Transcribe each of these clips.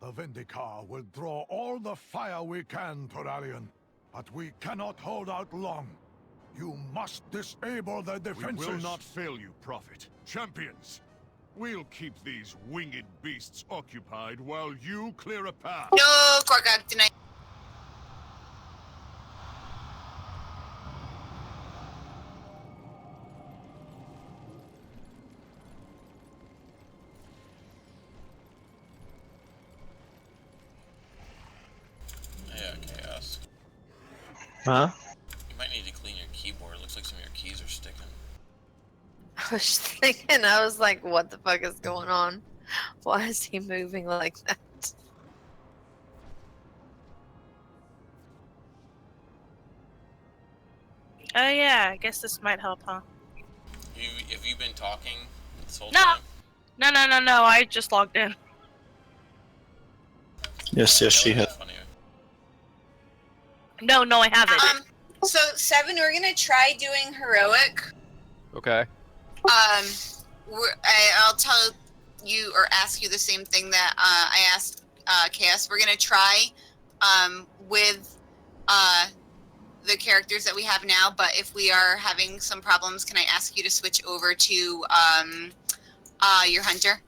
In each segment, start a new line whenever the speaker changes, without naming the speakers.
The Vindicar will draw all the fire we can, Toralion. But we cannot hold out long. You must disable the defenses.
We will not fail you, Prophet. Champions, we'll keep these winged beasts occupied while you clear a path.
No, Korgok, tonight.
Yeah, Chaos.
Huh?
You might need to clean your keyboard. It looks like some of your keys are sticking.
I was thinking, I was like, what the fuck is going on? Why is he moving like that?
Oh yeah, I guess this might help, huh?
Have you been talking this whole
No.
time?
No, I just logged in.
Yes, she had.
No, I haven't.
So 7, we're gonna try doing heroic.
Okay.
I'll tell you or ask you the same thing that I asked Chaos. We're gonna try with the characters that we have now, but if we are having some problems, can I ask you to switch over to your hunter?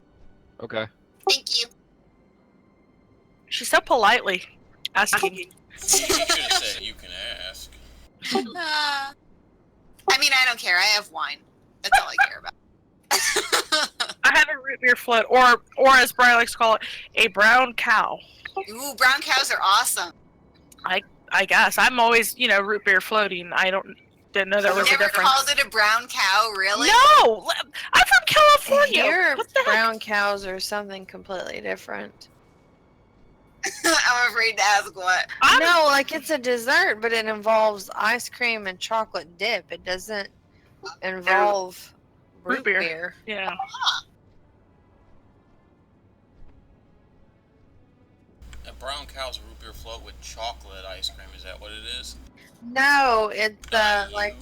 Okay.
Thank you.
She's so politely asking.
You should have said you can ask.
I mean, I don't care. I have wine. That's all I care about.
I have a root beer float, or as Brian likes to call it, a brown cow.
Ooh, brown cows are awesome.
I guess I'm always, root beer floating. Didn't know there was a
Never
difference.
called it a brown cow, really?
No, I'm from California.
Here,
What the heck?
brown cows are something completely different.
I'm afraid to ask what.
No, like it's a dessert, but it involves ice cream and chocolate dip. It doesn't involve root beer.
Yeah.
A brown cow's root beer float with chocolate ice cream. Is that what it is?
No, it's like.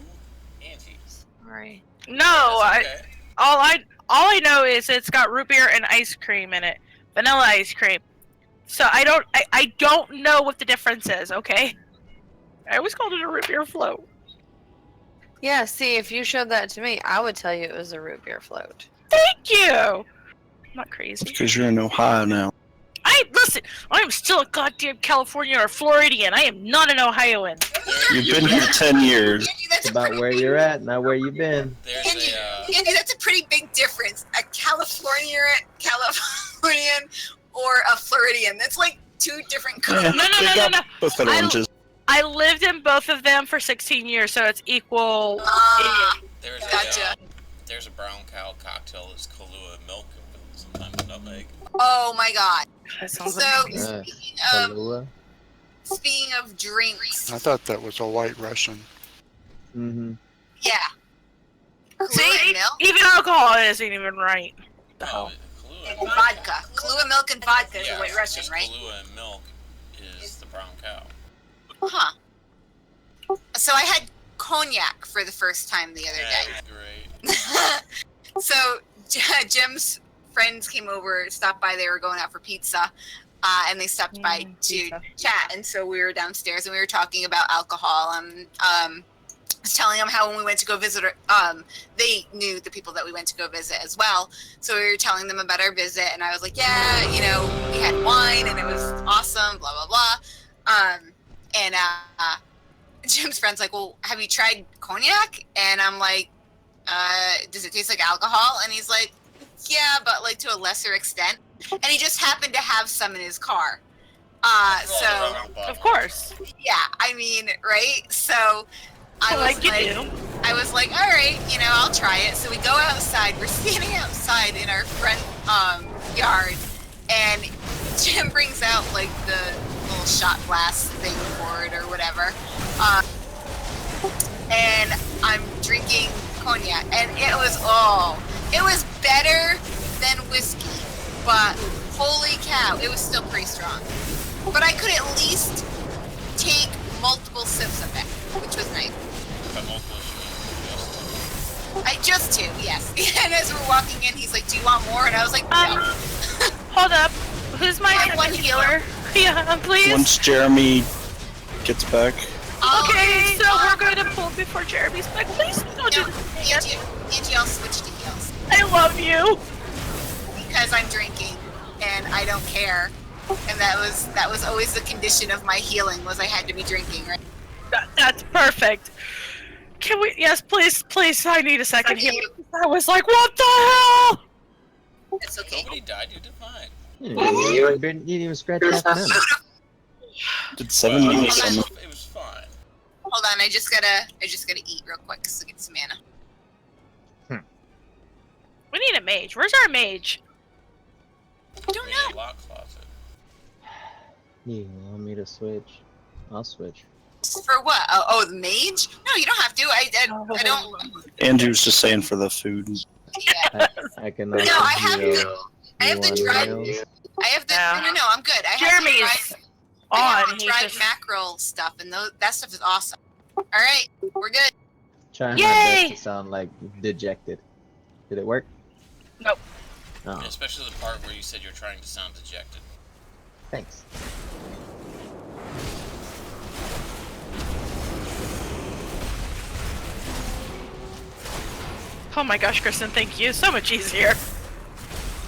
Auntie.
Sorry.
No,
Okay.
all I know is it's got root beer and ice cream in it, vanilla ice cream. So I don't know what the difference is. Okay. I always called it a root beer float.
Yeah, see, if you showed that to me, I would tell you it was a root beer float.
Thank you. I'm not crazy.
Because you're in Ohio now.
Listen, I am still a goddamn Californian or Floridian. I am not an Ohioan.
You've been here 10 years.
Andy, that's
It's about where you're at, not where you've been.
There's
Andy, that's a pretty big difference. A Californian or a Floridian. That's like 2 different
Yeah,
countries.
No.
Both got oranges.
I lived in both of them for 16 years, so it's equal.
there's
Gotcha.
there's a brown cow cocktail that's Kahlua milk and sometimes nutmeg.
Oh my god.
That sounds
So,
amazing.
speaking of drinks,
I thought that was a white Russian.
Mm-hmm.
yeah. Kahlua
See,
and milk
even alcohol isn't even right. The hell?
and vodka. Kahlua milk and vodka is a white Russian,
just
right?
Kahlua and milk is the brown cow.
Huh. So I had cognac for the first time the other day.
That was great.
So Jim's friends came over, stopped by. They were going out for pizza, and they stopped by to
pizza.
chat. And so we were downstairs and we were talking about alcohol. And I was telling them how when we went to go visit, they knew the people that we went to go visit as well. So we were telling them about our visit, and I was like, yeah, we had wine and it was awesome, blah blah blah. And Jim's friend's like, well, have you tried cognac? And I'm like, does it taste like alcohol? And he's like, yeah, but like to a lesser extent. And he just happened to have some in his car. So
Of course.
yeah, I mean, right? So I was like, all right, I'll try it. So we go outside. We're standing outside in our front yard, and Jim brings out like the little shot glass thing for it or whatever. And I'm drinking cognac, and it was better than whiskey, but holy cow, it was still pretty strong. But I could at least take multiple sips of it, which was nice. Just two, yes. And as we're walking in, he's like, do you want more? And I was like, no.
Hold up. Who's my
I want
second healer? Yeah, please.
Once Jeremy gets back,
Okay, so we're going to pull before Jeremy's back. Please don't do this.
Angie, I'll switch to heals.
I love you.
Because I'm drinking, and I don't care. And that was always the condition of my healing, was I had to be drinking, right?
That's perfect. Can we? Yes, please, please. I need a second healer. I was like, what the hell?
It's okay.
Nobody died, you did fine.
You didn't even scratch that mouse.
did 7 minutes
Hold
on
on.
the
It was fine.
Hold on, I just gotta eat real quick to get some mana.
We need a mage. Where's our mage?
I don't know.
Lock closet.
You want me to switch? I'll switch.
For what? Oh, the mage? No, you don't have to. I don't.
Angie was just saying for the food.
Yeah.
I can
No,
also
I have
heal.
the. I have the
You
dried.
want heals?
I have the.
Yeah.
No, I'm good. I have
Jeremy's
I have
on.
the
He's
dried
just.
mackerel stuff, and that stuff is awesome. All right, we're good.
Trying my
Yay!
best to sound like dejected. Did it work?
Nope.
Oh,
Especially the part where you said you're trying to sound dejected.
thanks.
Oh my gosh, Kristen, thank you. So much easier.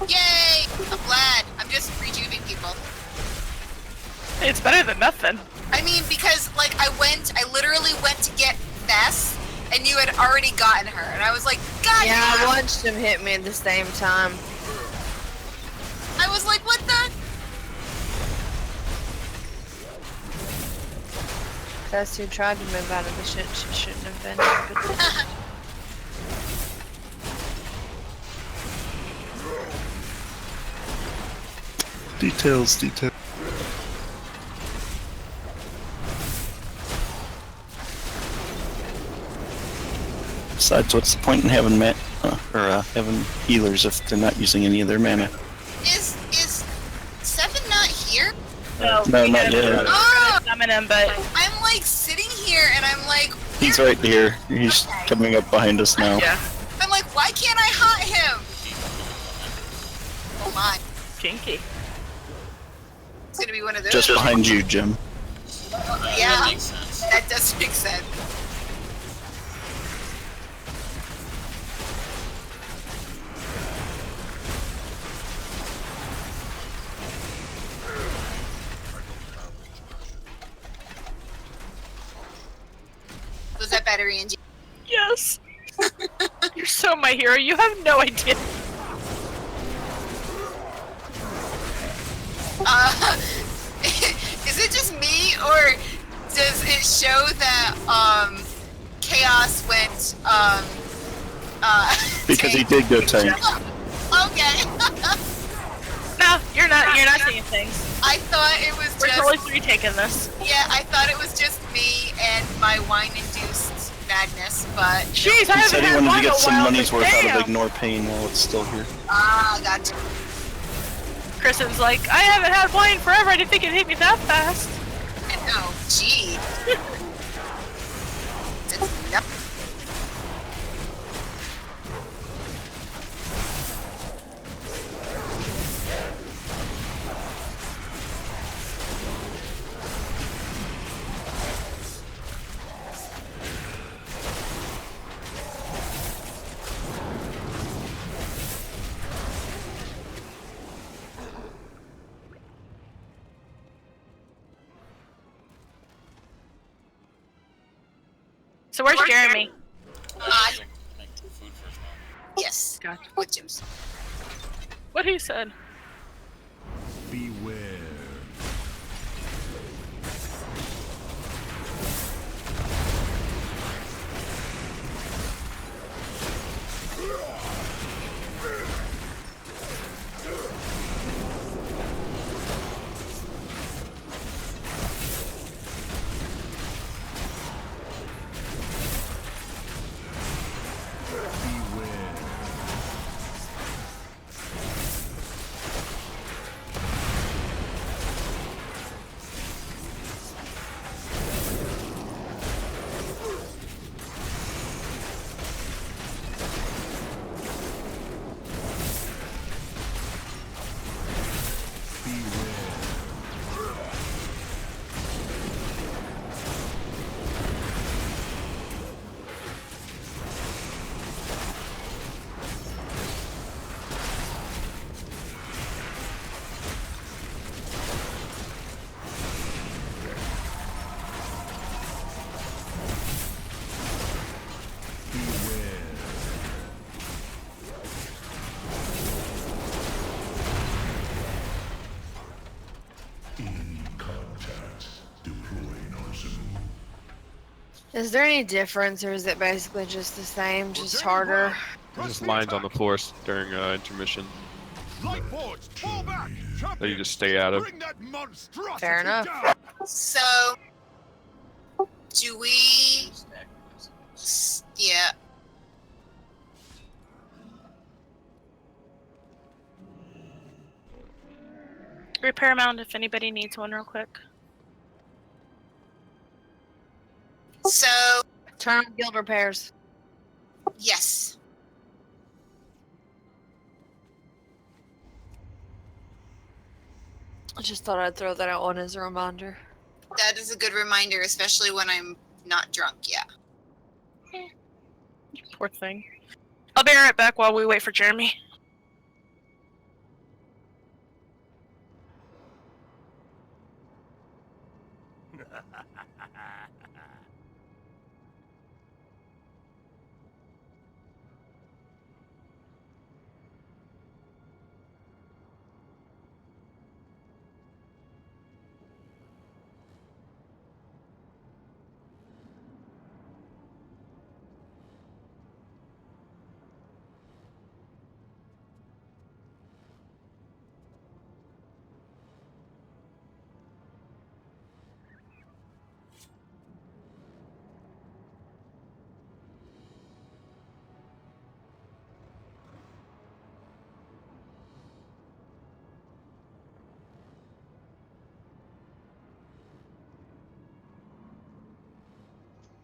Yay! I'm glad. I'm just rejuving people.
It's better than nothing.
I mean, because like I literally went to get Ness, and you had already gotten her, and I was like, God!
Yeah, I
damn.
watched him hit me at the same time.
I was like, what the?
That's who tried to move out of the shit she shouldn't have been.
Details. Besides, what's the point in having having healers if they're not using any of their mana?
Is Seven not here?
No,
we
not
gotta-
yet.
we're gonna summon him, but
I'm like sitting here, and I'm like,
He's right here. He's coming up behind us now.
yeah,
I'm like, why can't I hunt him? Oh my!
kinky.
It's gonna be one of those.
Just behind you, Jim.
That
Yeah,
makes sense.
that does make sense. Was that better, Angie?
Yes. You're so my hero. You have no idea.
Is it just me, or does it show that Chaos went
Because he did go tank.
Okay.
No, you're not. You're not seeing things.
I thought it was
We're
just
totally three taking this.
yeah. I thought it was just me and my wine-induced madness, but
Jeez, I
He
haven't
said he
had
wanted to
wine in
get
a
some
while,
money's
but
worth out
damn.
of Ignore Pain while it's still here.
gotcha.
Kristen's like, I haven't had wine forever. I didn't think it'd hit me that fast.
Oh, gee. It's nothing.
So where's Jeremy?
Make the food first now.
Yes.
Gotcha.
With Jim's.
What he said.
Beware. Beware.
1
Is there any difference, or is it basically just the same, just harder?
There's just lines on the floor during intermission
Lightboards, fall back!
that you just stay out of.
Bring that monstrosity
Fair enough.
down!
So, do we? Yeah.
Repair mount if anybody needs one real quick.
So,
Turn on guild repairs.
yes.
I just thought I'd throw that out one as a reminder.
That is a good reminder, especially when I'm not drunk. Yeah.
Poor thing. I'll be right back while we wait for Jeremy.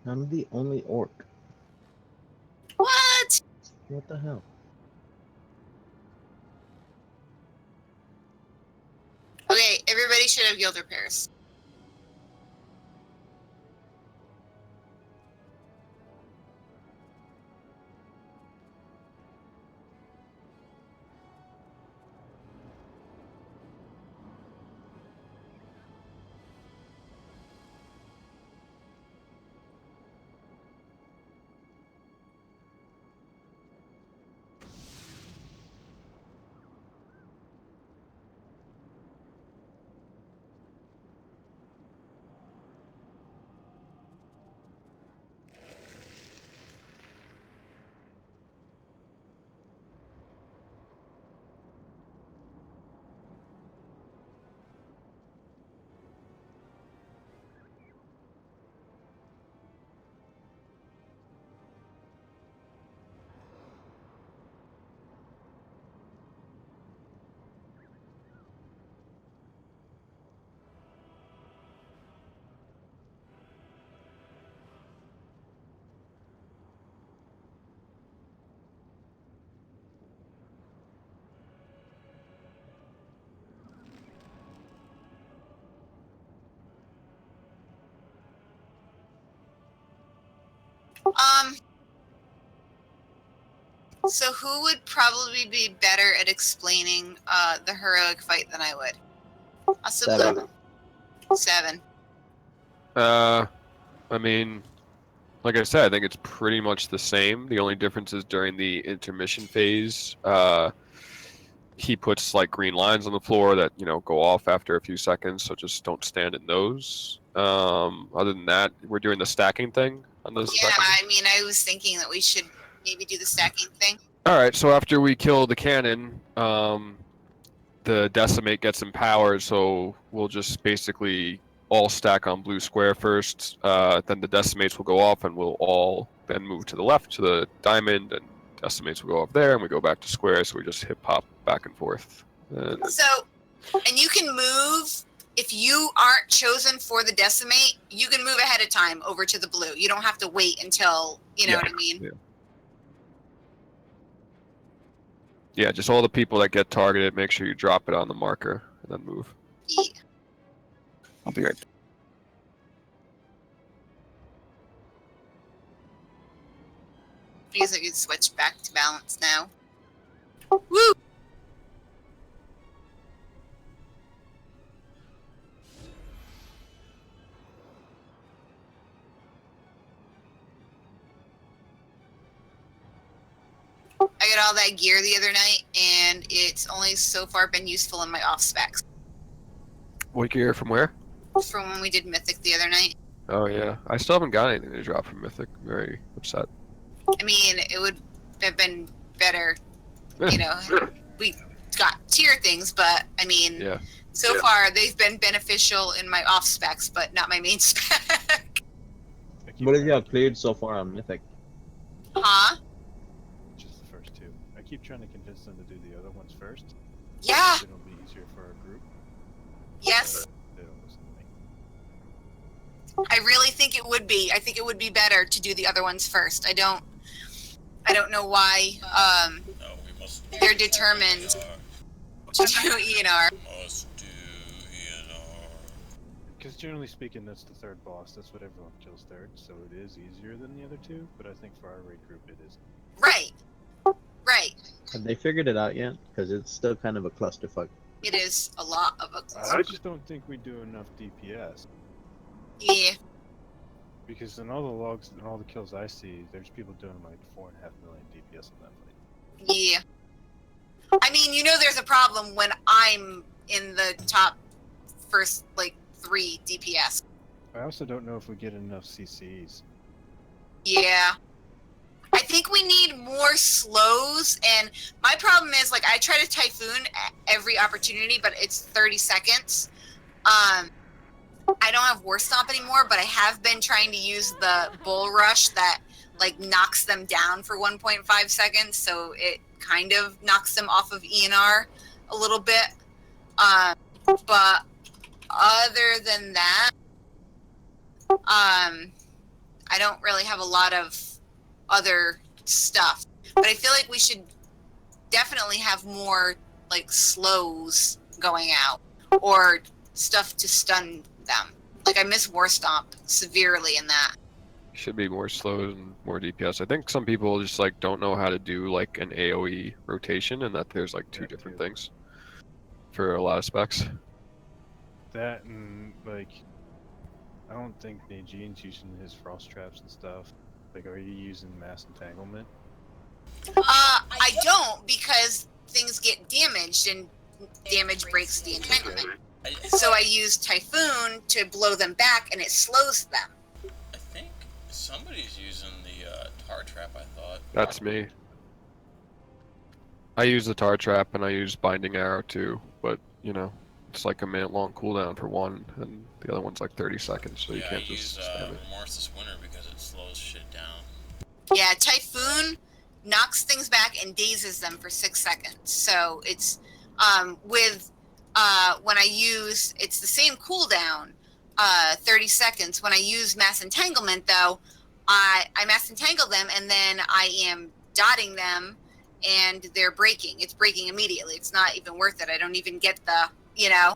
I'm the only orc.
What?
What the hell?
Okay, everybody should have guild repairs. So who would probably be better at explaining the heroic fight than I would? Possibly. Seven.
I mean, like I said, I think it's pretty much the same. The only difference is during the intermission phase, he puts like green lines on the floor that, you know, go off after a few seconds, so just don't stand in those. Other than that, we're doing the stacking thing on this.
Yeah, I mean, I was thinking that we should maybe do the stacking thing.
All right, so after we kill the cannon, the decimate gets empowered, so we'll just basically all stack on blue square first. Then the decimates will go off, and we'll all then move to the left to the diamond, and decimates will go off there, and we go back to square. So we just hip hop back and forth.
So, and you can move if you aren't chosen for the decimate. You can move ahead of time over to the blue. You don't have to wait until you know what I mean.
Yeah, just all the people that get targeted, make sure you drop it on the marker and then move.
Yeah.
I'll be right back.
I guess I could switch back to balance now. Woo! I got all that gear the other night, and it's only so far been useful in my off specs.
What gear from where?
From when we did Mythic the other night.
Oh yeah, I still haven't got anything to drop from Mythic. I'm very upset.
I mean, it would have been better, you know. We got tier things, but I mean,
Yeah.
so far they've been beneficial in my off specs, but not my main spec.
What have you played so far on Mythic?
Huh?
Just the first two. I keep trying to convince them to do the other ones first.
Yeah.
It'll be easier for our group.
Yes.
They don't listen to me.
I really think it would be. I think it would be better to do the other ones first. I don't know why
No, we must
they're determined to do ENR.
Must do ENR.
Because generally speaking, that's the third boss. That's what everyone kills third, so it is easier than the other two. But I think for our raid group, it is.
Right. Right.
Have they figured it out yet? Because it's still kind of a clusterfuck.
It is a lot of
I just don't think we do enough DPS.
Yeah.
Because in all the logs and all the kills I see, there's people doing like 4.5 million DPS on that fight.
Yeah. I mean, you know, there's a problem when I'm in the top first, like, 3 DPS.
I also don't know if we get enough CCs.
Yeah. I think we need more slows, and my problem is, like, I try to Typhoon at every opportunity, but it's 30 seconds. I don't have War Stomp anymore, but I have been trying to use the Bull Rush that, like, knocks them down for 1.5 seconds, so it kind of knocks them off of ENR a little bit. But other than that, I don't really have a lot of other stuff. But I feel like we should definitely have more, like, slows going out, or stuff to stun them. Like, I miss War Stomp severely in that.
Should be more slow and more DPS. I think some people just like don't know how to do like an AoE rotation, and that there's like two different things for a lot of specs.
That and like, I don't think Najean's using his frost traps and stuff. Like, are you using mass entanglement?
I don't, because things get damaged, and damage breaks the entanglement. So I use Typhoon to blow them back, and it slows them.
I think somebody's using the tar trap, I thought.
That's me. I use the tar trap and I use binding arrow too, but you know, it's like a minute long cooldown for one, and the other one's like 30 seconds, so you
Yeah,
can't
I
just
use
spam it.
Remorseless Winter because it slows shit down.
Yeah, Typhoon knocks things back and dazes them for 6 seconds. So it's when I use, it's the same cooldown, 30 seconds. When I use Mass Entanglement, though, I Mass Entangle them, and then I am dotting them, and they're breaking. It's breaking immediately. It's not even worth it. I don't even get the, you know,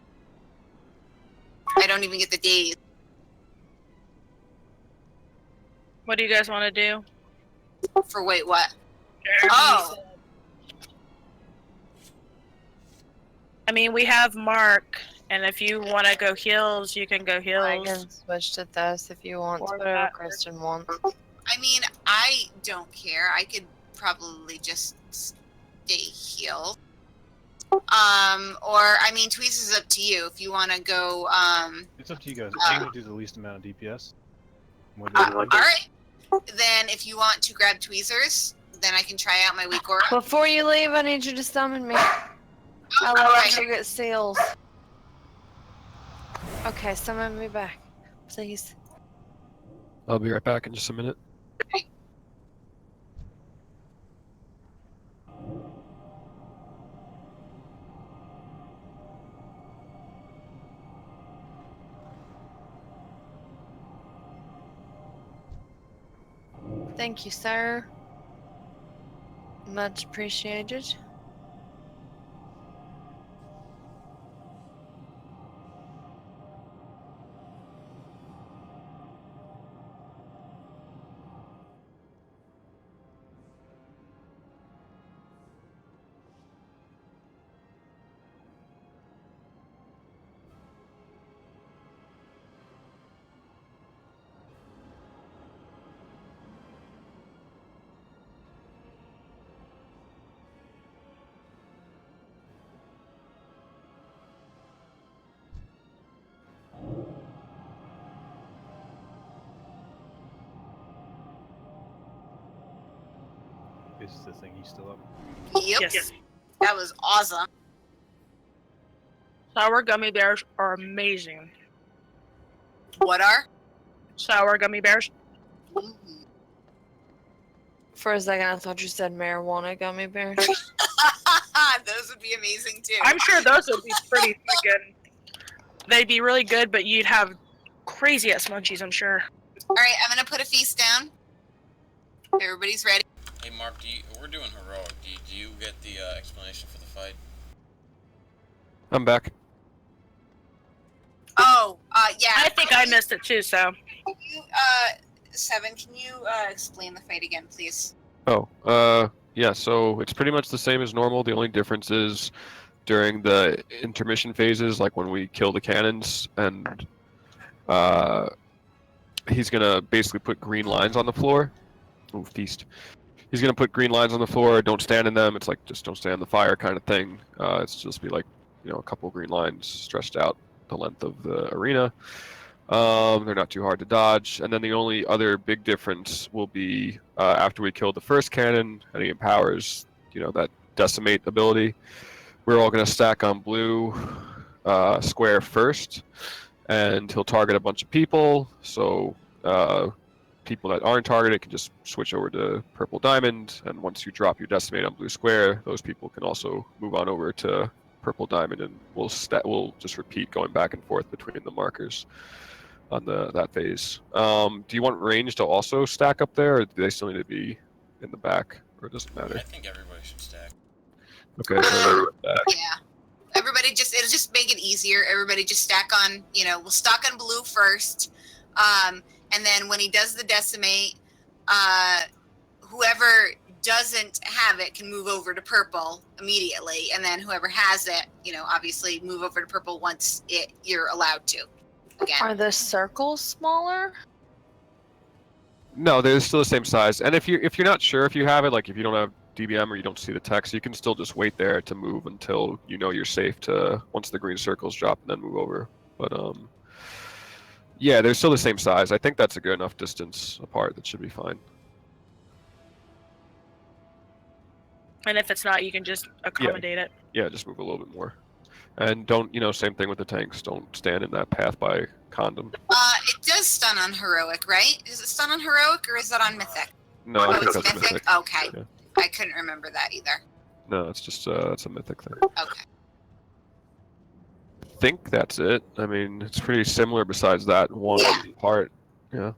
I don't even get the daze.
What do you guys want to do?
For wait, what? Oh,
I mean, we have Mark, and if you want to go heals, you can go
I
heals.
can switch to this if you want,
Or
whatever
that.
Kristen wants.
I mean, I don't care. I could probably just stay healed. Or I mean, Tweez is up to you if you want to go.
It's up to you guys. I'm gonna do the least amount of DPS. What
All right. Then, if you want to grab Tweezers, then I can try out my weak aura.
Before you leave, I need you to summon me. I love
Alright.
to get seals. Okay, summon me back, please.
I'll be right back in just a minute.
Thank you, sir. Much appreciated.
Is the thingy still up?
Yep.
Yes.
That was awesome.
Sour gummy bears are amazing.
What are?
Sour gummy bears.
Ooh.
For a second, I thought you said marijuana gummy bears.
Those would be amazing too.
I'm sure those would be pretty freaking. They'd be really good, but you'd have crazy ass munchies, I'm sure.
All right, I'm gonna put a feast down. Everybody's ready.
Hey Mark, we're doing heroic. Do you get the explanation for the fight?
I'm back.
Oh, yeah.
I think I missed it too, so.
Can you, Seven, can you explain the fight again, please?
Oh, yeah, so it's pretty much the same as normal. The only difference is during the intermission phases, like when we kill the cannons, and he's gonna basically put green lines on the floor. Ooh, feast. He's gonna put green lines on the floor, don't stand in them. It's like just don't stand in the fire kind of thing. It's just be like, you know, a couple green lines stretched out the length of the arena. They're not too hard to dodge. And then the only other big difference will be after we kill the first cannon and he empowers, you know, that decimate ability, we're all going to stack on blue square first, and he'll target a bunch of people. So people that aren't targeted can just switch over to purple diamond. And once you drop your decimate on blue square, those people can also move on over to purple diamond, and we'll just repeat going back and forth between the markers on that phase. Do you want range to also stack up there, or do they still need to be in the back, or it doesn't matter?
I think everybody should stack.
Okay, so back.
Yeah. Everybody it'll just make it easier. Everybody just stack on, you know, we'll stack on blue first. And then when he does the decimate, whoever doesn't have it can move over to purple immediately. And then whoever has it, you know, obviously move over to purple once you're allowed to. Again.
Are the circles smaller?
No, they're still the same size. And if you're not sure if you have it, like if you don't have DBM or you don't see the text, you can still just wait there to move until you know you're safe to once the green circles drop and then move over. But yeah, they're still the same size. I think that's a good enough distance apart. That should be fine.
And if it's not, you can just accommodate it.
Yeah, just move a little bit more. And don't, you know, same thing with the tanks. Don't stand in that path by condom.
It does stun on heroic, right? Is it stun on heroic or is it on mythic?
No,
Oh,
I think
it's
that's
mythic?
mythic.
Okay.
Yeah.
I couldn't remember that either.
No, it's just it's a mythic thing.
Okay.
I think that's it. I mean, it's pretty similar besides that one part. Yeah.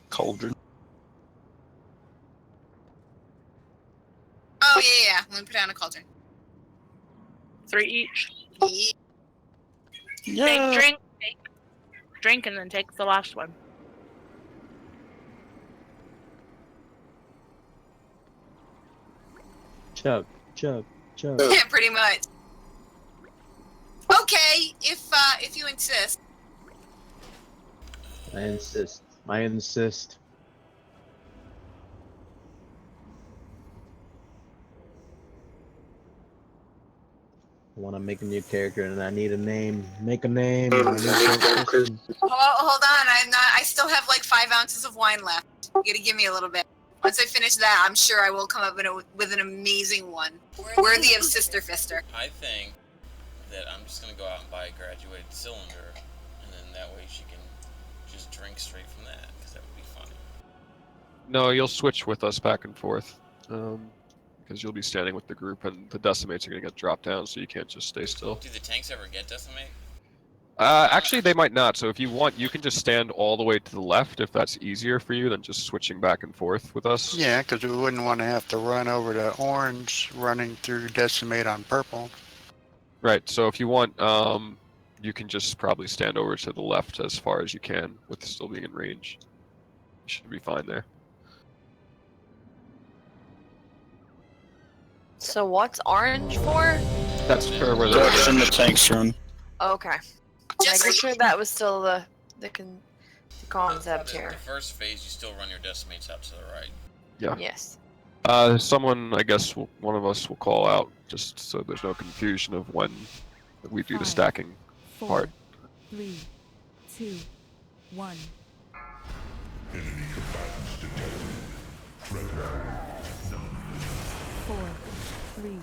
Cauldron.
Oh, yeah. Let me put down a cauldron.
3 each.
Yeah.
Take drink, and then take the last one.
Chug.
Yeah, pretty much. Okay, if you insist.
I insist. I insist. I want to make a new character and I need a name. Make a name. I need some-
Hold on, I still have like 5 ounces of wine left. You gotta give me a little bit. Once I finish that, I'm sure I will come up with an amazing one. Worthy of Sister Fister.
I think that I'm just gonna go out and buy a graduated cylinder, and then that way she can just drink straight from that, because that would be funny.
No, you'll switch with us back and forth. Because you'll be standing with the group and the decimates are going to get dropped down, so you can't just stay still.
Do the tanks ever get decimate?
Actually, they might not. So if you want, you can just stand all the way to the left if that's easier for you than just switching back and forth with us.
Yeah, because we wouldn't want to have to run over to orange, running through decimate on purple.
Right. So if you want, you can just probably stand over to the left as far as you can with still being in range. You should be fine there.
So what's orange for?
That's for where the
Direction the tanks run.
Okay. Making sure that was still the concept here.
The first phase, you still run your decimates out to the right.
Yeah.
Yes.
Someone, I guess, one of us will call out just so there's no confusion of when we do the stacking part.
3, 2, 1.
Enemy combatants detected.
4, 3, 2,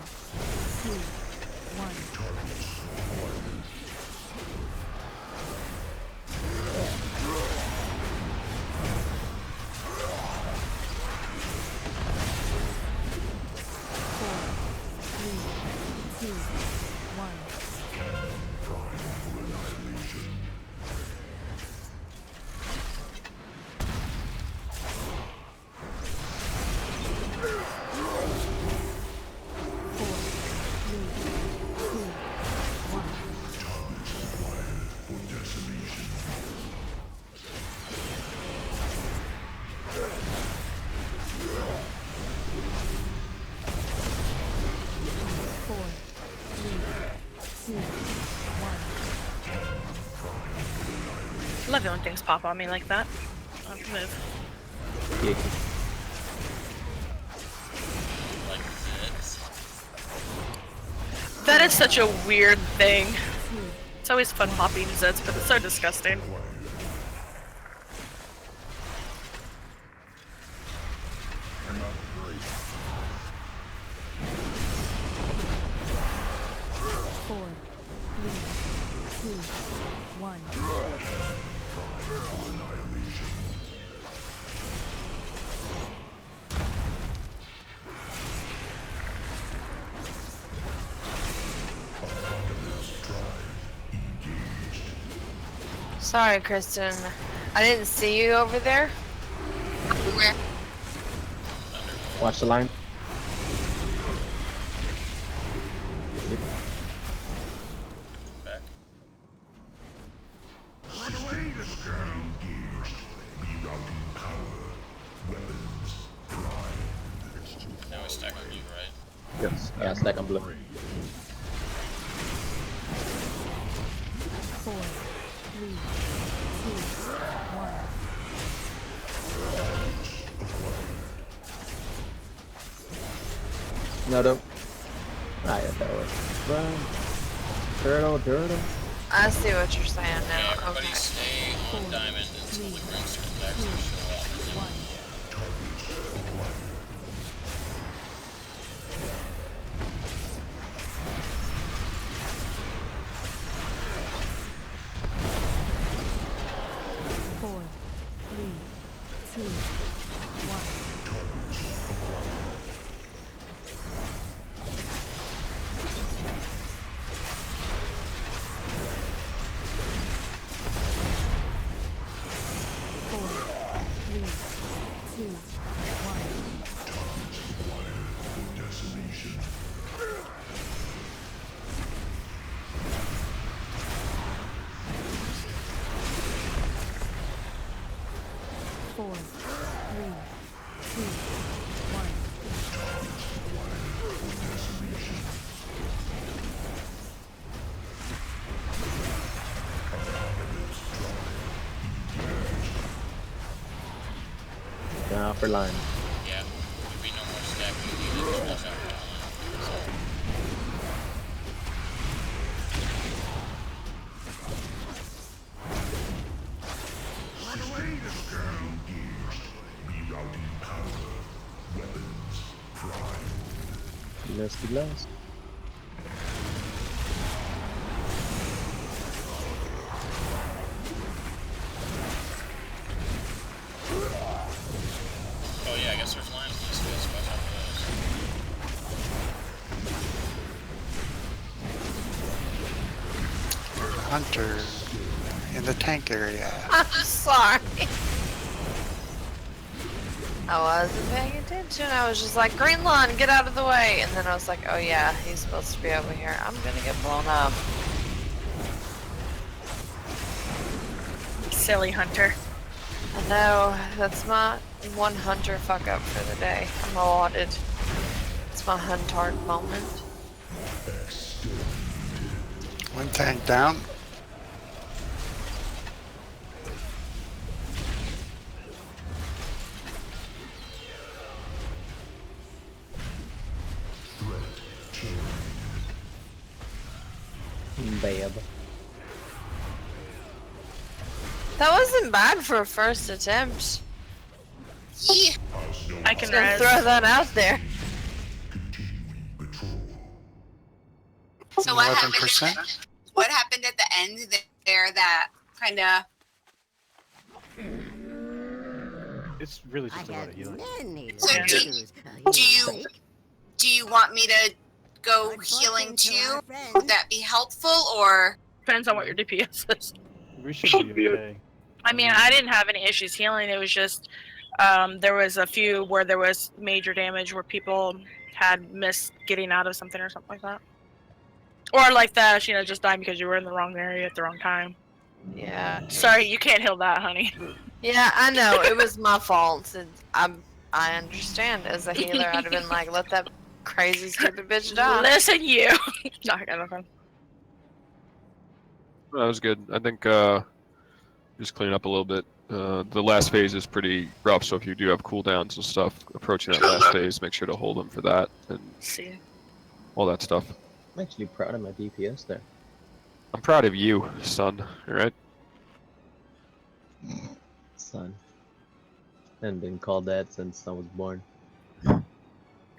1.
Love it when things pop on me like that. I'll have to move.
Yeah.
Like this.
That is such a weird thing. It's always fun popping zits, but it's so disgusting.
Sorry, Kristen. I didn't see you over there.
Where?
Watch the line.
Back. Now we stack on you, right?
Yes. Yeah, stack on blue.
4, 3, 2, 1.
No, don't. Ah, yeah, that works. Run. Turtle.
I see what you're saying now.
Yeah, everybody
Okay.
stay on diamond until the rings turn back to show up.
Four, 3, 2, 1. Four, three, two, one.
Down for line.
Yeah, there'll be no more stacking. You need to watch out for that line.
Last.
Oh yeah, I guess there's lines in this space. Watch out for those.
Hunter in the tank area.
I'm sorry. I wasn't paying attention. I was just like, green line, get out of the way. And then I was like, oh yeah, he's supposed to be over here. I'm gonna get blown up.
Silly Hunter.
I know, that's my one hunter fuck up for the day. I'm allotted. It's my huntard moment.
One tank down.
Babe.
That wasn't bad for a first attempt.
Yeah.
I can
Just gonna
res.
throw that out there.
So what happened?
11%.
What happened at the end there that kind of?
It's really just a lot of healing.
So do you want me to go healing too? Would that be helpful, or?
Depends on what your DPS is.
We should be okay.
I mean, I didn't have any issues healing. It was just there was a few where there was major damage where people had missed getting out of something or something like that. Or like that, just dying because you were in the wrong area at the wrong time.
Yeah.
Sorry, you can't heal that, honey.
Yeah, I know. It was my fault. I understand. As a healer, I'd have been like, let that crazy, stupid bitch die.
Listen, you. No, I got nothing.
That was good. I think just clean up a little bit. The last phase is pretty rough, so if you do have cooldowns and stuff approaching that last phase, make sure to hold them for that and
See.
all that stuff.
I'm actually proud of my DPS there.
I'm proud of you, son. Alright?
Son. I haven't been called that since I was born.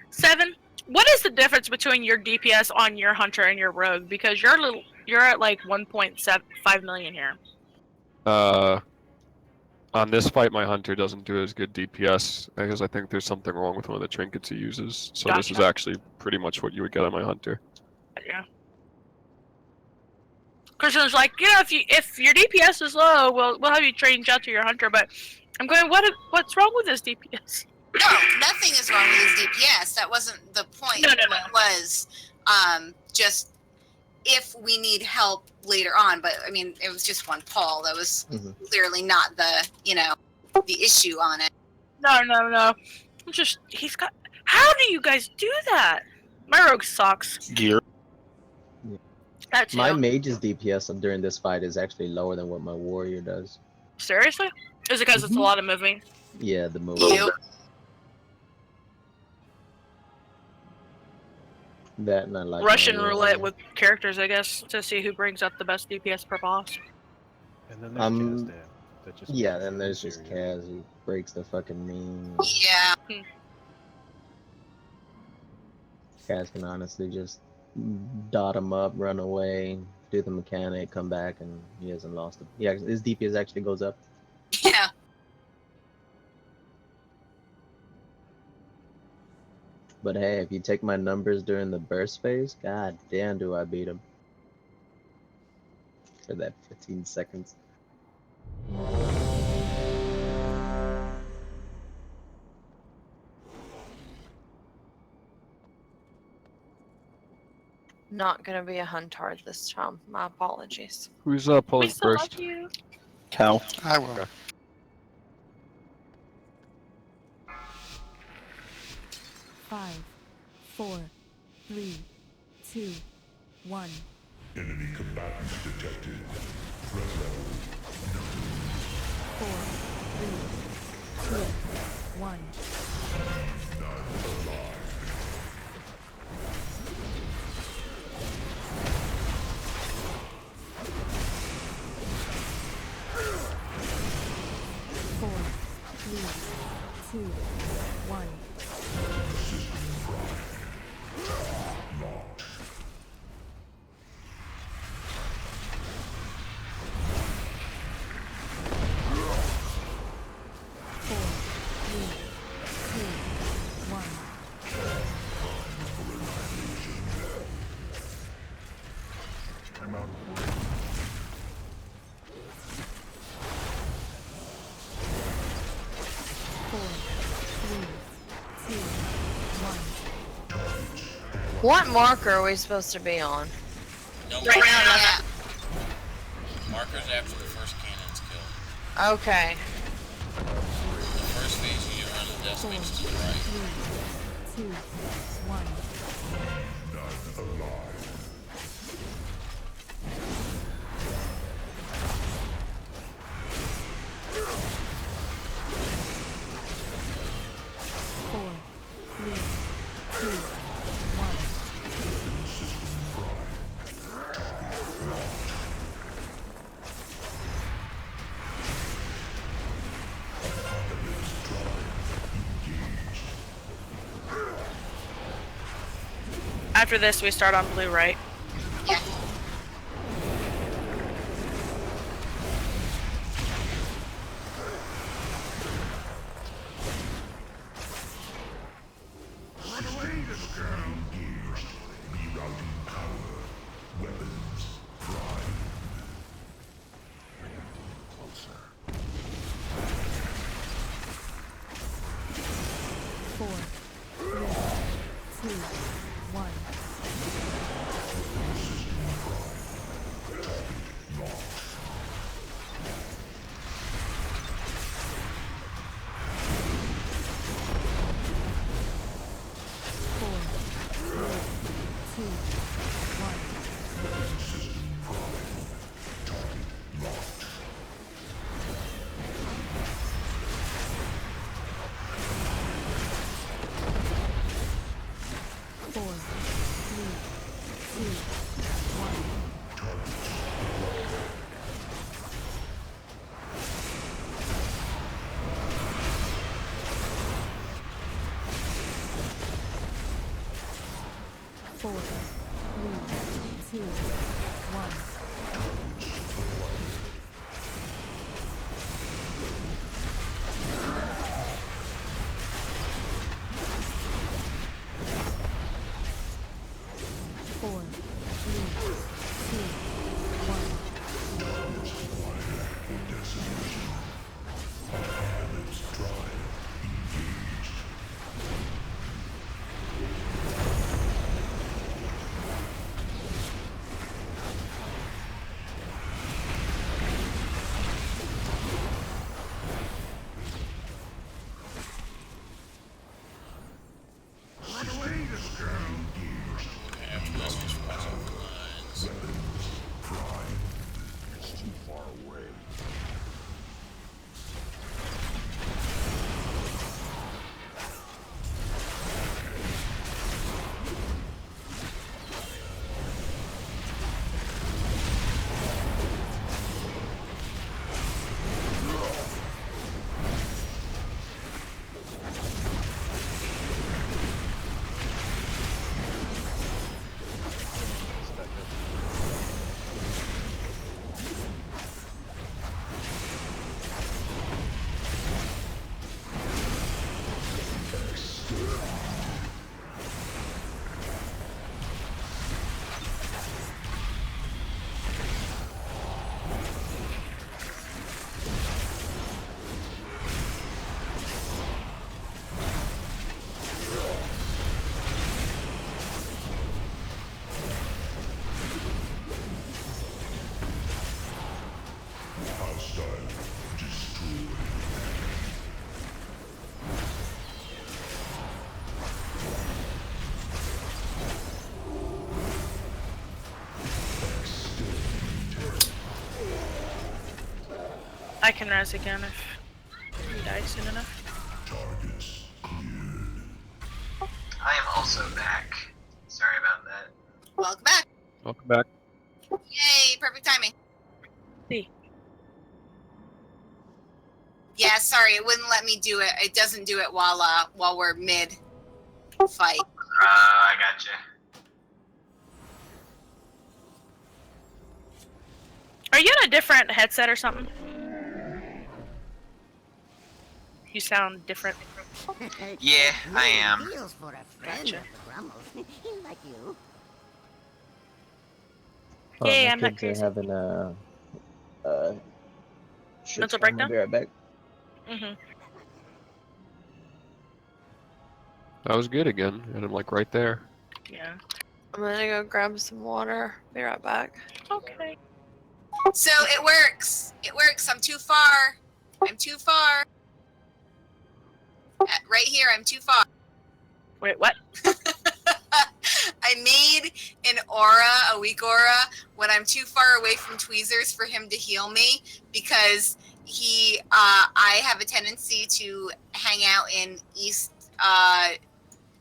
7. What is the difference between your DPS on your hunter and your rogue? Because you're at like 1.75 million here.
On this fight, my hunter doesn't do as good DPS because I think there's something wrong with one of the trinkets he uses. So this is actually pretty much what you would get on my hunter.
Yeah. Christian's like, if your DPS is low, we'll have you change out to your hunter. But I'm going, what's wrong with this DPS?
No, nothing is wrong with his DPS. That wasn't the point.
No.
The point was just if we need help later on. But I mean, it was just one Paul. That was clearly not the the issue on it.
No. How do you guys do that? My rogue sucks.
Gear.
That's
My mage's DPS during this fight is actually lower than what my warrior does.
Seriously? Is it because it's a lot of moving?
Yeah, the move. That and I like
Russian roulette with characters, I guess, to see who brings up the best DPS per boss.
And then there's Kazdan.
Yeah, then there's just Kaz who breaks the fucking meme.
Yeah.
Kaz can honestly just dot him up, run away, do the mechanic, come back, and he hasn't lost it. Yeah, his DPS actually goes up.
Yeah.
But hey, if you take my numbers during the burst phase, god damn do I beat him. For that 15 seconds.
Not gonna be a huntard this time. My apologies.
Who's pulling first?
Cal.
I will.
5, 4, 3, 2, 1.
Enemy combatants detected. Threat level
4, 3, 2, 1.
none alive.
4, 3, 2, 1.
Locked.
4, 3, 2, 1.
I'm out.
4, 3, 2, 1.
What marker are we supposed to be on?
No,
Right now,
Yeah.
markers after the first cannon's killed.
Okay.
The first phase, you run the decimates to the right.
3, 2, 1.
None alive.
4, 3, 2, 1.
After this, we start on blue, right?
Yeah.
Four, three, two, one. Four, three, two, one. Four, three, two, one. Four, three, two, one. Four, three, two, one.
After this, just watch out for lines.
I can res again if he dies soon enough.
I am also back. Sorry about that.
Welcome back.
Welcome back.
Yay, perfect timing.
See.
Yeah, sorry, it wouldn't let me do it. It doesn't do it while we're mid fight.
I gotcha.
Are you on a different headset or something? You sound different.
Yeah, I am.
Gotcha.
Like you.
Yay,
my
I'm not
kids are
crazy.
having shit
Mental
time.
breakdown?
I'll be right back.
Mm-hmm.
That was good again, and I'm like right there.
Yeah.
I'm gonna go grab some water. Be right back.
Okay.
So it works. It works. I'm too far. I'm too far. Right here, I'm too far.
Wait, what?
I made an aura, a weak aura, when I'm too far away from tweezers for him to heal me, because I have a tendency to hang out in East,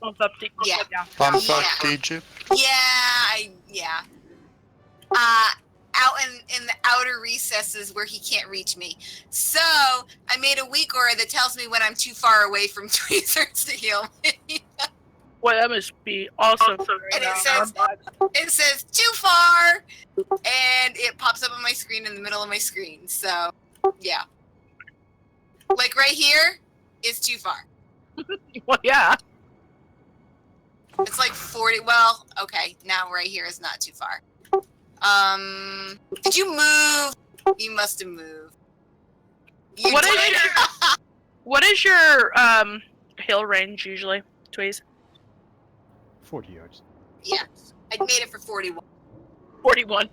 Bump up,
yeah.
Bump
Yeah.
up Egypt.
Yeah. Out in the outer recesses where he can't reach me. So I made a weak aura that tells me when I'm too far away from tweezers to heal me.
Well, that must be also.
And it says too far, and it pops up on my screen in the middle of my screen. So, yeah. Like right here is too far.
Well, yeah.
It's like 40. Well, okay. Now right here is not too far. Did you move? You must have moved. You
What is your hill range usually, Tweez?
40 yards.
Yeah, I made it for 41.
41.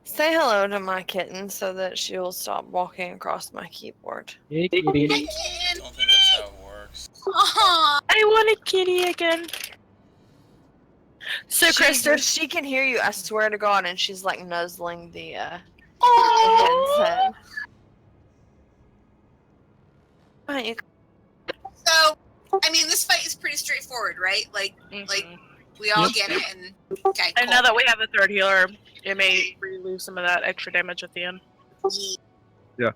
Say hello to my kitten so that she'll stop walking across my keyboard.
Hey, kitty.
I don't think that's how it works.
Aww.
I want a kitty again. So, Krista,
she can hear you, I swear to God, and she's like nuzzling the headset.
So, I mean, this fight is pretty straightforward, right? Like we all get it, and okay.
And now that we have the third healer, it may lose some of that extra damage at the end.
Yeah.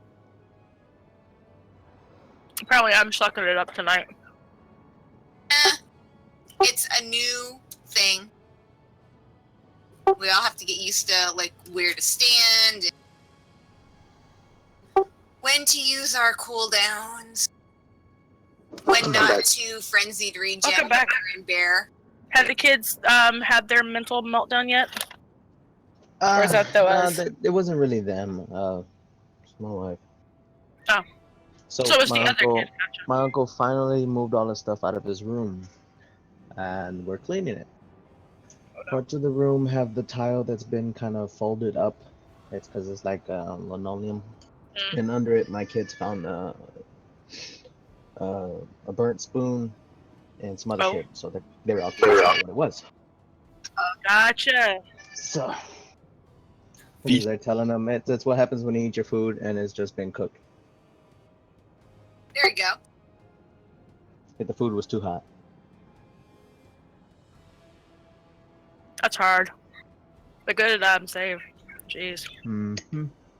Apparently, I'm sucking it up tonight.
It's a new thing. We all have to get used to like where to stand, when to use our cooldowns, when not to frenzied regen.
Welcome back.
And bear.
Have the kids had their mental meltdown yet? Or is that
it wasn't really them. It's my wife.
Oh.
So
it's
my
the
uncle,
other kid. Gotcha.
my uncle finally moved all the stuff out of his room, and we're cleaning it. Parts of the room have the tile that's been kind of folded up. It's because it's like linoleum, and under it, my kids found a burnt spoon and some other shit. So they were all curious about what it was.
Gotcha.
So they're telling them that's what happens when you eat your food and it's just been cooked.
There you go.
If the food was too hot.
That's hard. But good save. Jeez.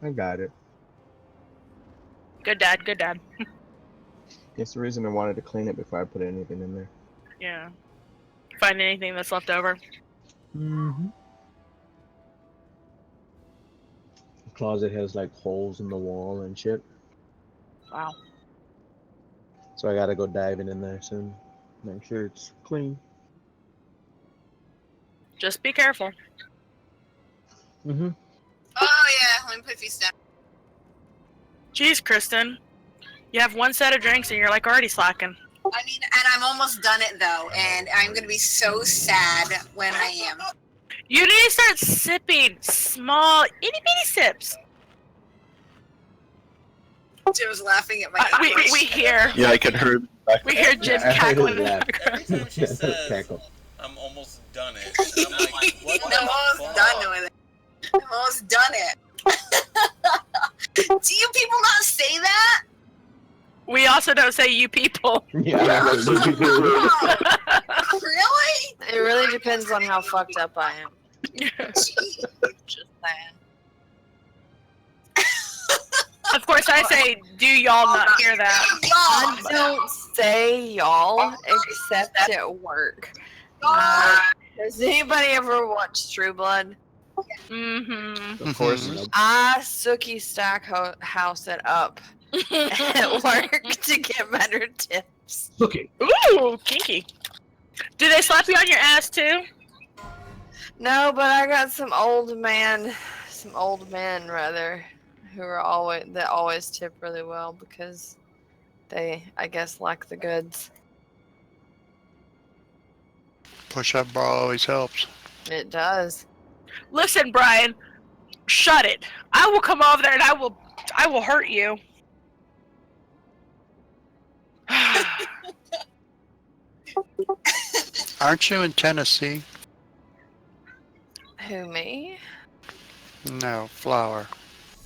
I got it.
Good dad, good dad.
That's the reason I wanted to clean it before I put anything in there.
Yeah. Find anything that's left over.
The closet has like holes in the wall and shit.
Wow.
So I gotta go diving in there soon. Make sure it's clean.
Just be careful.
Oh yeah, let me put a few steps.
Jeez, Kristen. You have one set of drinks and you're like already slacking.
I mean, and I'm almost done it though, and I'm gonna be so sad when I am.
You need to start sipping small, itty bitty sips.
Jim was laughing at my.
We hear.
Yeah, I could hear.
We hear Jim cackling.
Every time she says, I'm almost done it. I'm like, what
I'm almost done with it. I'm almost done it. Do you people not say that?
We also don't say you people.
Yeah.
Really?
It really depends on how fucked up I am. Just saying.
Of course, I say, do y'all not hear that?
I don't say y'all except at work. Has anybody ever watched True Blood?
Mm-hmm.
Of course.
I Sookie Stack house it up at work to get better tips.
Okay.
Ooh, kinky. Do they slap you on your ass too?
No, but I got some old men rather, who are always tip really well because they, I guess, like the goods.
Push-up bar always helps.
It does.
Listen, Brian, shut it. I will come over there and I will hurt you.
Aren't you in Tennessee?
Who, me?
No, Flower.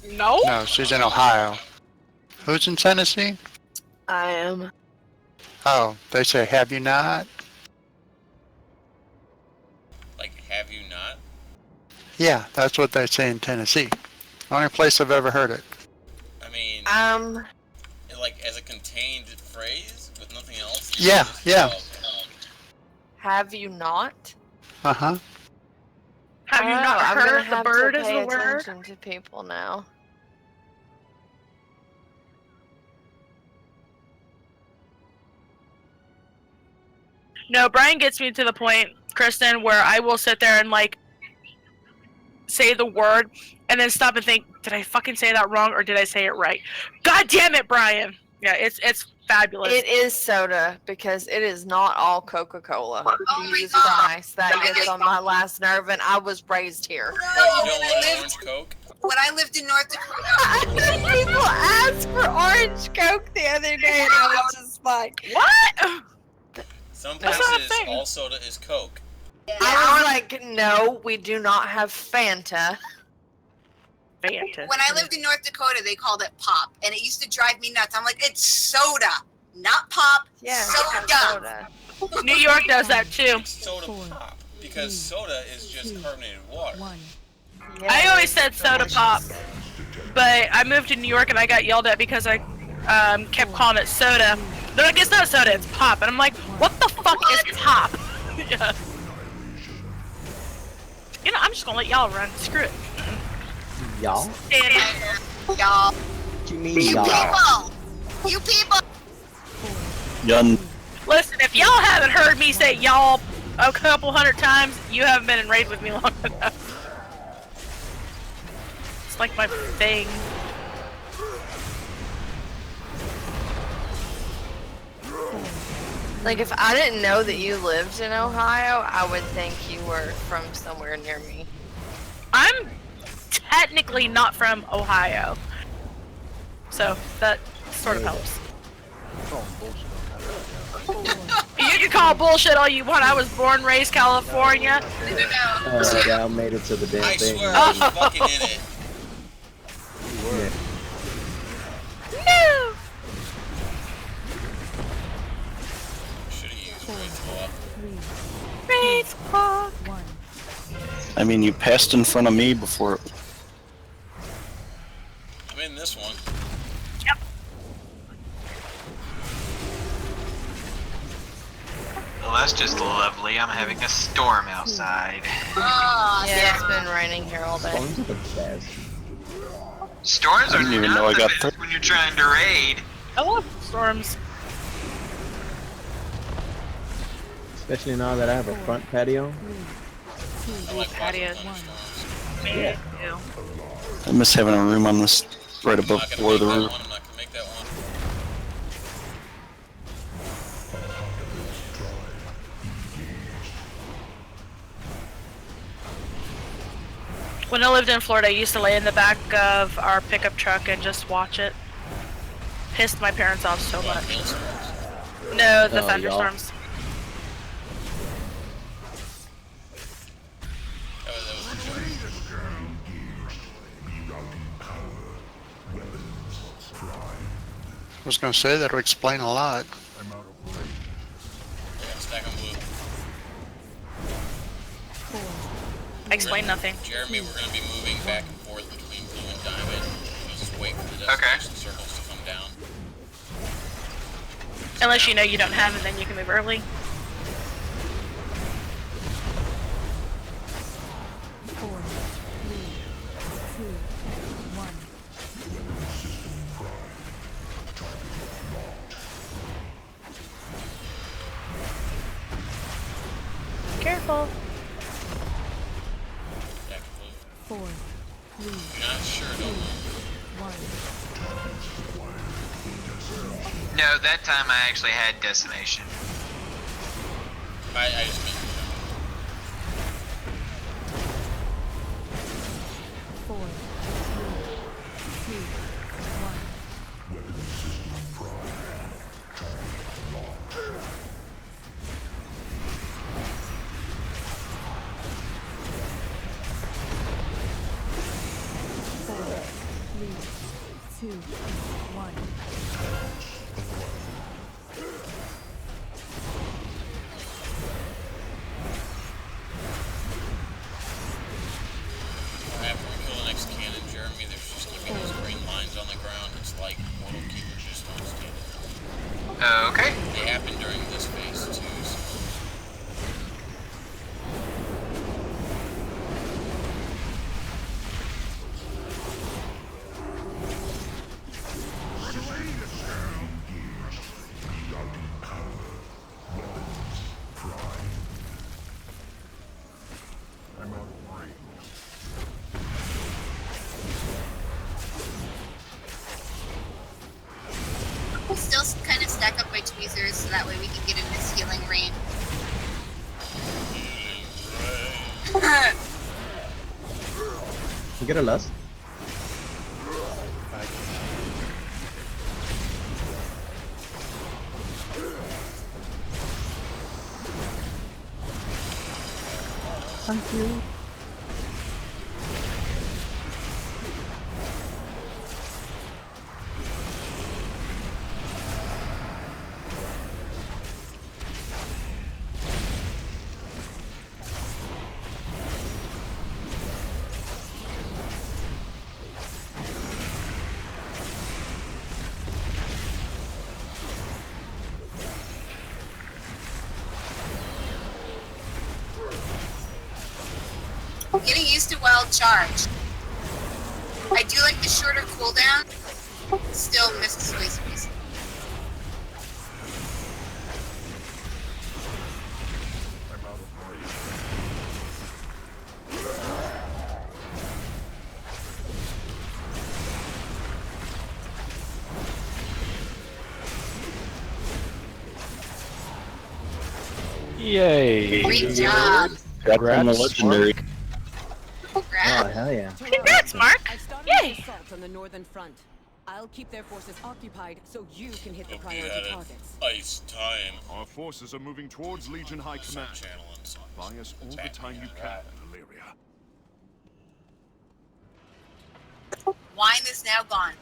No?
No, she's in Ohio. Who's in Tennessee?
I am.
Oh, they say, have you not?
Like, have you not?
Yeah, that's what they say in Tennessee. Only place I've ever heard it.
I mean, like as a contained phrase with nothing else?
Yeah, yeah.
Oh, okay.
Have you not?
Uh-huh.
Have you not
I'm gonna
heard the
have
bird
to
is
pay
the word?
attention to people now.
No, Brian gets me to the point, Kristen, where I will sit there and like say the word and then stop and think, did I fucking say that wrong or did I say it right? God damn it, Brian! Yeah, it's fabulous.
It is soda because it is not all Coca-Cola.
Oh my
Jesus
God.
Christ, that gets on my last nerve, and I was raised here.
What, you don't want orange Coke?
When I lived in North Dakota,
People asked for orange Coke the other day, and I was just like,
what?
Some
That's not a
places,
thing.
all soda is Coke.
I was like, no, we do not have Fanta.
Fanta.
when I lived in North Dakota, they called it pop, and it used to drive me nuts. I'm like, it's soda, not pop.
Yeah,
soda.
New York does that too.
It's soda pop. Because soda is just carbonated water.
I always said soda pop, but I moved to New York and I got yelled at because I kept calling it soda. They're like, it's not soda, it's pop. And I'm like, what the fuck is pop? Yeah. You know, I'm just gonna let y'all run. Screw it.
Y'all?
Y'all.
What you mean,
You
y'all?
people. You people.
Yun.
Listen, if y'all haven't heard me say y'all a couple hundred times, you haven't been in raid with me long enough. It's like my thing.
Like, if I didn't know that you lived in Ohio, I would think you were from somewhere near me.
I'm technically not from Ohio, so that sort of helps. You can call bullshit all you want. I was born, raised California.
I made it to the damn
I
thing.
swear I was fucking in it.
No!
Should've used Raid's Walk.
Raid's Walk.
I mean, you passed in front of me before.
I'm in this one.
Yep.
Well, that's just lovely. I'm having a storm outside.
Oh,
Yeah, it's been raining here all day.
Storms are the best.
Storms
I
are
didn't even
not
know I
the
got
best
through.
when you're trying to raid.
I love storms.
Especially now that I have a front patio.
I like
Patios.
thunderstorms.
Me
Yeah.
too.
I miss having a room on this right
I'm
above
not gonna
floor of
make
the
that
roof.
one. I'm not gonna make that one.
When I lived in Florida, I used to lay in the back of our pickup truck and just watch it. Pissed my parents off so
What,
much.
hailstorms?
No, the
Oh,
thunderstorms.
That was a joke.
I was gonna say that'll explain a lot.
Yeah, stack 'em blue.
Explain nothing.
Jeremy, we're gonna be moving back and forth between blue and diamond. We'll just wait for the
Okay.
destination circles to come down.
Unless you know you don't have it, then you can move early. Careful.
Back to blue.
4, 3,
You're not sure, don't move.
1.
No, that time I actually had decimation.
I just meant
4, 3, 2, 1. Two, one.
after we kill the next cannon, Jeremy, there's just gonna be those green lines on the ground. It's like Mortal Keeper just don't stand it.
Okay.
They happen during this phase too, so
by tweezers so that way we can get in this healing rain.
You get a lust? Thank you.
Getting used to wild charge. I do like the shorter cooldown. Still misses space.
Yay!
Great job.
Congrats on the legendary.
Oh, hell yeah.
Congrats, Mark!
I've started
Yay!
an assault on the northern front. I'll keep their forces occupied so you can hit the
Hope you
priority
had an
targets.
ice time.
Our forces are moving towards Legion High Command. Buy us all the time you can, Valeria.
Wine is now gone.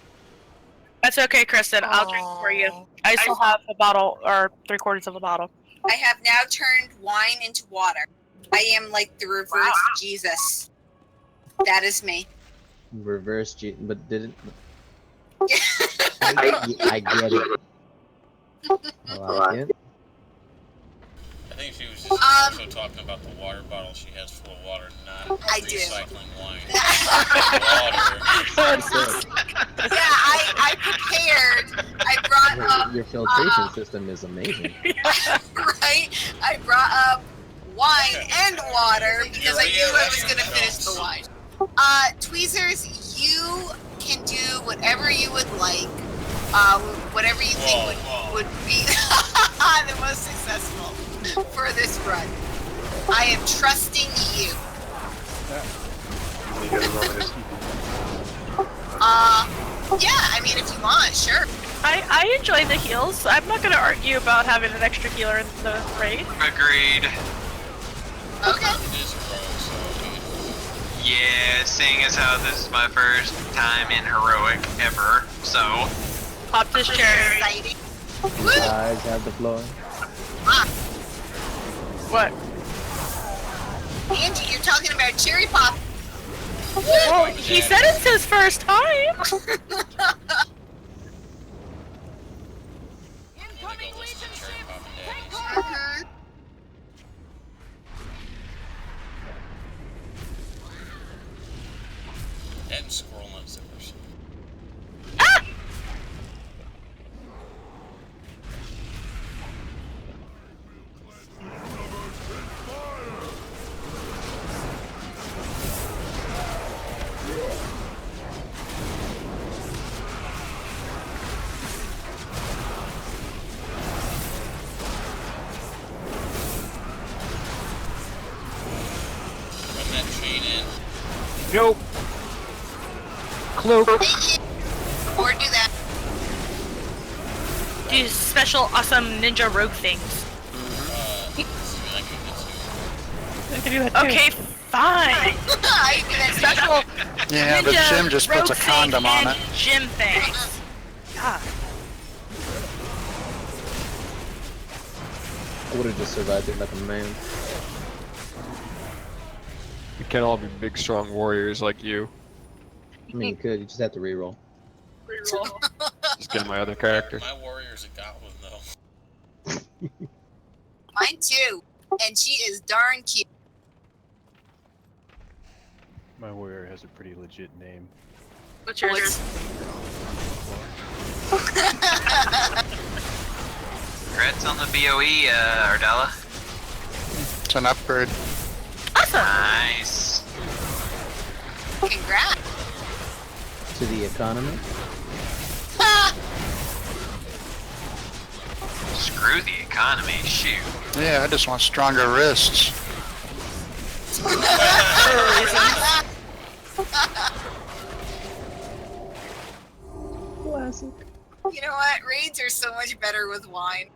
That's okay, Kristen. I'll drink for you. I still have a bottle, or 3/4 of a bottle.
I have now turned wine into water. I am like the reverse Jesus. That is me.
Reverse G, but didn't. I get it. I like it.
I think she was just also talking about the water bottle she has full of water, not
I do.
recycling wine.
Yeah, I prepared. I brought up.
Your filtration system is amazing.
Right? I brought up wine and water because I knew I was going to finish the wine. Tweezers, you can do whatever you would like. Whatever you think would be the most successful for this run. I am trusting you. Yeah, I mean, if you want, sure.
I enjoy the heals. I'm not going to argue about having an extra healer in the raid.
Agreed.
Okay.
Yeah, seeing as how this is my first time in heroic ever, so
pop this cherry.
Exciting.
You guys have the floor.
What?
Angie, you're talking about cherry pop.
Well, he said it's his first time.
Incoming Legion ships! Take
Mhm.
And squirrel nut zippers.
Ah!
Run that chain in.
Nope. Cloak.
Or do that.
Do special awesome ninja rogue things. Okay, fine.
I do that
Special
Yeah, but
ninja
Jim just puts a
rogue
condom
thing
on
and
it.
gym things. God.
I would have just survived it like a man.
We can't all be big, strong warriors like you.
I mean, you could. You just have to reroll.
Just get my other character.
My warrior's a goblin, though.
Mine too. And she is darn cute.
My warrior has a pretty legit name.
What's yours?
Congrats on the BOE, Ardella.
It's an upgrade.
Awesome.
Nice.
Congrats.
To the economy.
Screw the economy, shoot.
Yeah, I just want stronger wrists.
Classic.
You know what? Raids are so much better with wine.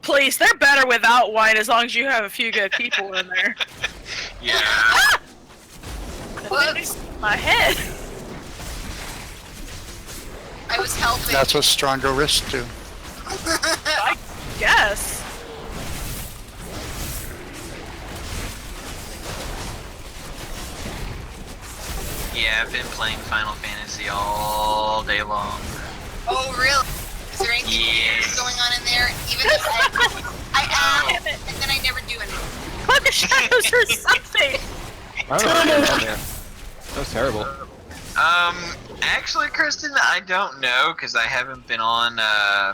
Please, they're better without wine as long as you have a few good people in there.
Yeah.
Whoops.
My head.
I was helping.
That's what stronger wrists do.
I guess.
Yeah, I've been playing Final Fantasy all day long.
Oh, really? Is there anything weird going on in there? Even though I add, and then I never do anything.
Cloak of Shadows or something.
I don't know. Oh, man. That was terrible.
Actually, Kristen, I don't know, because I haven't been on,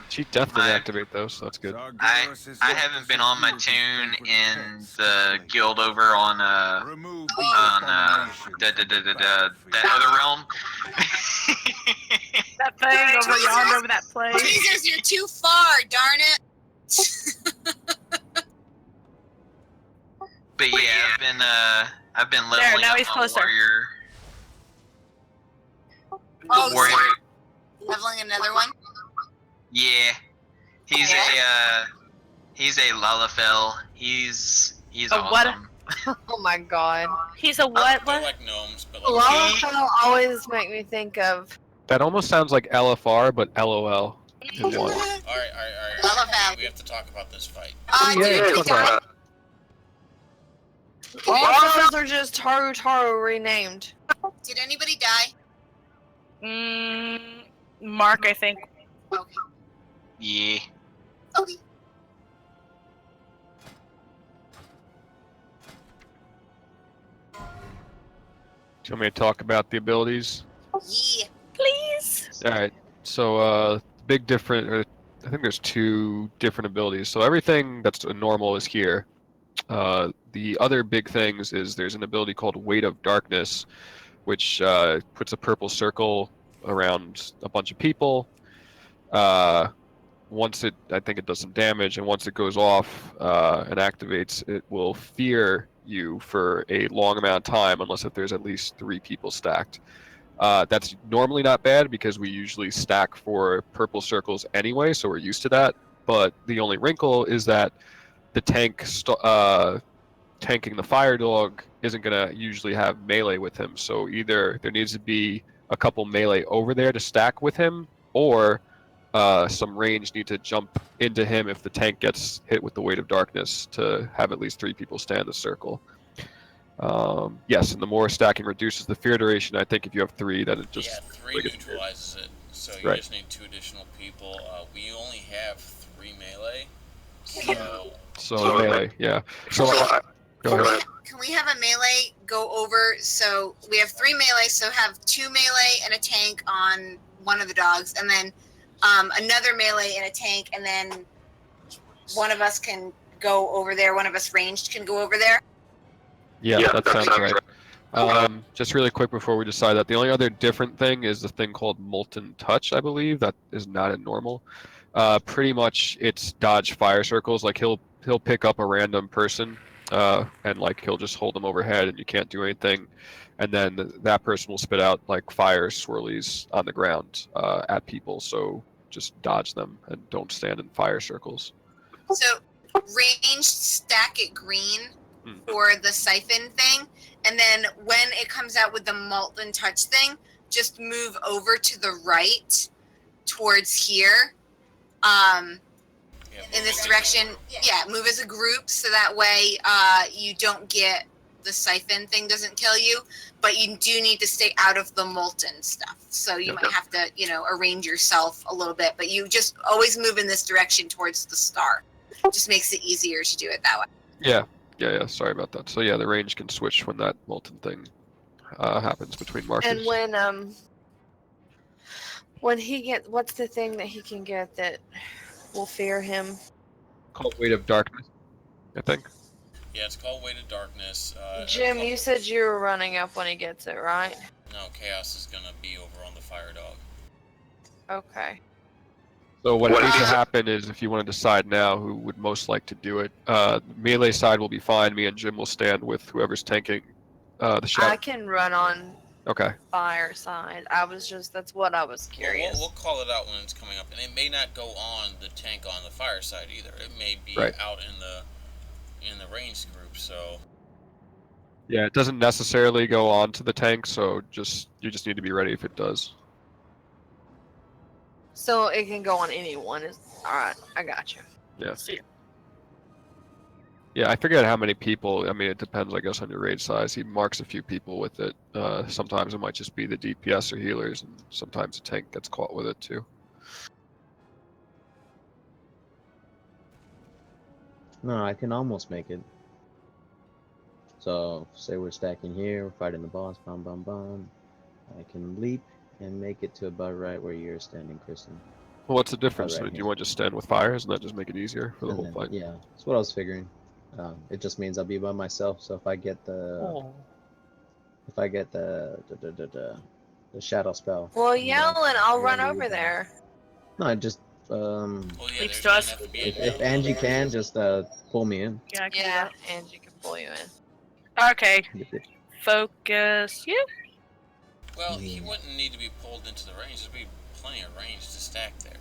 She definitely activate those, so that's good.
I haven't been on my tune in the guild over on, that other realm.
That thing over yonder over that place.
Jesus, you're too far, darn it.
But yeah, I've been leveling
There, now
up
he's
my
closer.
warrior.
Oh,
Warrior.
leveling another one?
Yeah, he's a Lalafell. He's
A what?
awesome.
Oh my god.
He's a what?
They're
What?
like gnomes, but like
Lava always make me think of.
That almost sounds like LFR, but LOL in one.
Alright.
Lalavel.
We have to talk about this fight.
Did anybody die?
All those are just Taru renamed.
Did anybody die?
Mark, I think.
Okay.
Yeah.
Okay.
Do you want me to talk about the abilities?
Yeah.
Please.
Alright, so big different, or I think there's two different abilities. So everything that's normal is here. The other big things is there's an ability called Weight of Darkness, which puts a purple circle around a bunch of people. Once I think it does some damage, and once it goes off and activates, it will fear you for a long amount of time, unless if there's at least 3 people stacked. That's normally not bad because we usually stack for purple circles anyway, so we're used to that. But the only wrinkle is that the tank tanking the fire dog isn't going to usually have melee with him. So either there needs to be a couple melee over there to stack with him, or some range need to jump into him if the tank gets hit with the Weight of Darkness to have at least 3 people stand the circle. Yes, and the more stacking reduces the fear duration. I think if you have 3, then it just...
Yeah, 3 neutralizes it, so you just need 2 additional people. We only have 3 melee,
So melee, yeah. So go ahead.
Can we have a melee go over? So we have 3 melee, so have 2 melee and a tank on one of the dogs, and then another melee and a tank, and then one of us can go over there, one of us ranged can go over there.
Yeah, that sounds right. Just really quick before we decide that, the only other different thing is the thing called Molten Touch, I believe. That is not in normal. Pretty much it's dodge fire circles. Like he'll pick up a random person and like he'll just hold them overhead and you can't do anything. And then that person will spit out like fire swirlies on the ground at people. So just dodge them and don't stand in fire circles.
So ranged stack it green for the siphon thing, and then when it comes out with the Molten Touch thing, just move over to the right towards here. In this direction, yeah, move as a group so that way you don't get the siphon thing doesn't kill you, but you do need to stay out of the molten stuff. So you might have to, arrange yourself a little bit, but you just always move in this direction towards the star. It just makes it easier to do it that way.
Yeah. Sorry about that. So yeah, the range can switch when that molten thing happens between markers.
And when he gets, what's the thing that he can get that will fear him?
Called Weight of Darkness, I think.
Yeah, it's called Weight of Darkness.
Jim, you said you were running up when he gets it, right?
No, Chaos is gonna be over on the fire dog.
Okay.
So what needs to happen is, if you want to decide now who would most like to do it, melee side will be fine. Me and Jim will stand with whoever's tanking the shot.
I can run on
Okay.
fire side. That's what I was curious.
We'll call it out when it's coming up, and it may not go on the tank on the fire side either. It may be out in the ranged group. So
yeah, it doesn't necessarily go on to the tank, so you just need to be ready if it does.
So it can go on anyone. Alright, I got you.
Yeah. Yeah, I forget how many people. I mean, it depends, I guess, on your raid size. He marks a few people with it. Sometimes it might just be the DPS or healers, and sometimes the tank gets caught with it too.
No, I can almost make it. So, say we're stacking here, we're fighting the boss, bam, bam, bam. I can leap and make it to about right where you're standing, Kristen.
Well, what's the difference?
Right
Do you want to just stand with fires and that just make it easier for the whole fight?
Yeah, that's what I was figuring. It just means I'll be by myself. So if I get the the shadow spell.
Well, yell and I'll run over there.
No, I just
Leaps to us.
if Angie can just pull me in.
Yeah, Angie can pull you in.
Okay. Focus you.
well, he wouldn't need to be pulled into the range. There'd be plenty of range to stack there.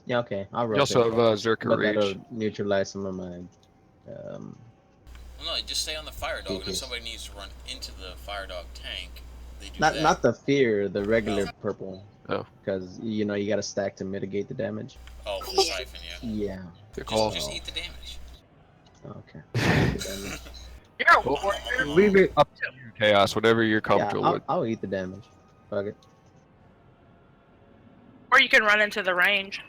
Yeah, okay. I'll rotate.
You also have Zerker
But
Rage.
that'll neutralize some of my
Well, no, just stay on the fire dog, and if somebody needs to run into the fire dog tank, they do that.
Not the fear, the regular purple.
Oh.
Because you know you got to stack to mitigate the damage.
Oh, for the siphon, yeah.
Yeah.
Just eat the damage.
Okay.
You're a warrior.
Leave it up to you, Chaos. Whatever you're comfortable with.
I'll eat the damage. Fuck it.
Or you can run into the range.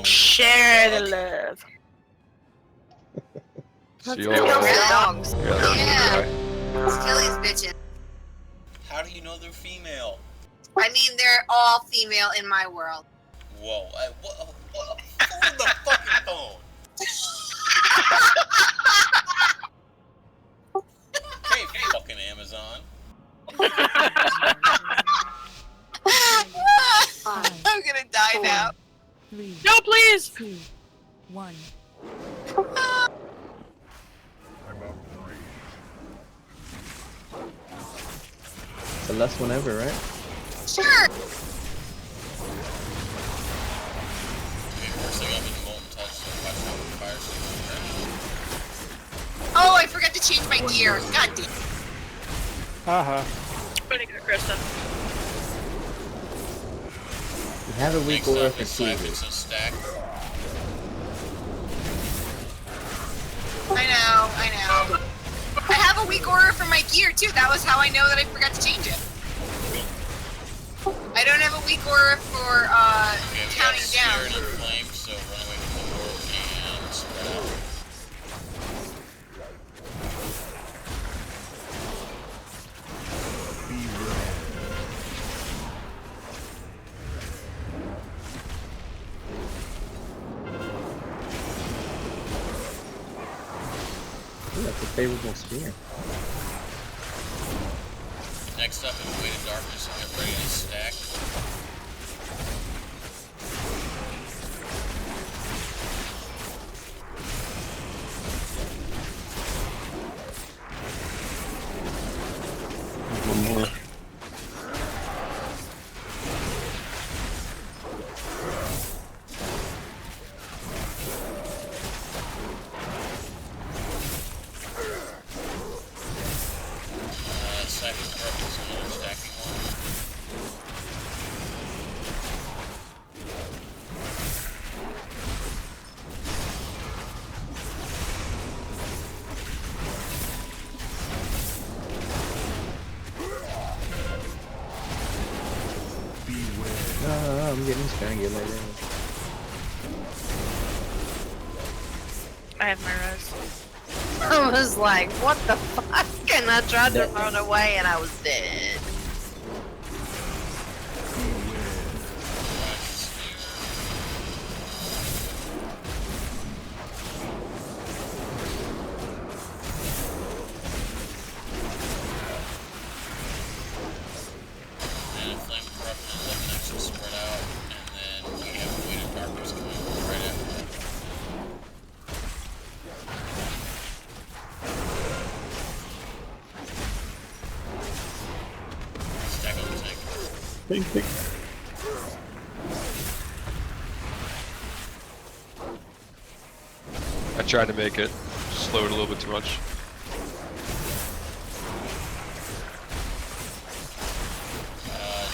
Share the love.
See
Let's
you
go
all.
with the dogs.
Yeah. Kelly's bitching.
How do you know they're female?
I mean, they're all female in my world.
Whoa, hold the fucking phone. Hey, fucking Amazon.
I'm gonna die now.
3,
No, please.
2, 1.
It's the last one ever, right?
Sure. Oh, I forgot to change my gear. God damn.
Haha.
Putting it, Kristen.
You have a weak aura for
I know. I have a weak aura for my gear too. That was how I know that I forgot to change it. I don't have a weak aura for counting down.
Flame, so run away from the orb and spread out.
Ooh, that's a favorable spear.
Next up is Weight of Darkness, and get ready to stack.
One more.
Second purple, so another stacking one.
I'm getting strangulated.
I have my res.
I was like, what the fuck? And I tried to run away and I was dead.
think.
I tried to make it, slowed a little bit too much.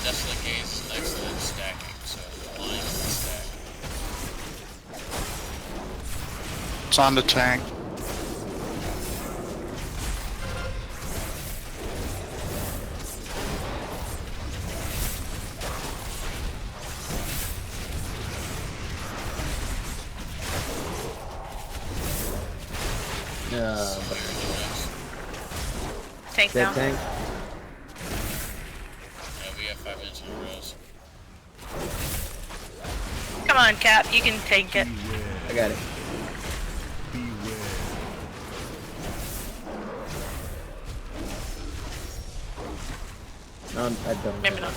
Desolate Gaze is excellent stacking, so the line is stack.
It's on the tank.
Tank
Dead
down.
tank.
Yeah, we have 5 minutes on the rails.
Come on, Cap, you can tank it.
I got it. No, I don't.
Maybe not.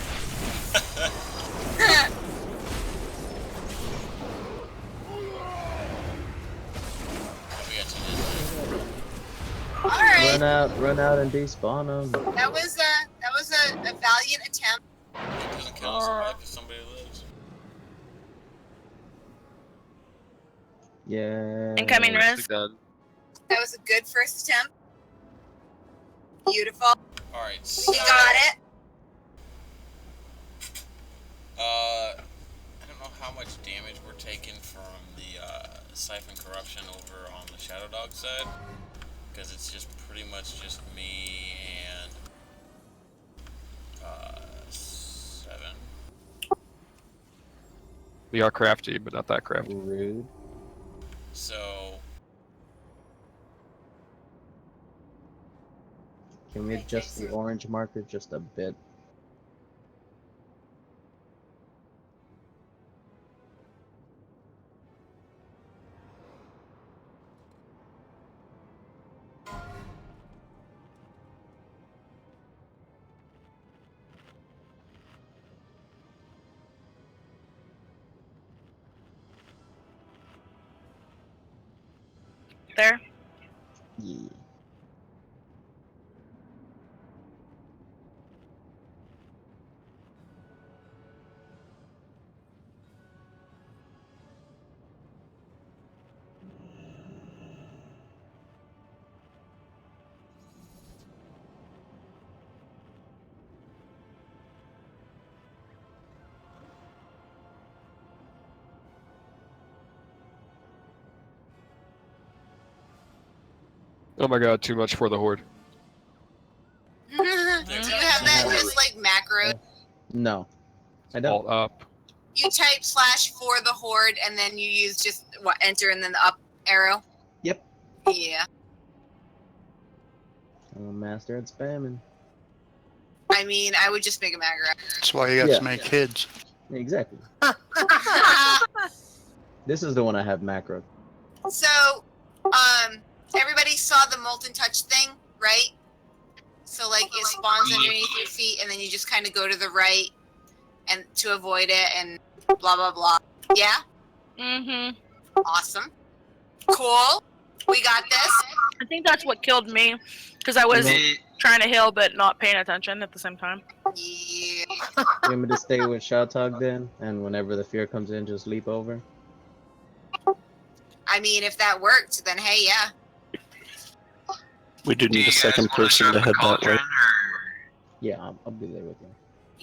Alright.
Run out and despawn them.
That was a valiant attempt.
It doesn't count as a wipe if somebody lives.
Yeah.
Incoming res.
That was a good first attempt. Beautiful.
Alright, so...
You got it.
I don't know how much damage we're taking from the Siphon Corruption over on the Shadow Dog side. Because it's just pretty much just me and 7.
We are crafty, but not that crafty.
Rude.
So
Can we adjust the orange marker just a bit?
There.
Yeah.
Oh my god, too much for the Horde.
Do you have that just like macro?
No. I don't.
Alt up.
You type / for the horde and then you use just what enter and then the up arrow?
Yep.
Yeah.
I'm a master at spamming.
I mean, I would just make a macro.
That's why you got so many kids.
Exactly. This is the one I have macro.
So, everybody saw the molten touch thing, right? So like it spawns underneath your feet and then you just kind of go to the right and to avoid it and blah blah blah. Yeah?
Mm-hmm.
Awesome. Cool. We got this.
I think that's what killed me, because I was trying to heal but not paying attention at the same time.
Yeah.
You want me to stay with Shadowsong then? And whenever the fear comes in, just leap over?
I mean, if that worked, then hey, yeah.
We do need a second person to head that way.
Yeah, I'll be there with you.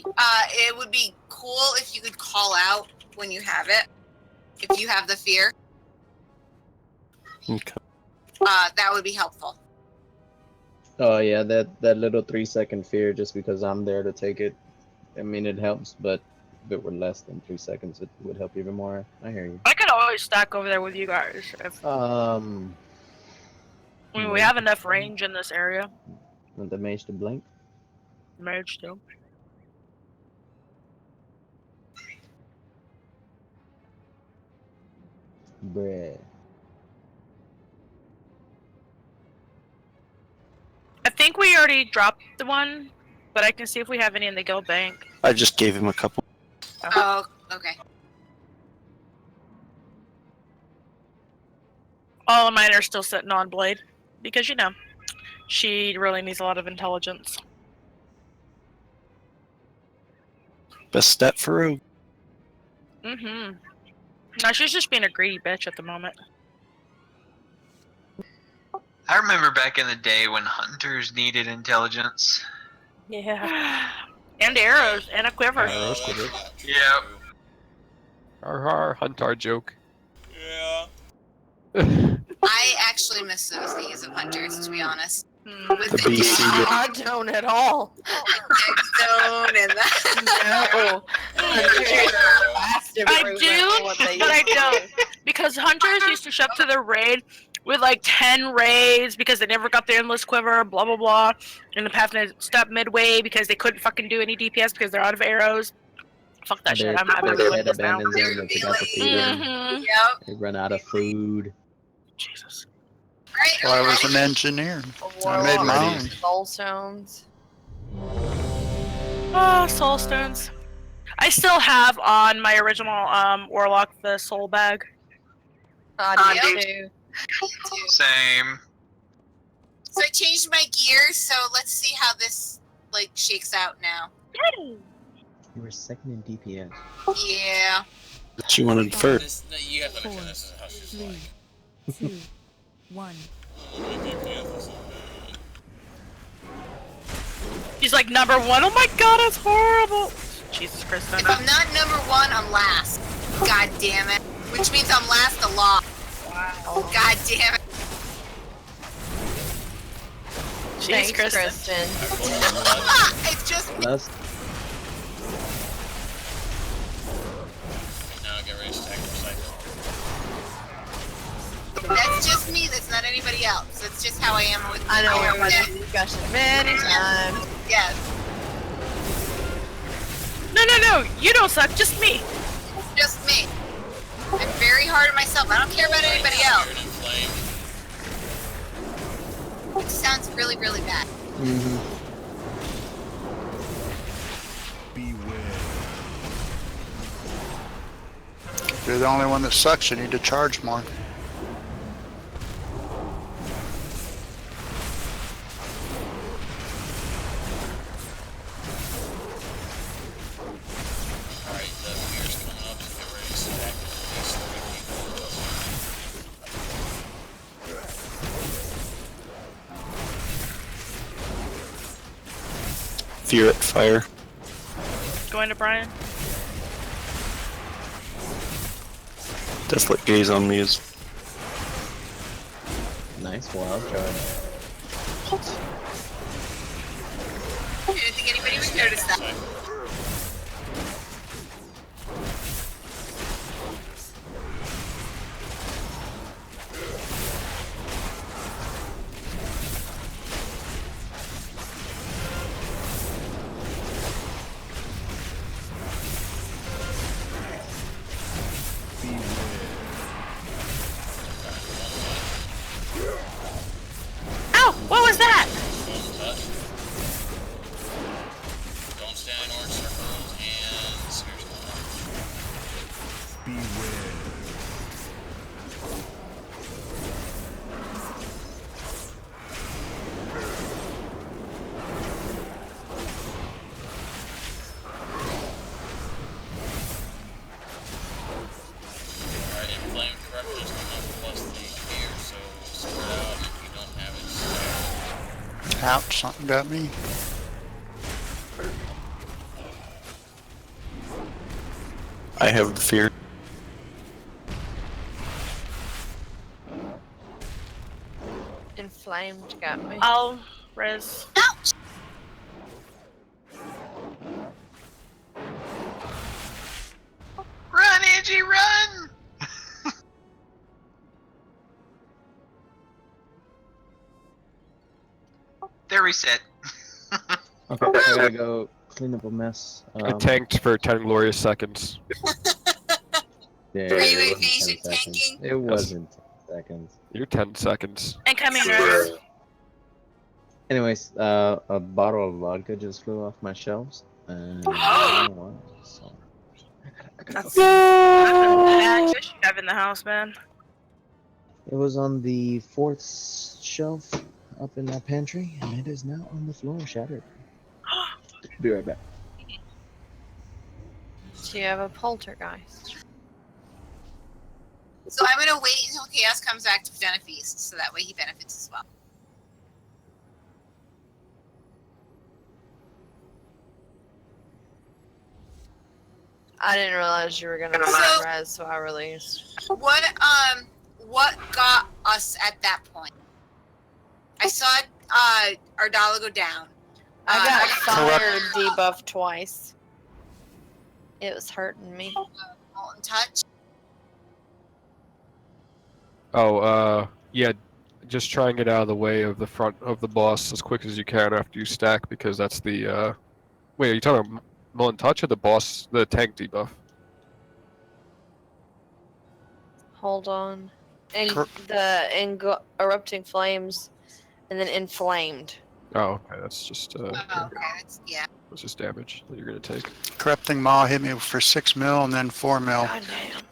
It would be cool if you could call out when you have it. If you have the fear.
Okay.
That would be helpful.
Oh yeah, that little 3-second fear, just because I'm there to take it. I mean, it helps, but if it were less than 3 seconds, it would help even more. I hear you.
I could always stack over there with you guys. If,
I
mean, we have enough range in this area.
Want the mage to blink?
Mage too.
Bruh.
I think we already dropped the one, but I can see if we have any in the guild bank.
I just gave him a couple.
Oh, okay.
All of mine are still sitting on Blade, because, you know, she really needs a lot of intelligence.
Best stat for Rogue.
Mm-hmm. No, she's just being a greedy bitch at the moment.
I remember back in the day when hunters needed intelligence.
Yeah. And arrows and a quiver.
Arrows, quiver.
Yep.
Har hunt our joke.
Yeah.
I actually miss those days of hunters, to be honest. With
The BC bit.
I don't at all.
Zone and that.
No.
I do, but I don't. Because hunters used to show up to their raid with like 10 raids because they never got their endless quiver, blah blah blah. And the path to stop midway because they couldn't fucking do any DPS because they're out of arrows. Fuck that shit. I'm
Their
doing
pet
this now.
abandons them, they forgot to feed them,
Mm-hmm.
Yep.
they run out of food.
Jesus.
Well, I was an engineer. I made my own.
Soul stones.
Oh, soul stones. I still have on my original warlock the soul bag.
I do too.
Same.
So I changed my gear, so let's see how this like shakes out now.
You were second in DPS.
Yeah.
What you wanted first.
This, no, you have to understand this is how she's like.
2, 1.
She's like number 1. Oh my god, it's horrible. Jesus Christ.
If I'm not number 1, I'm last. God damn it. Which means I'm last a lot. Wow. God damn it.
Thanks,
Kristen.
It's just me.
Now get ready to stack your cycle.
That's just me. That's not anybody else. That's just how I am with.
I know we've had this discussion many times.
Yes.
No. You don't suck. Just me.
Just me. I'm very hard on myself. I don't care about anybody else. It sounds really, really bad.
If you're the only one that sucks, you need to charge more.
Alright, the fear's coming up, so get ready to stack these 3 people.
Fear at fire.
Going to Brian.
Deathlit gaze on me is.
Nice wild charge.
I didn't think anybody would notice that.
Ow! What was that?
Don't stand in orange circles and spears going up. Alright, and flame corruption is coming up plus the fear, so spread out if you don't have it.
Ouch, something got me.
I have the fear.
Inflamed got me.
I'll res.
Ouch!
Run, Angie, run! There we sit.
Okay, I gotta go clean up a mess.
I tanked for 10 glorious seconds.
Yeah,
Were you
it wasn't 10
evasion
seconds.
tanking?
It wasn't 10 seconds.
You're 10 seconds.
And coming res.
Anyways, a bottle of vodka just flew off my shelves, and I don't know why, so
That's bad fish you have in the house, man.
it was on the 4th shelf up in my pantry, and it is now on the floor, shattered. Be right back.
you have a poltergeist.
So I'm gonna wait until Chaos comes back to present a feast, so that way he benefits as well.
I didn't realize you were gonna
So-
res, so I released.
What got us at that point? I saw our dollar go down.
I got fire
Corrupt-
debuff twice. It was hurting me.
Molten touch.
Oh, yeah. Just try and get out of the way of the front of the boss as quick as you can after you stack, because that's the, Wait, are you talking about Molten Touch or the boss, the tank debuff?
Hold on. And
Cor-
the erupting flames, and then inflamed.
Oh, okay, that's just,
Oh, okay. Yeah.
that's just damage that you're gonna take.
Corrupting Maw hit me for 6 mil and then 4 mil.
God damn.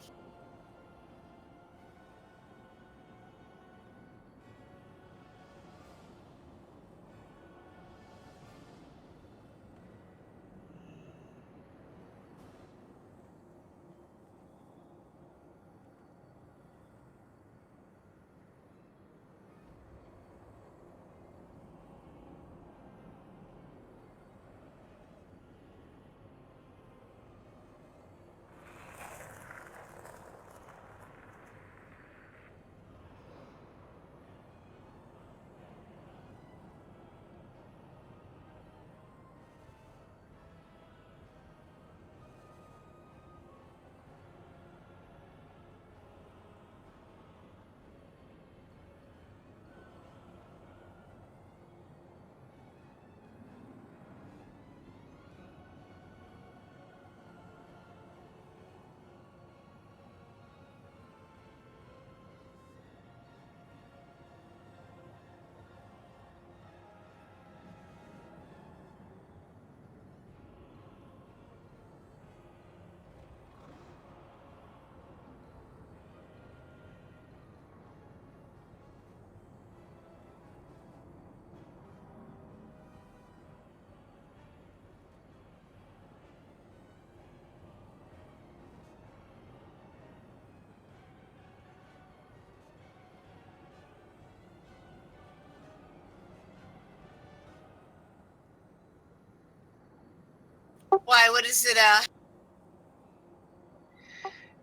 Why? What is it?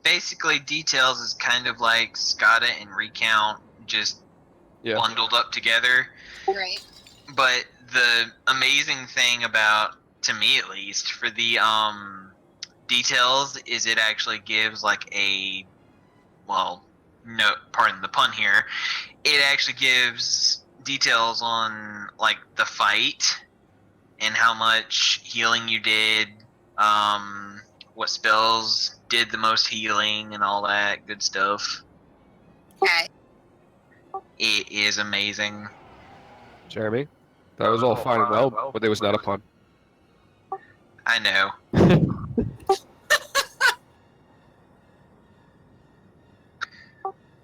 Basically, Details is kind of like Skada and Recount, just
Yeah.
bundled up together.
Right.
But the amazing thing about, to me at least, for the Details is it actually gives like a, well, no, pardon the pun here, it actually gives details on like the fight and how much healing you did, what spells did the most healing and all that good stuff.
Okay.
It is amazing.
Jeremy, that was all fine and well, but there was not a pun.
I know.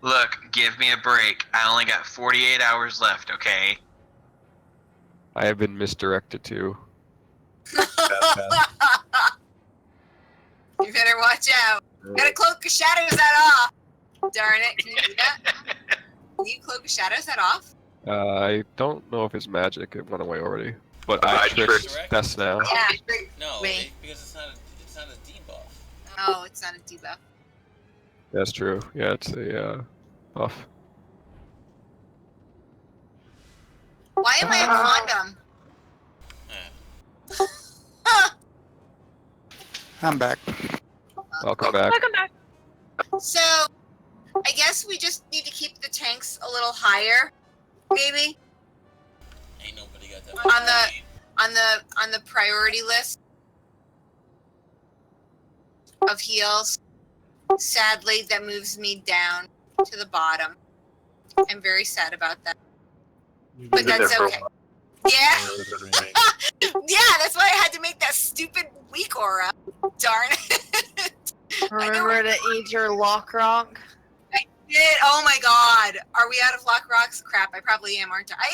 Look, give me a break. I only got 48 hours left, okay?
I have been misdirected too.
You better watch out. Gotta cloak a shadow's head off. Darn it. Can you do that? Can you cloak a shadow's head off?
I don't know if it's magic. It went away already. But I tricked Tess now.
Yeah.
No,
Me.
because it's not a debuff.
Oh, it's not a debuff.
That's true. Yeah, it's a buff.
Why am I a condom?
I'm back.
Welcome back.
Welcome back.
So, I guess we just need to keep the tanks a little higher, maybe,
Ain't nobody got that.
on the priority list of heals. Sadly, that moves me down to the bottom. I'm very sad about that. But that's okay. Yeah. Yeah, that's why I had to make that stupid weak aura. Darn it.
Remember to eat your lock rock?
I did. Oh my god. Are we out of lock rocks? Crap, I probably am, aren't I? I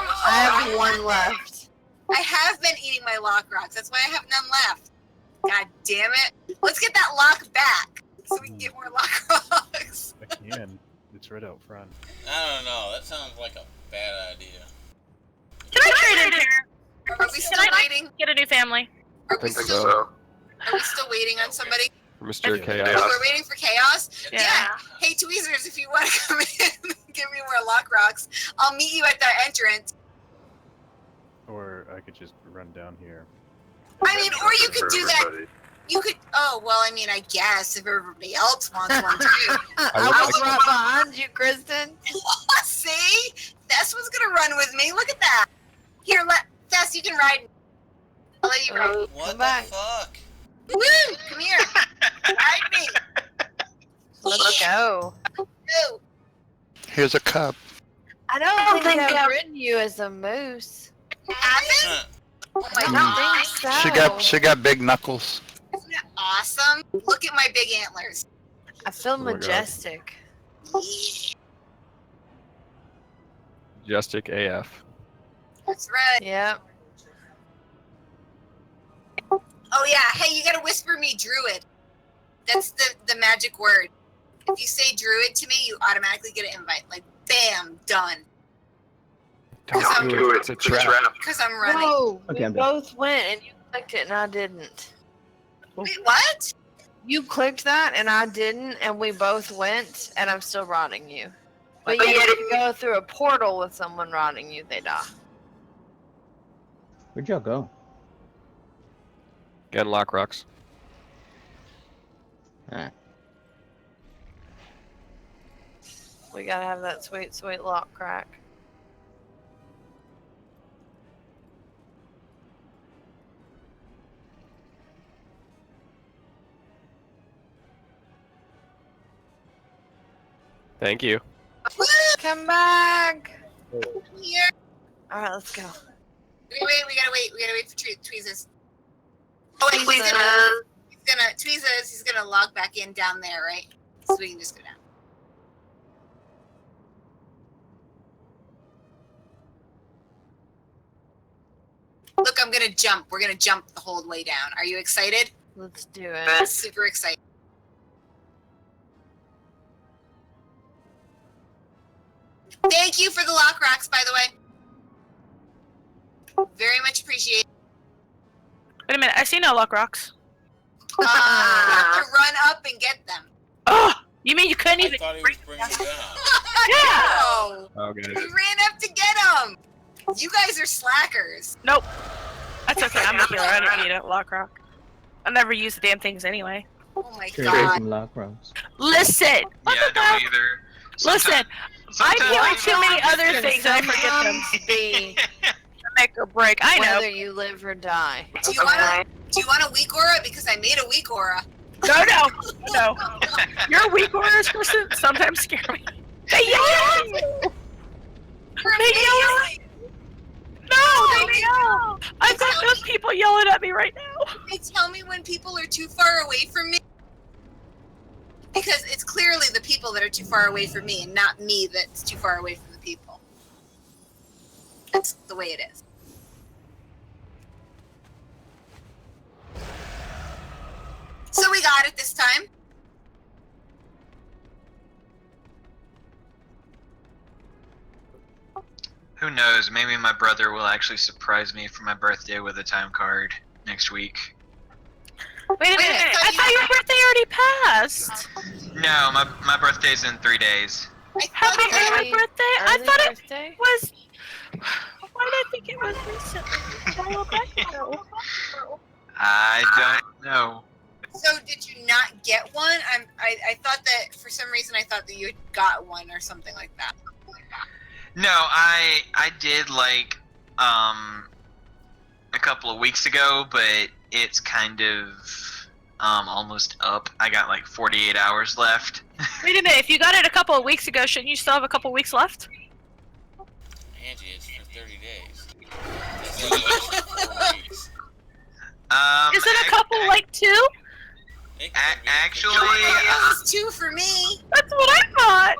am!
I have one left.
I have been eating my lock rocks. That's why I have none left. God damn it. Let's get that lock back so we can get more lock rocks.
I can. It's right out front.
I don't know. That sounds like a bad idea.
Can I trade in here?
Are we still waiting?
Get a new family.
Are we
think
still,
so.
are we still waiting on somebody?
Mr.
Oh,
Chaos.
we're waiting for Chaos?
Yeah.
Hey, Tweezers, if you want to come in and give me more lock rocks, I'll meet you at the entrance.
Or I could just run down here.
I mean, or you could do that. You could, oh, well, I mean, I guess if everybody else wants one too.
I was right behind you, Kristen.
See? This one's gonna run with me. Look at that. Here, Tess, you can ride. I'll let you ride.
What the
back.
fuck?
Woo! Come here. Ride me.
Let's go.
Go.
Here's a cup.
I don't think I've ridden you as a moose.
Haven't? Oh my
I
god.
don't think so.
She got big knuckles.
Isn't that awesome? Look at my big antlers.
I feel
my God.
majestic.
Majestic AF.
That's right.
Yep.
Oh yeah, hey, you gotta whisper me druid. That's the magic word. If you say druid to me, you automatically get an invite. Like, bam, done.
Don't do it. It's a trap.
Because I'm running.
Whoa,
Okay,
we
I'm done.
both went and you clicked it and I didn't.
Wait, what?
You clicked that and I didn't, and we both went, and I'm still riding you. But yet if you go through a portal with someone riding you, they die.
Where'd y'all go?
Getting lock rocks.
Ah,
We gotta have that sweet, sweet lock crack.
Thank you.
Come back!
Here.
Alright, let's go.
We gotta wait for Tweezers. Oh, and he's gonna log back in down there, right? So we can just go down. Look, I'm gonna jump. We're gonna jump the whole way down. Are you excited?
Let's do it.
Super excited. Thank you for the lock rocks, by the way. Very much appreciated.
Wait a minute, I see no lock rocks.
You have to run up and get them.
Oh, you mean you couldn't
I
even?
thought he was bringing them down.
Yeah.
Okay.
We ran up to get them. You guys are slackers.
Nope. That's okay. I'm a healer. I don't need a lock rock. I never use the damn things anyway.
Oh my
trade
god.
some lock rocks.
Listen.
Yeah, I don't either.
Listen. I
Sometimes
do too many other things and I forget them.
Be
Make or break. I know.
whether you live or die.
Do you want a weak aura? Because I made a weak aura.
No. Your weak orders, Kristen, sometimes scare me. They yell at you. They yell at me. No, they yell. I've got those people yelling at me right now.
They tell me when people are too far away from me. Because it's clearly the people that are too far away from me and not me that's too far away from the people. That's the way it is. So we got it this time.
Who knows? Maybe my brother will actually surprise me for my birthday with a time card next week.
Wait a minute. I thought your birthday already passed.
No, my birthday's in 3 days.
Happy early birthday. I
Early
thought it
birthday?
was. Why did I think it was recently?
I don't know.
So did you not get one? I thought that for some reason I thought that you had got one or something like that.
No, I did like a couple of weeks ago, but it's kind of almost up. I got like 48 hours left.
Wait a minute. If you got it a couple of weeks ago, shouldn't you still have a couple of weeks left?
Angie, it's for 30 days. That's like 4 weeks.
Is it a couple like 2?
It could be.
Actually,
It was 2 for me.
That's what I thought.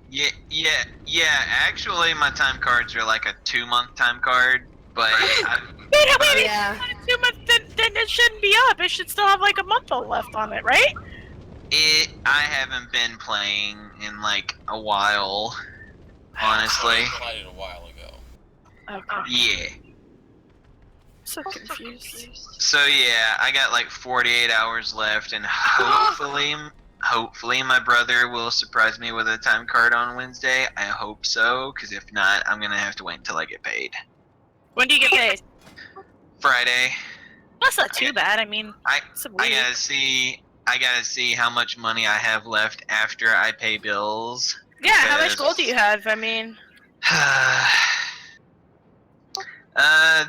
yeah. Actually, my time cards are like a 2-month time card, But
Wait,
Yeah.
2 months, then it shouldn't be up. It should still have like a month left on it, right?
I haven't been playing in like a while, honestly.
I played it a while ago.
Okay.
Yeah.
So confused.
So yeah, I got like 48 hours left, and hopefully my brother will surprise me with a time card on Wednesday. I hope so, because if not, I'm gonna have to wait until I get paid.
When do you get paid?
Friday.
That's not too bad. I mean,
I
it's a week.
I gotta see how much money I have left after I pay bills.
Yeah, how much
because-
gold do you have? I mean,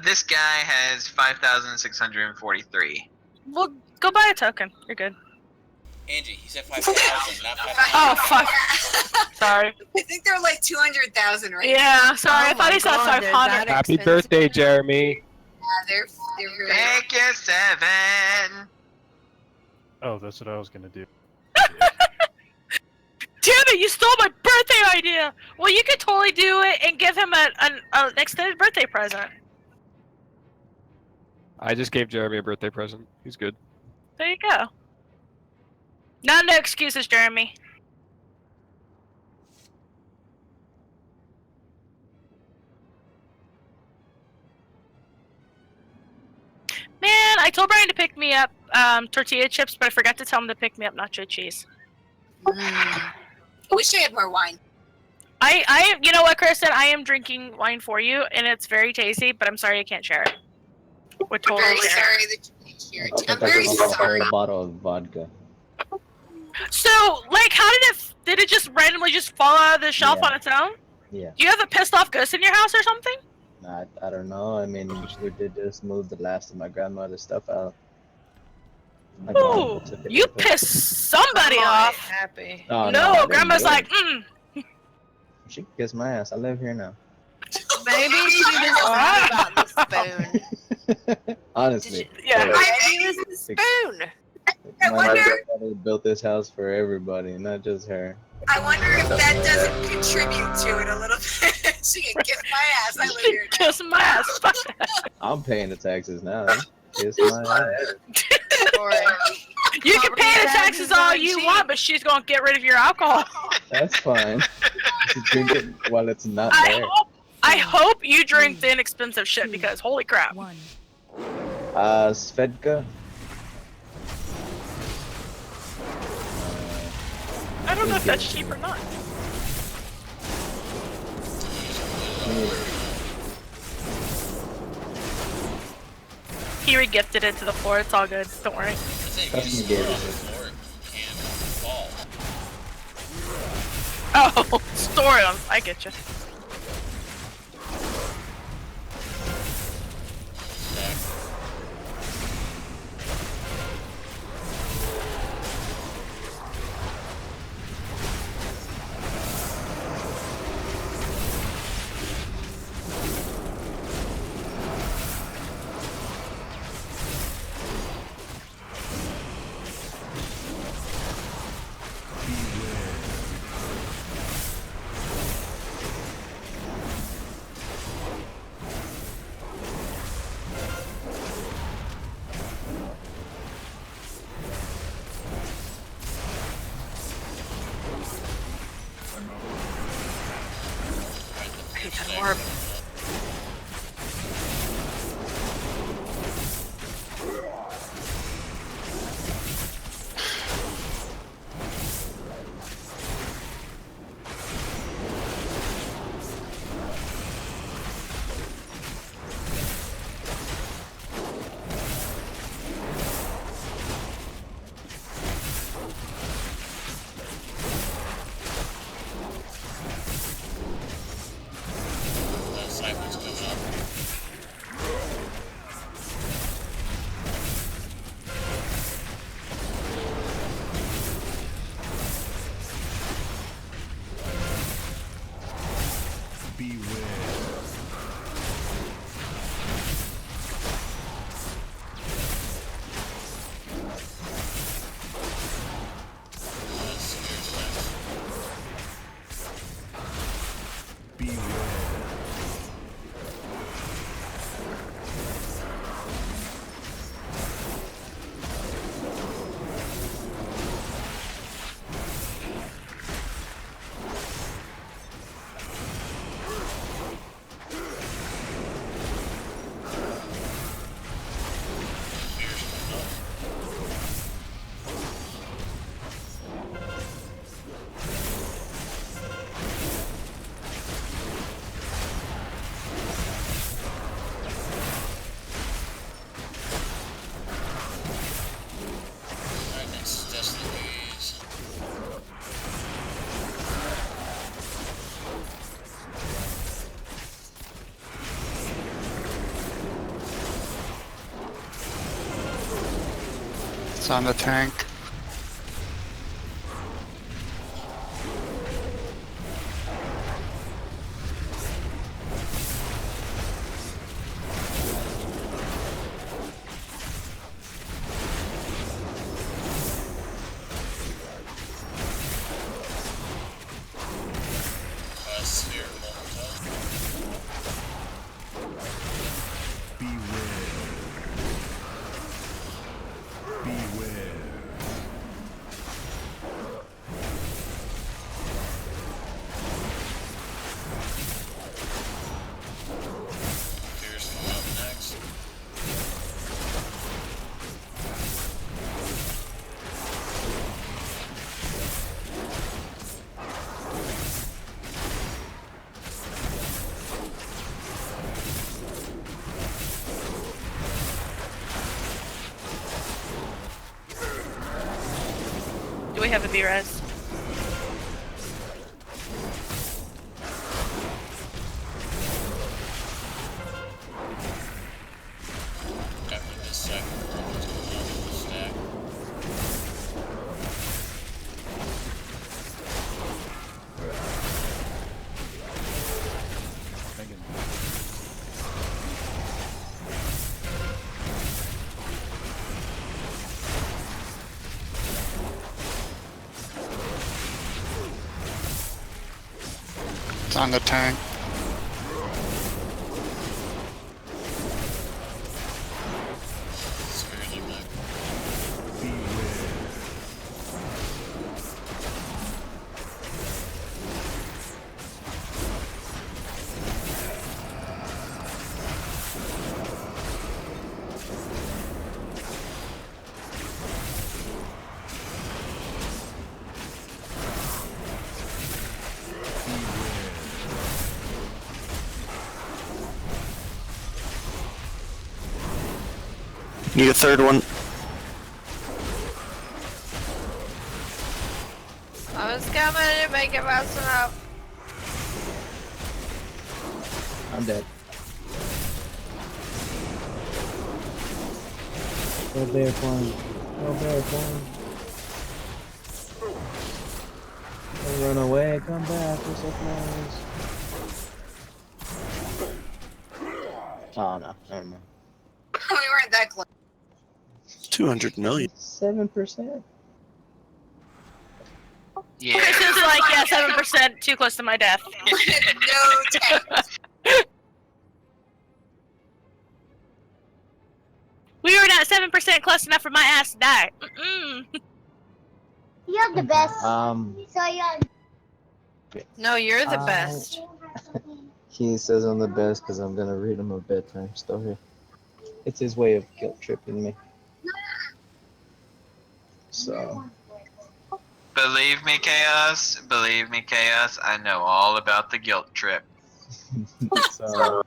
this guy has 5,643.
well, go buy a token. You're good.
Angie, he said 5,000, not 5,000.
Oh, fuck. Sorry.
I think they're like 200,000 right now.
Yeah, sorry. I
Oh
thought
my
he said
God, they're
500.
that
Happy
expensive.
birthday, Jeremy.
Yeah, they're really.
Thank you, 7.
Oh, that's what I was gonna do.
Damn it, you stole my birthday idea! Well, you could totally do it and give him an extended birthday present.
I just gave Jeremy a birthday present. He's good.
There you go. No excuses, Jeremy. Man, I told Brian to pick me up tortilla chips, but I forgot to tell him to pick me up nacho cheese.
I wish I had more wine.
You know what, Kristen? I am drinking wine for you, and it's very tasty, but I'm sorry I can't share it. We're
I'm
totally
very
sharing.
sorry that you can't share
I
it.
think
I'm
I
very
took off a
sorry.
whole bottle of vodka.
So, like, how did it just randomly just fall out of the shelf
Yeah.
on its own?
Yeah.
Do you have a pissed off ghost in your house or something?
I don't know. I mean, we did just move the last of my grandmother's stuff out. My grandma
Ooh,
took it
you
with her.
pissed somebody
Grandma
off.
ain't happy.
Oh, I
No,
didn't
grandma's
do it.
like,
She can kiss my ass. I live here now.
Maybe she just thought about the spoon.
Honestly.
yeah.
yeah.
Maybe it was the spoon.
I
My
wonder-
grandmother built this house for everybody, not just her.
I wonder if that doesn't contribute to it a little bit. She can kiss my ass. I live here now.
Kiss my ass. Fuck that.
I'm paying the taxes now. Kiss my ass.
You can pay the taxes all you want, but she's gonna get rid of your alcohol.
That's fine. You drink it while it's not
I
there.
hope you drink the inexpensive shit because holy crap.
Svedka.
I don't know if that's cheap or not. He re-gifted it to the floor. It's all good. Don't worry.
That's me gave it.
Oh, store them. I get you. Orb.
It's on the tank.
Sphere Molotov. Fear's coming up next.
Do we have a B-res?
After this second, it's going on the stack.
It's on the tank.
Sphere's in my
Need a third one.
I was coming to make it fast enough.
I'm dead. Go bear farm. Go bear farm. Don't run away. Come back. We're so close. Oh no. Never mind.
We weren't that close.
200 million.
7%.
Yeah.
Christian's like, yeah, 7%, too close to my death.
No text.
We were not 7% close enough for my ass to die. Mm-mm.
You're the best.
So
you're.
No, you're the best.
He says I'm the best because I'm gonna read him a bedtime story. It's his way of guilt tripping me. So.
Believe me, Chaos. Believe me, Chaos. I know all about the guilt trip.
So.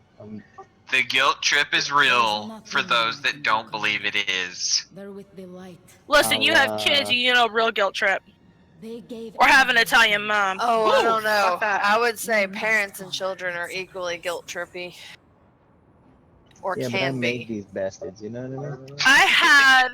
The guilt trip is real for those that don't believe it is.
They're with the light.
Listen, you have kids, you know, real guilt trip.
They gave
Or have an Italian mom.
Oh, I
Ooh,
don't know.
fuck that.
I would say parents and children are equally guilt trippy. Or
Yeah, but I
can
made
be.
these bastards, you know what I mean?
I had,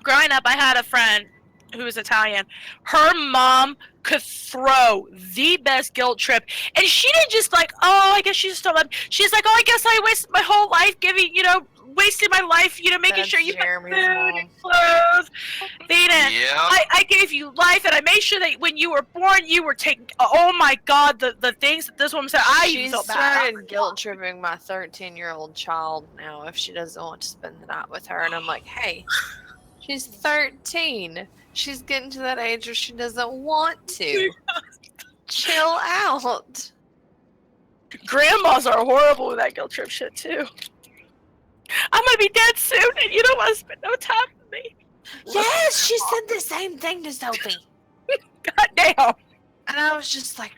growing up, I had a friend who was Italian. Her mom could throw the best guilt trip. And she didn't just like, oh, I guess she just don't love me. She's like, oh, I guess I wasted my whole life giving, you know, wasting my life, you know, making
That's
sure you
Jeremy's
had food
mom.
and clothes. They didn't.
Yep.
I gave you life, and I made sure that when you were born, you were taking. Oh my God, the things that this woman said, I
She
felt bad.
started guilt tripping my 13-year-old child now if she doesn't want to spend the night with her. And I'm like, hey, she's 13. She's getting to that age where she doesn't want to. Chill out.
Grandmas are horrible with that guilt trip shit too. I'm gonna be dead soon, and you don't want to spend no time with me.
Yes, she said the same thing to Sophie.
God damn.
And I was just like,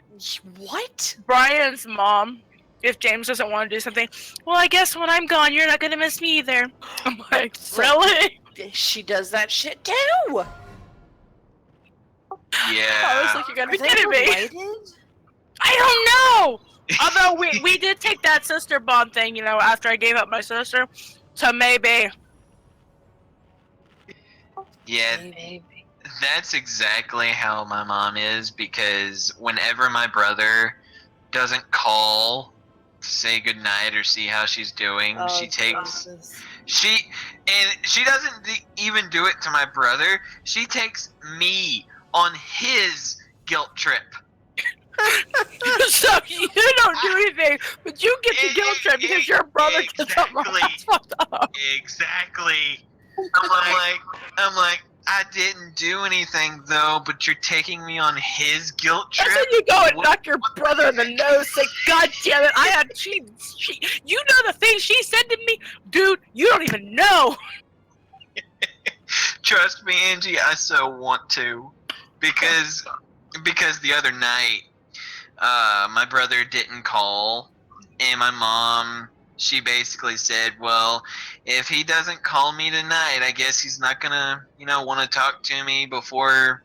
what?
Brian's mom, if James doesn't want to do something, well, I guess when I'm gone, you're not gonna miss me either. I'm like, really?
She does that shit too.
Yeah.
I was like, you gotta be
Are they
kidding me.
related?
I don't know. Although we did take that sister bond thing, you know, after I gave up my sister, so maybe.
Yeah, that's exactly how my mom is, because whenever my brother doesn't call to say goodnight or see how she's doing, she takes she doesn't even do it to my brother. She takes me on his guilt trip.
So you don't do anything, but you get the guilt trip because your brother did something wrong. That's fucked up.
Exactly. I'm like, I didn't do anything though, but you're taking me on his guilt trip.
That's when you go and knock your brother in the nose. Say, God damn it! She. You know the thing she said to me, dude. You don't even know.
Trust me, Angie. I so want to, because the other night, my brother didn't call, and my mom, she basically said, well, if he doesn't call me tonight, I guess he's not gonna, want to talk to me before,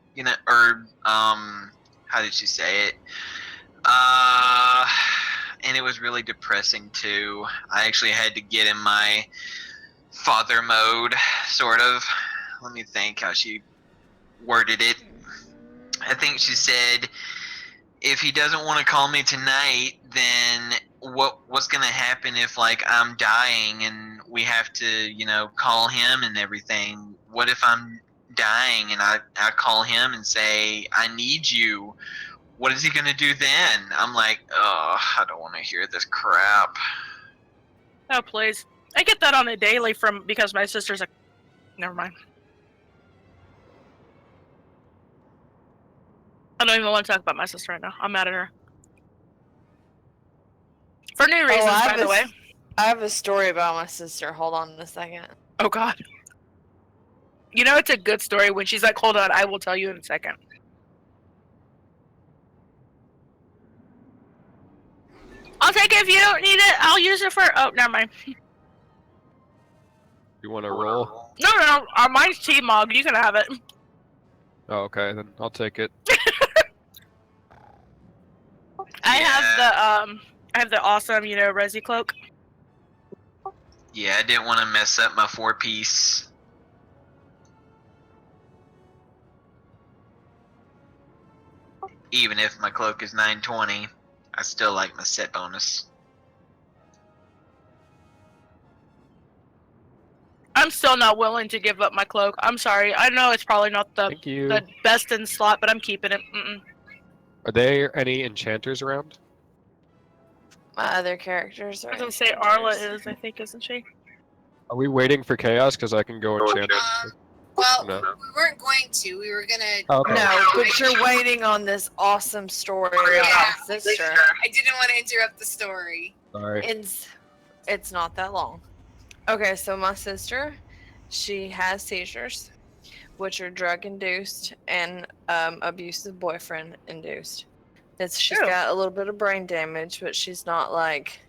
or, how did she say it? And it was really depressing too. I actually had to get in my father mode, sort of. Let me think how she worded it. I think she said, if he doesn't want to call me tonight, then what's gonna happen if, like, I'm dying and we have to, call him and everything? What if I'm dying and I call him and say, I need you? What is he gonna do then? I'm like, oh, I don't want to hear this crap.
Oh, please. I get that on a daily because my sister's like, never mind. I don't even want to talk about my sister right now. I'm mad at her. For new reasons, by the way.
I have a story about my sister. Hold on a second.
Oh, God. You know, it's a good story when she's like, hold on, I will tell you in a second. I'll take it if you don't need it. I'll use it for... Oh, never mind.
You want to roll?
No. Mine's T-Mog. You can have it.
Oh, okay, then I'll take it.
I have the awesome, Resi cloak.
Yeah, I didn't want to mess up my 4-piece. Even if my cloak is 920, I still like my set bonus.
I'm still not willing to give up my cloak. I'm sorry. I know it's probably not the best in slot, but I'm keeping it.
Are there any enchanters around?
My other characters are.
I was gonna say Arla is, I think, isn't she?
Are we waiting for chaos? Because I can go enchant.
Well,
No.
we weren't going to. We were gonna.
Okay.
No, but you're waiting on this awesome story about my sister.
I didn't want to interrupt the story.
Sorry.
It's not that long. Okay, so my sister, she has seizures, which are drug-induced and abusive boyfriend-induced. She's got a little bit of brain damage, but she's not, like,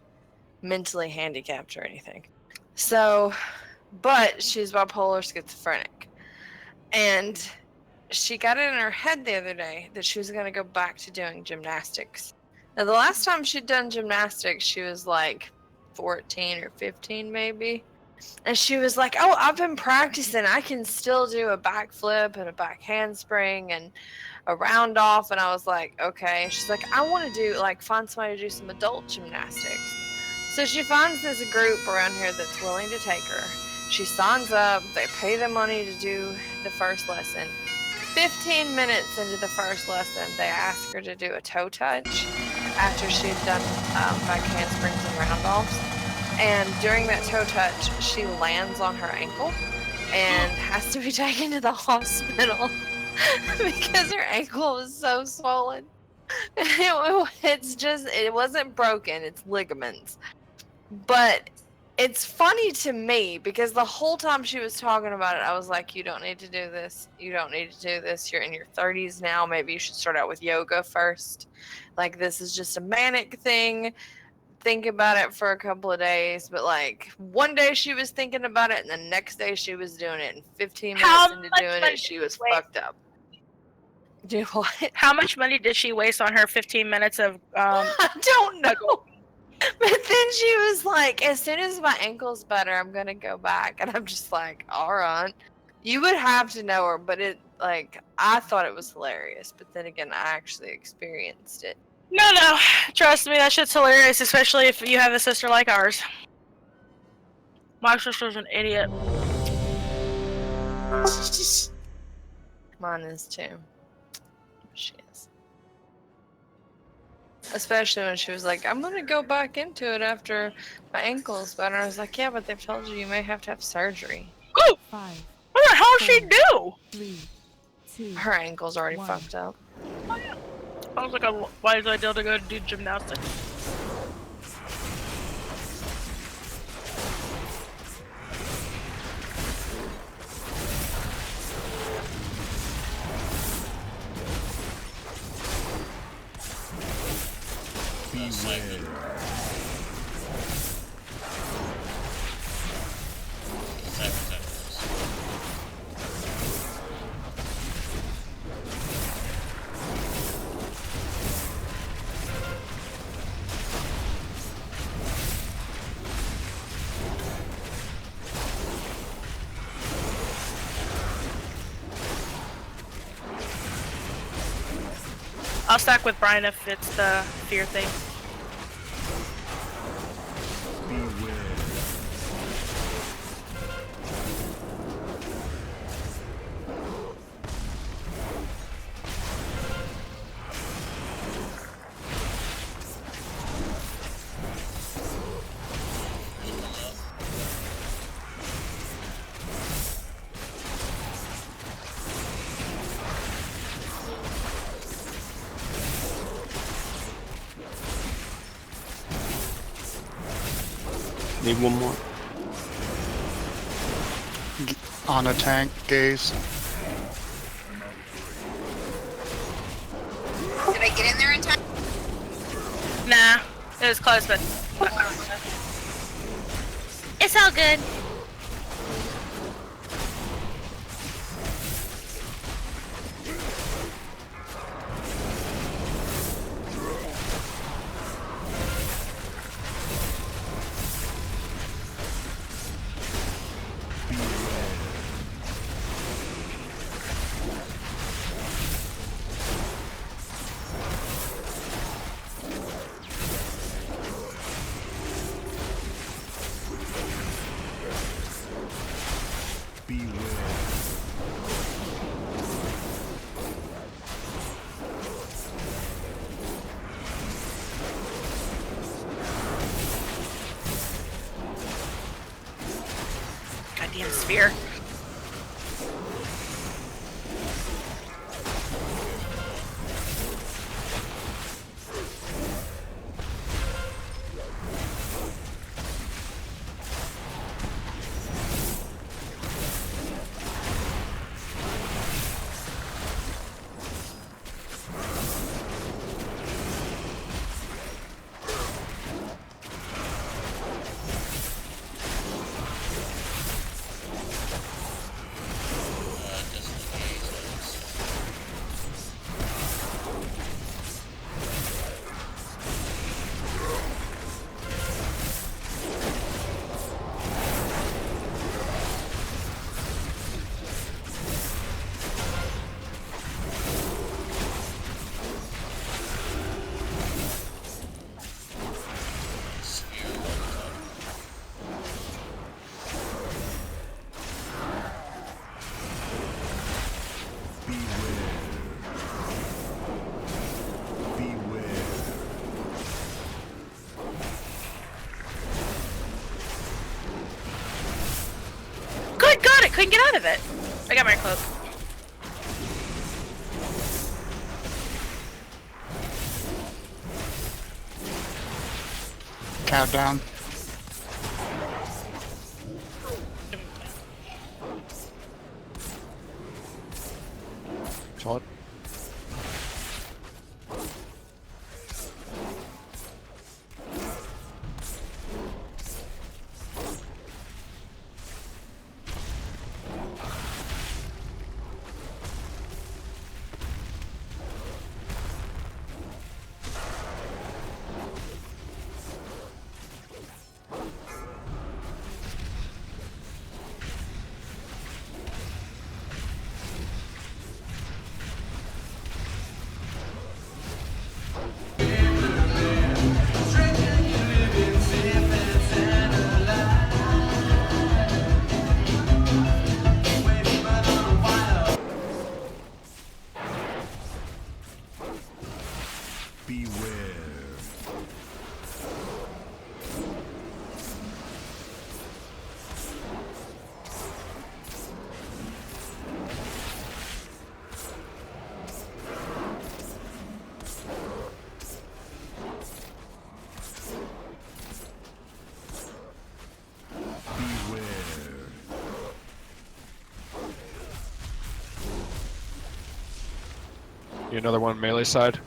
mentally handicapped or anything. So, but she's bipolar schizophrenic. And she got it in her head the other day that she was going to go back to doing gymnastics. Now, the last time she'd done gymnastics, she was, like, 14 or 15 maybe. And she was like, oh, I've been practicing. I can still do a backflip and a back handspring and a round off. And I was like, okay. She's like, I want to do, like, find somebody to do some adult gymnastics. So she finds this group around here that's willing to take her. She signs up. They pay the money to do the first lesson. 15 minutes into the first lesson, they ask her to do a toe touch after she'd done back handsprings and round offs. And during that toe touch, she lands on her ankle and has to be taken to the hospital because her ankle was so swollen. It wasn't broken, it's ligaments. But it's funny to me because the whole time she was talking about it, I was like, you don't need to do this. You don't need to do this. You're in your 30s now. Maybe you should start out with yoga first. Like, this is just a manic thing. Think about it for a couple of days. But, like, one day she was thinking about it, and the next day she was doing it. And 15 minutes into doing it, she was fucked up. Do what?
How much money did she waste on her 15 minutes of...
I don't know. But then she was like, as soon as my ankle's better, I'm going to go back. And I'm just like, all right. You would have to know her, but I thought it was hilarious, but then again, I actually experienced it.
No, trust me, that shit's hilarious, especially if you have a sister like ours. My sister's an idiot.
Mine is too. She is. Especially when she was like, I'm gonna go back into it after my ankle's better. I was like, yeah, but they've told you may have to have surgery.
Ooh!
5,
What the hell did she do?
3, 2.
Her ankle's already
1.
fucked up.
Oh, yeah. I was like a wise idea to go do gymnastics. I'll stack with Brian if it's the fear thing.
Need one more.
On a tank, gaze.
Did I get in there in time?
Nah, it was close, but it's all good. Goddamn sphere. Good God, I couldn't get out of it. I got my cloak.
Countdown.
Shot. Need another one melee side.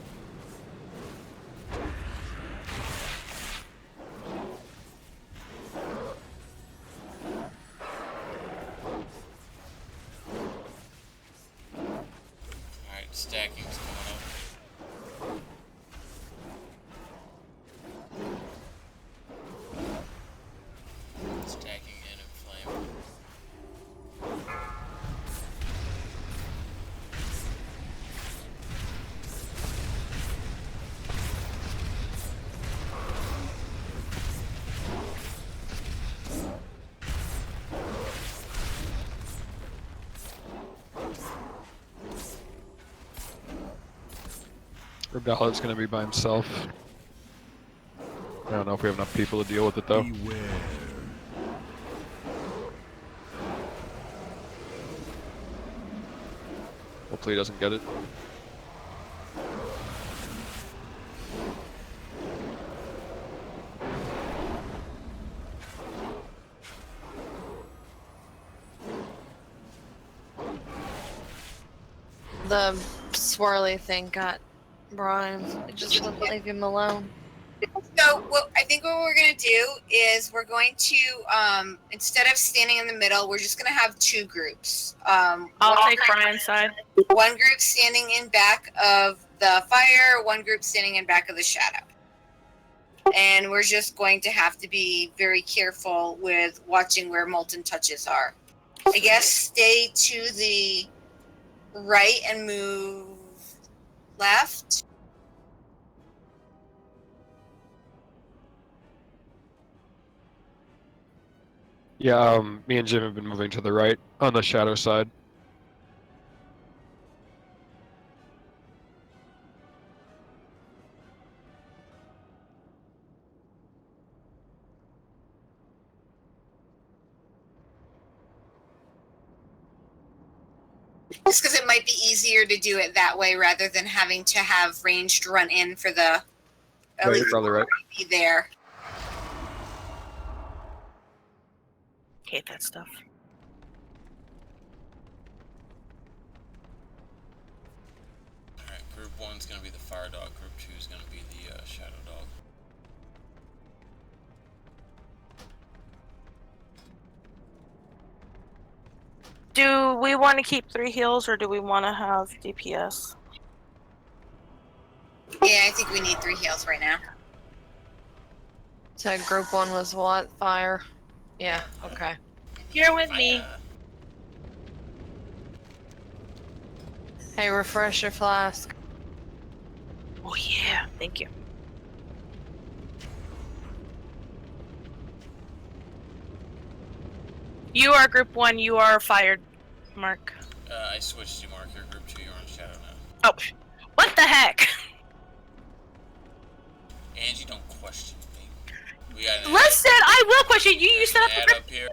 Alright, stacking's coming up. Stacking in and flame.
Rebelli's gonna be by himself. I don't know if we have enough people to deal with it though.
Beware.
Hopefully he doesn't get it.
The swirly thing got Brian. It just wouldn't leave him alone.
So what I think what we're gonna do is we're going to instead of standing in the middle, we're just gonna have two groups.
I'll take Brian's side.
One group standing in back of the fire, one group standing in back of the shadow. And we're just going to have to be very careful with watching where molten touches are. I guess stay to the right and move left.
Yeah, me and Jim have been moving to the right on the shadow side.
Just because it might be easier to do it that way rather than having to have ranged run in for the
Yeah, you're probably right.
be there.
Hate that stuff.
Alright, group 1's gonna be the fire dog, group 2's gonna be the shadow dog.
Do we want to keep 3 heals or do we want to have DPS?
Yeah, I think we need 3 heals right now.
So group 1 was what? Fire? Yeah, okay.
You're with me.
Hey, refresh your flask.
Oh yeah, thank you. You are group 1, you are fired, Mark.
I switched to marker, group 2, you're on shadow now.
Oh, what the heck?
Angie, don't question me. We got an
Listen, I will question you. You set up
ad
the
up here.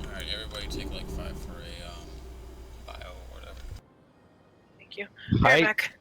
Alright, everybody take like 5 for a bio or whatever.
Thank you.
Hi.
Right back.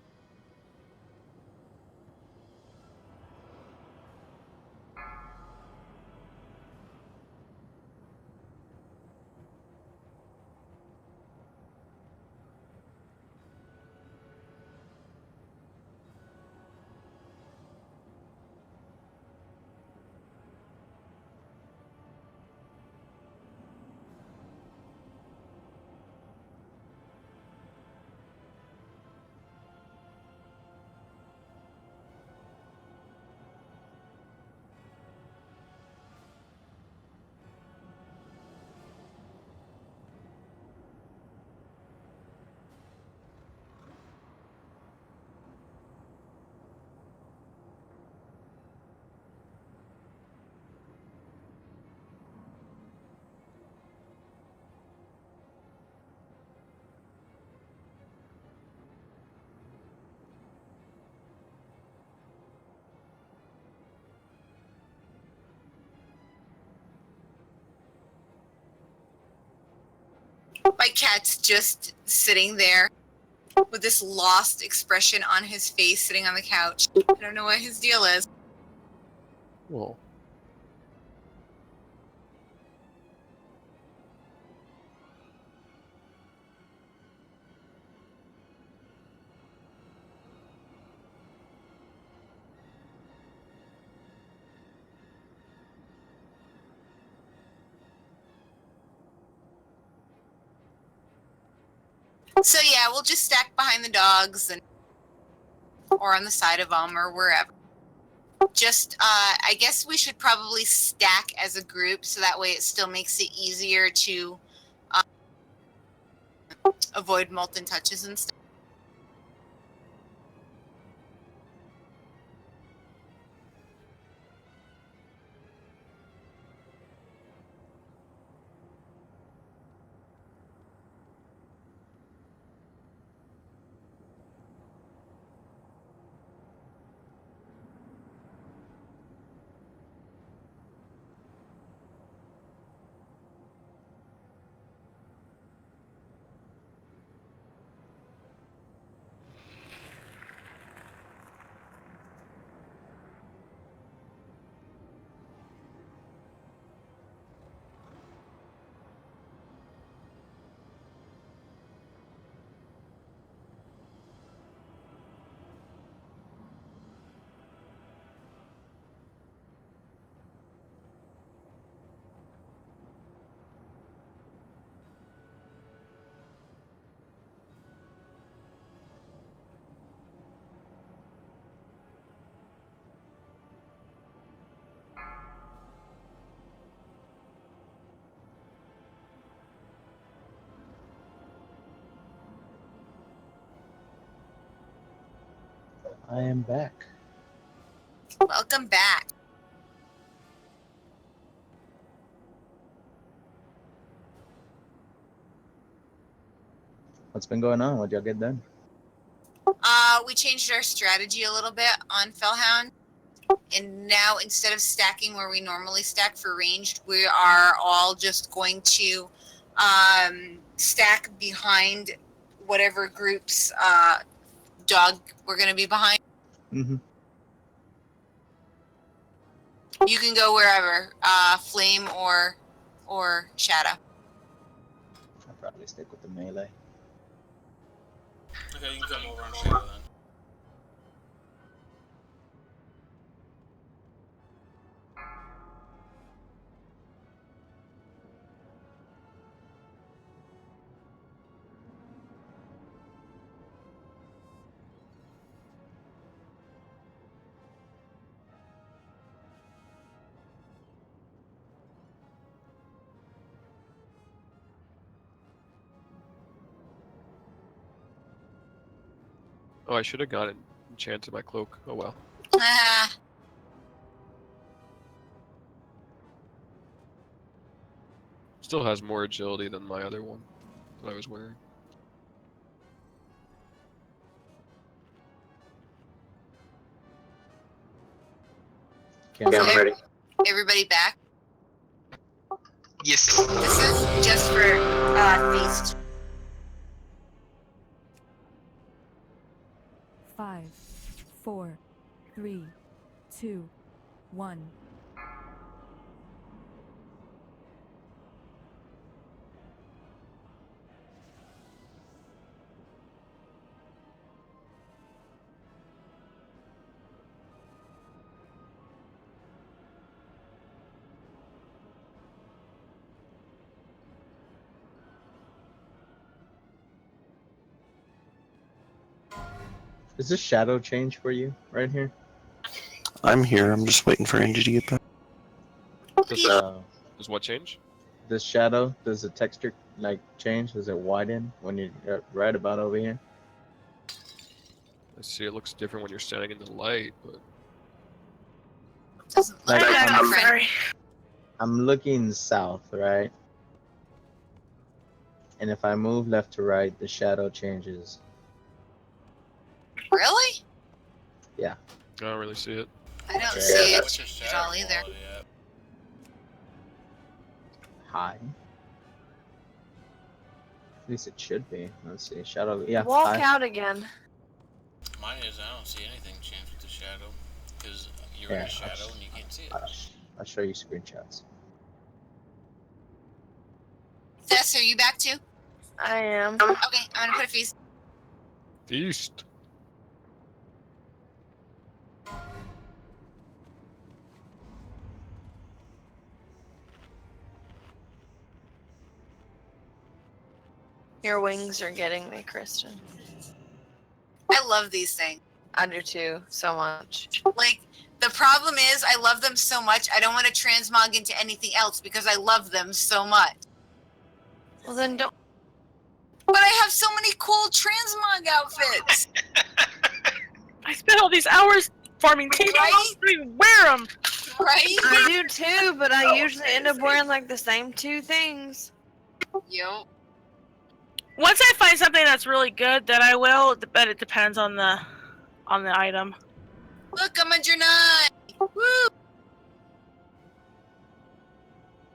My cat's just sitting there with this lost expression on his face, sitting on the couch. I don't know what his deal is.
Well,
So yeah, we'll just stack behind the dogs and or on the side of them or wherever. Just, I guess we should probably stack as a group so that way it still makes it easier to avoid molten touches and stuff.
I am back.
Welcome back.
What's been going on? What'd y'all get done?
We changed our strategy a little bit on Fellhound. And now instead of stacking where we normally stack for ranged, we are all just going to stack behind whatever group's dog we're going to be behind.
Mm-hmm.
You can go wherever, flame or shadow.
I'll probably stick with the melee.
Okay, you can come over on Shadow then.
oh, I should have gotten enchanted my cloak. Oh well.
Ah,
Still has more agility than my other one that I was wearing.
Okay, I'm ready.
everybody back.
Yes.
This is just for feast.
5, 4, 3, 2, 1.
Is this shadow change for you right here?
I'm here. I'm just waiting for Angie to get back.
Does what change?
This shadow, does the texture like change? Does it widen when you're right about over here?
I see it looks different when you're standing in the light, but
Doesn't look
Like,
like
I'm-
different.
Sorry.
I'm looking south, right? And if I move left to right, the shadow changes.
Really?
Yeah.
I don't really see it.
I don't
Yeah.
see it
What's your
change at
shadow
all either.
quality at?
High. At least it should be. Let's see. Shadow. Yeah.
Walk
high.
out again.
Mine is, I don't see anything change with the shadow. Because you're in
Yeah,
the shadow and you can't see it.
I'll show you screenshots.
Jess, are you back too?
I am.
Okay, I'm gonna put a feast.
Feast.
Your wings are getting me, Kristen.
I love these things.
I do too, so much.
Like, the problem is, I love them so much, I don't want to transmog into anything else because I love them so much.
Well, then don't.
But I have so many cool transmog outfits.
I spent all these hours farming teeth. I don't even wear them.
Right?
I do too, but I usually end up wearing like the same 2 things.
Yo.
Once I find something that's really good, then I will. But it depends on the item.
Look, I'm a Janai. Woo!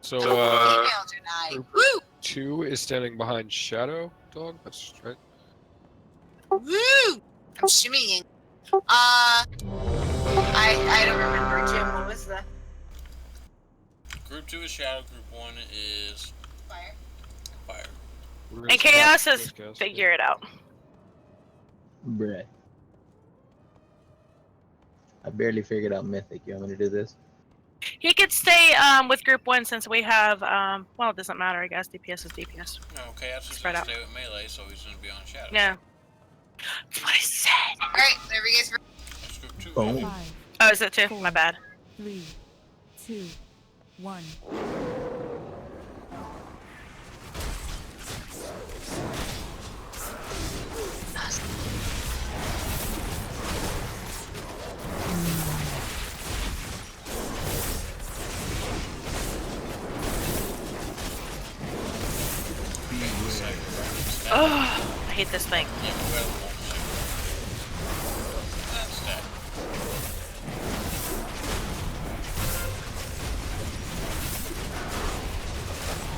So,
Female Janai.
group
Woo!
2 is standing behind Shadow Dog. That's right.
Woo! I'm shimmying. I don't remember, Jim. What was the
Group 2 is shadow, group 1 is
fire?
fire.
And Chaos says figure it out.
Bruh. I barely figured out Mythic. You want me to do this?
He could stay with group 1 since we have well, it doesn't matter, I guess. DPS is DPS.
No, Chaos is
Spread
gonna
out.
stay with melee, so he's gonna be on shadow.
Yeah. That's what I said.
Alright, whenever you guys
That's group 2.
Boom.
baby.
Oh, is it 2? My bad.
3, 2, 1.
Oh, I hate this thing.
Yeah, but where the wall That's that.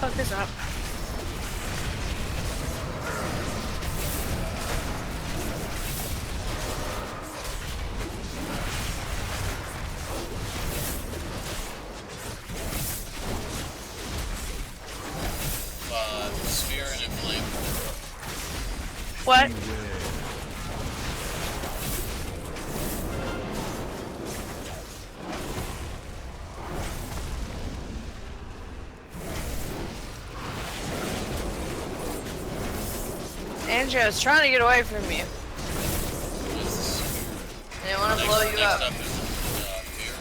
Fuck this up.
Sphere and inflame.
What?
Andrew, I was trying to get away from you. I didn't want to blow you up.
Next up is fear.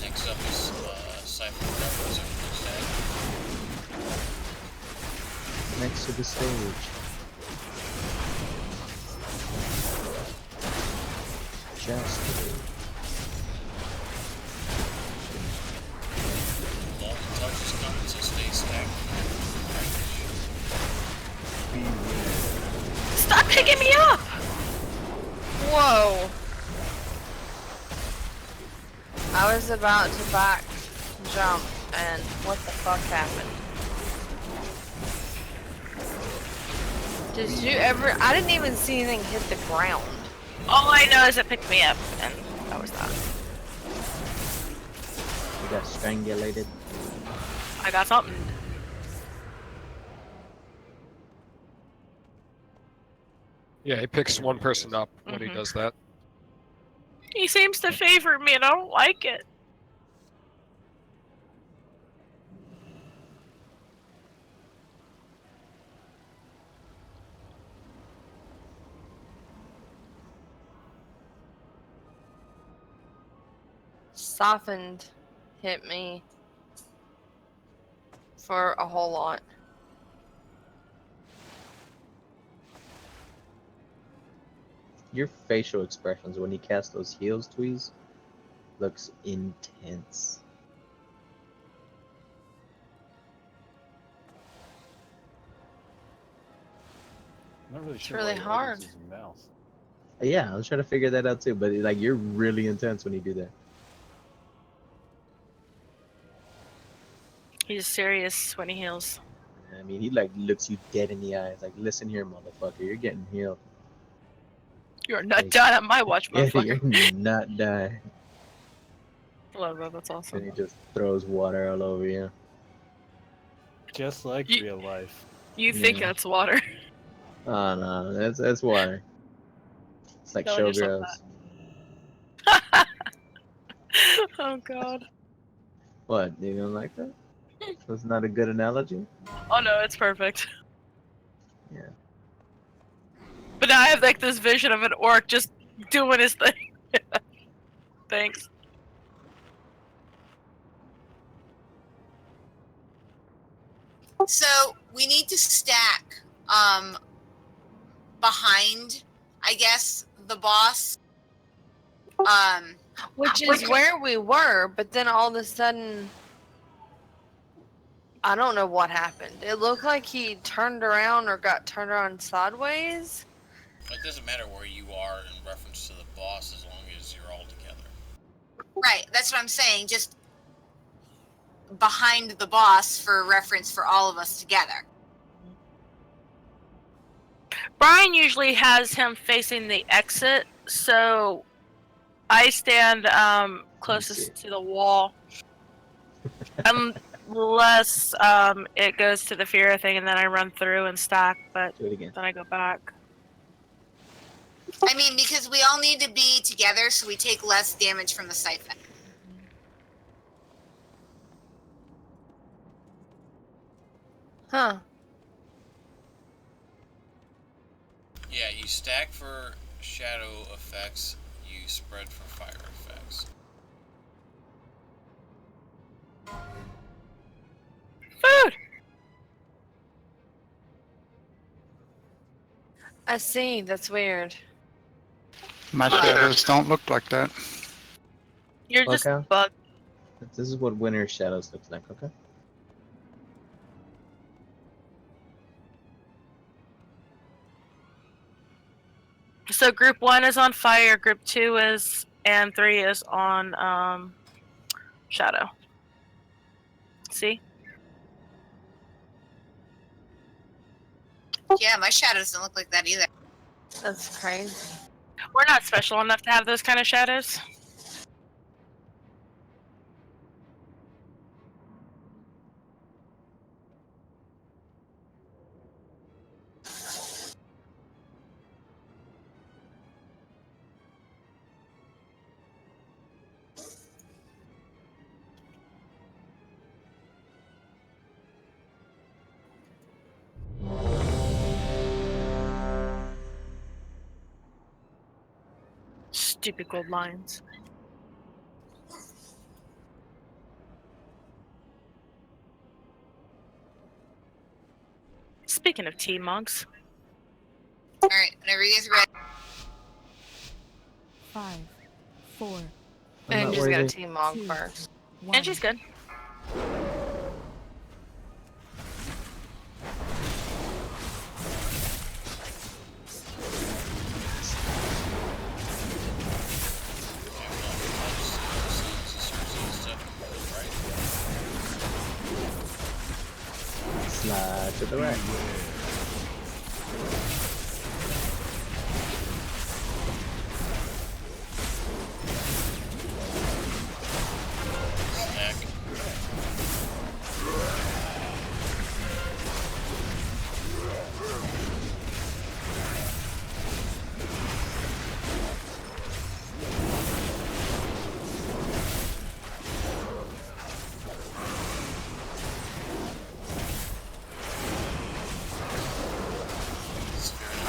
Next up is Cypher Reference.
Next to the stage. Just.
Long touches come to stay stacked.
Stop picking me up!
Whoa. I was about to back jump, and what the fuck happened? Did you ever? I didn't even see anything hit the ground.
All I know is it picked me up, and that was that.
You got strangulated.
I got something.
Yeah, he picks one person up when he does that.
He seems to favor me, and I don't like it.
Softened hit me for a whole lot.
Your facial expressions when you cast those heals, Tweez, looks intense.
I'm not really
It's
sure
really
why he
hard.
opens his mouth.
Yeah, I was trying to figure that out too, but like you're really intense when you do that.
He's serious when he heals.
I mean, he like looks you dead in the eyes, like, listen here, motherfucker, you're getting healed.
You're not
Like,
done at my watch,
yeah,
motherfucker.
you're not dying.
I love that. That's
And
awesome.
he just throws water all over you.
Just like
You-
real life.
You think
Yeah.
that's water?
Oh no, that's water. It's like
Telling yourself
showgirls.
Oh god.
What? You don't like that? That's not a good analogy.
Oh no, it's perfect.
Yeah.
But now I have like this vision of an orc just doing his thing. Thanks.
So we need to stack behind, I guess, the boss.
Which is where we were, but then all of a sudden, I don't know what happened. It looked like he turned around or got turned around sideways.
It doesn't matter where you are in reference to the boss as long as you're all together.
Right, that's what I'm saying. Just behind the boss for reference for all of us together.
Brian usually has him facing the exit, so I stand closest to the wall. Unless it goes to the fear thing and then I run through and stack, but
Do it again.
then I go back.
I mean, because we all need to be together so we take less damage from the siphon.
Huh.
Yeah, you stack for shadow effects, you spread for fire effects.
Food!
I see. That's weird.
My shadows don't look like that.
You're just
Okay.
bug.
This is what winter shadows looks like. Okay.
So group 1 is on fire, group 2 is, and 3 is on shadow. See?
Yeah, my shadows don't look like that either.
That's crazy.
We're not special enough to have those kind of shadows. Stupid gold lines. Speaking of tea mugs.
Alright, whenever you guys are ready.
5, 4.
I'm
And
not
just got a
worthy.
team mog first.
And she's good.
Slide to the right.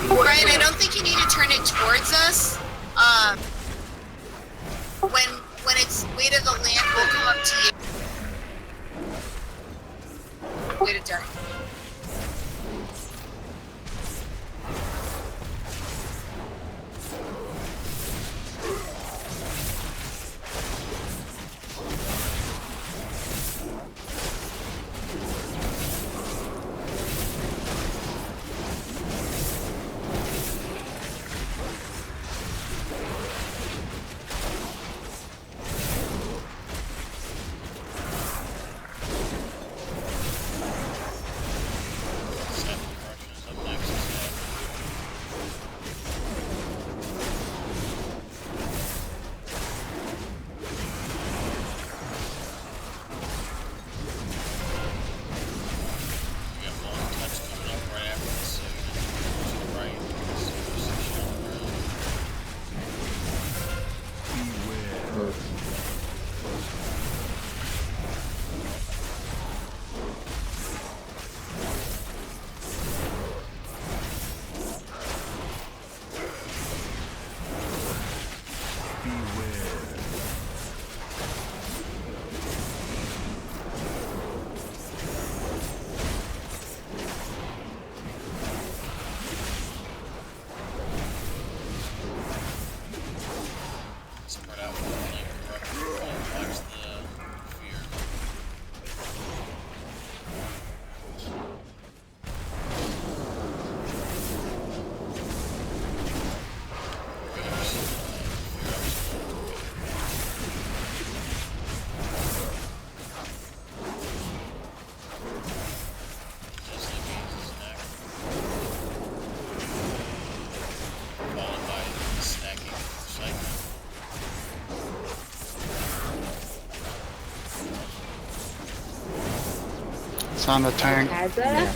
Brian, I don't think you need to turn it towards us. When it's weight of the land, we'll come up to you. Weight of dirt.
It's on the tank.
Yeah.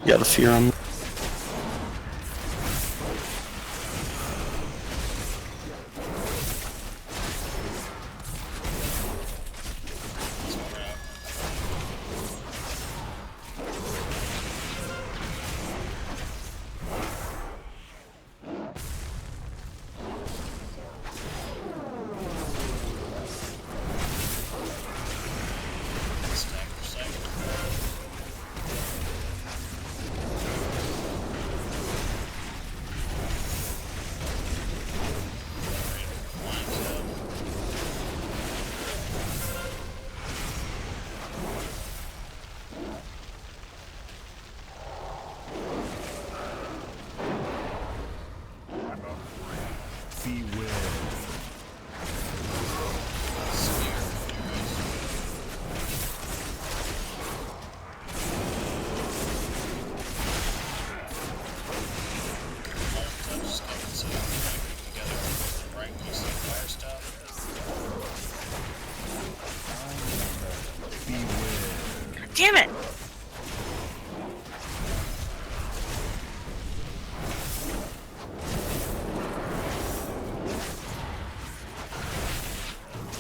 You got a fear on.
Damn it!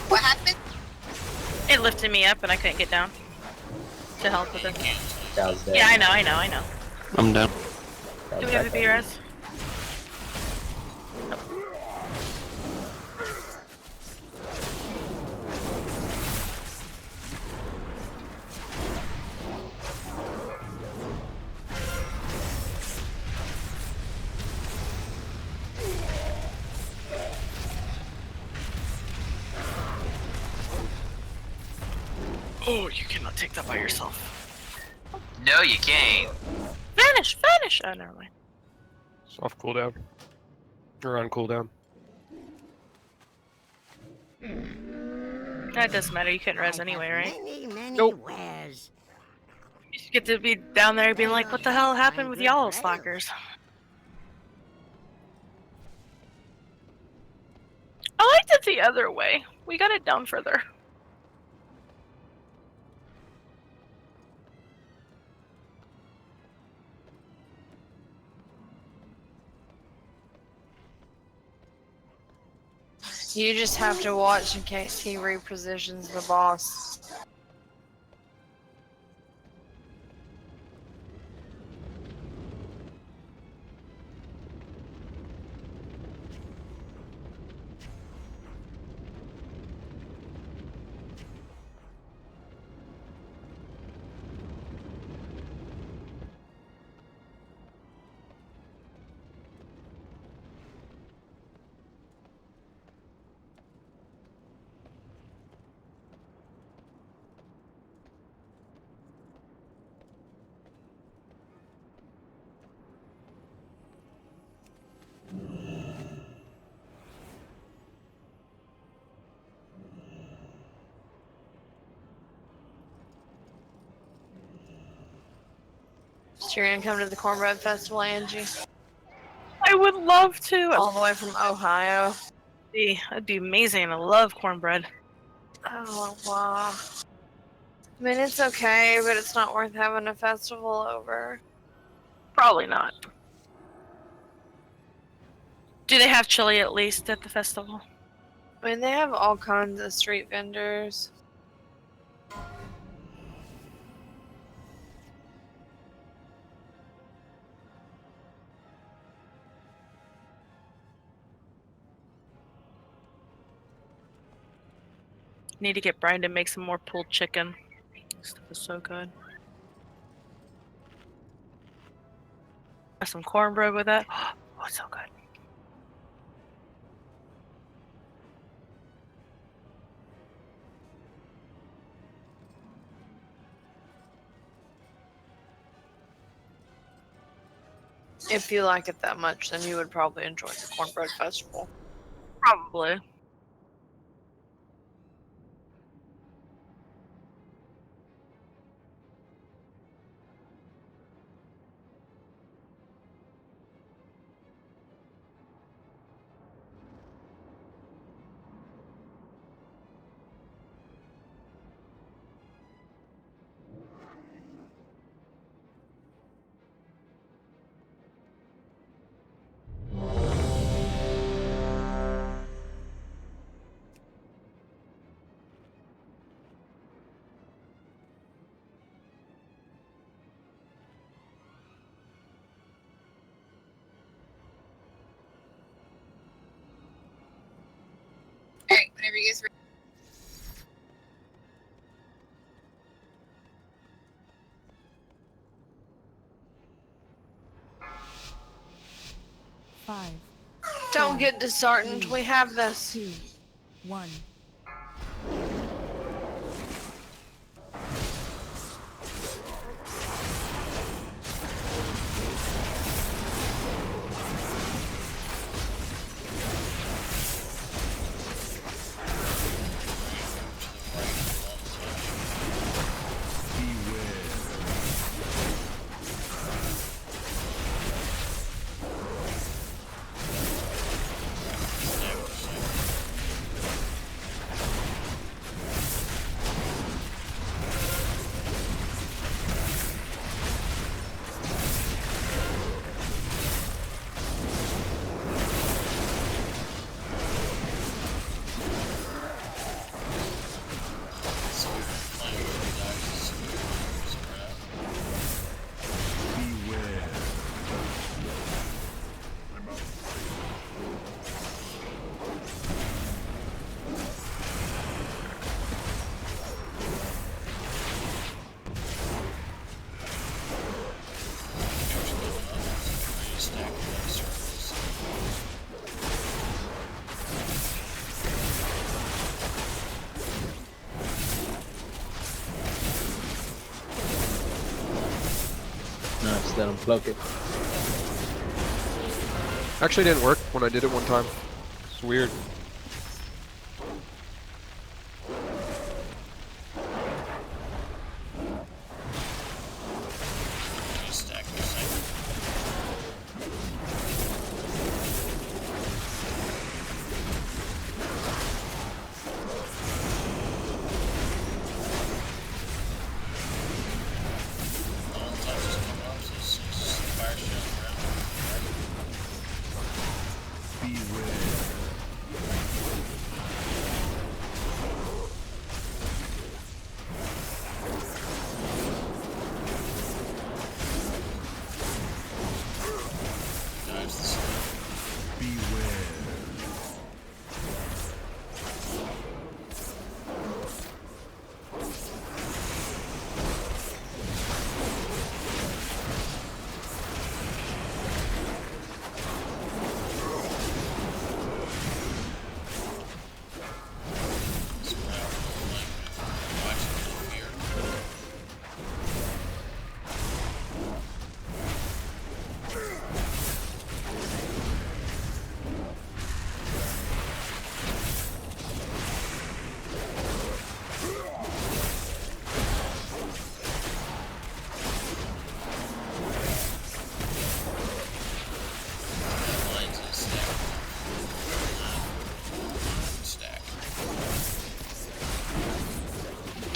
What happened?
It lifted me up and I couldn't get down to help with it.
That was dead.
Yeah, I know.
I'm down.
Do we have a BRS? Oh, you cannot take that by yourself.
No, you can't.
Vanish! Vanish! Oh, never mind.
It's off cooldown. Or on cooldown.
That doesn't matter, you couldn't res anyway, right?
Nope.
You just get to be down there being like, what the hell happened with y'all slackers? I liked it the other way. We got it down further.
You just have to watch in case he repositions the boss. So you're gonna come to the Cornbread Festival, Angie?
I would love to.
All the way from Ohio.
That'd be amazing. I love cornbread.
Oh, wow. I mean, it's okay, but it's not worth having a festival over.
Probably not. Do they have chili at least at the festival?
I mean, they have all kinds of street vendors.
Need to get Brian to make some more pulled chicken. This stuff is so good. Got some cornbread with that. Oh, it's so good.
If you like it that much, then you would probably enjoy the cornbread festival.
Probably.
Alright, whenever you guys ready.
Five.
Don't get disheartened. We have this.
2, 1.
Nice, let him pluck it.
Actually, it didn't work when I did it one time. It's weird.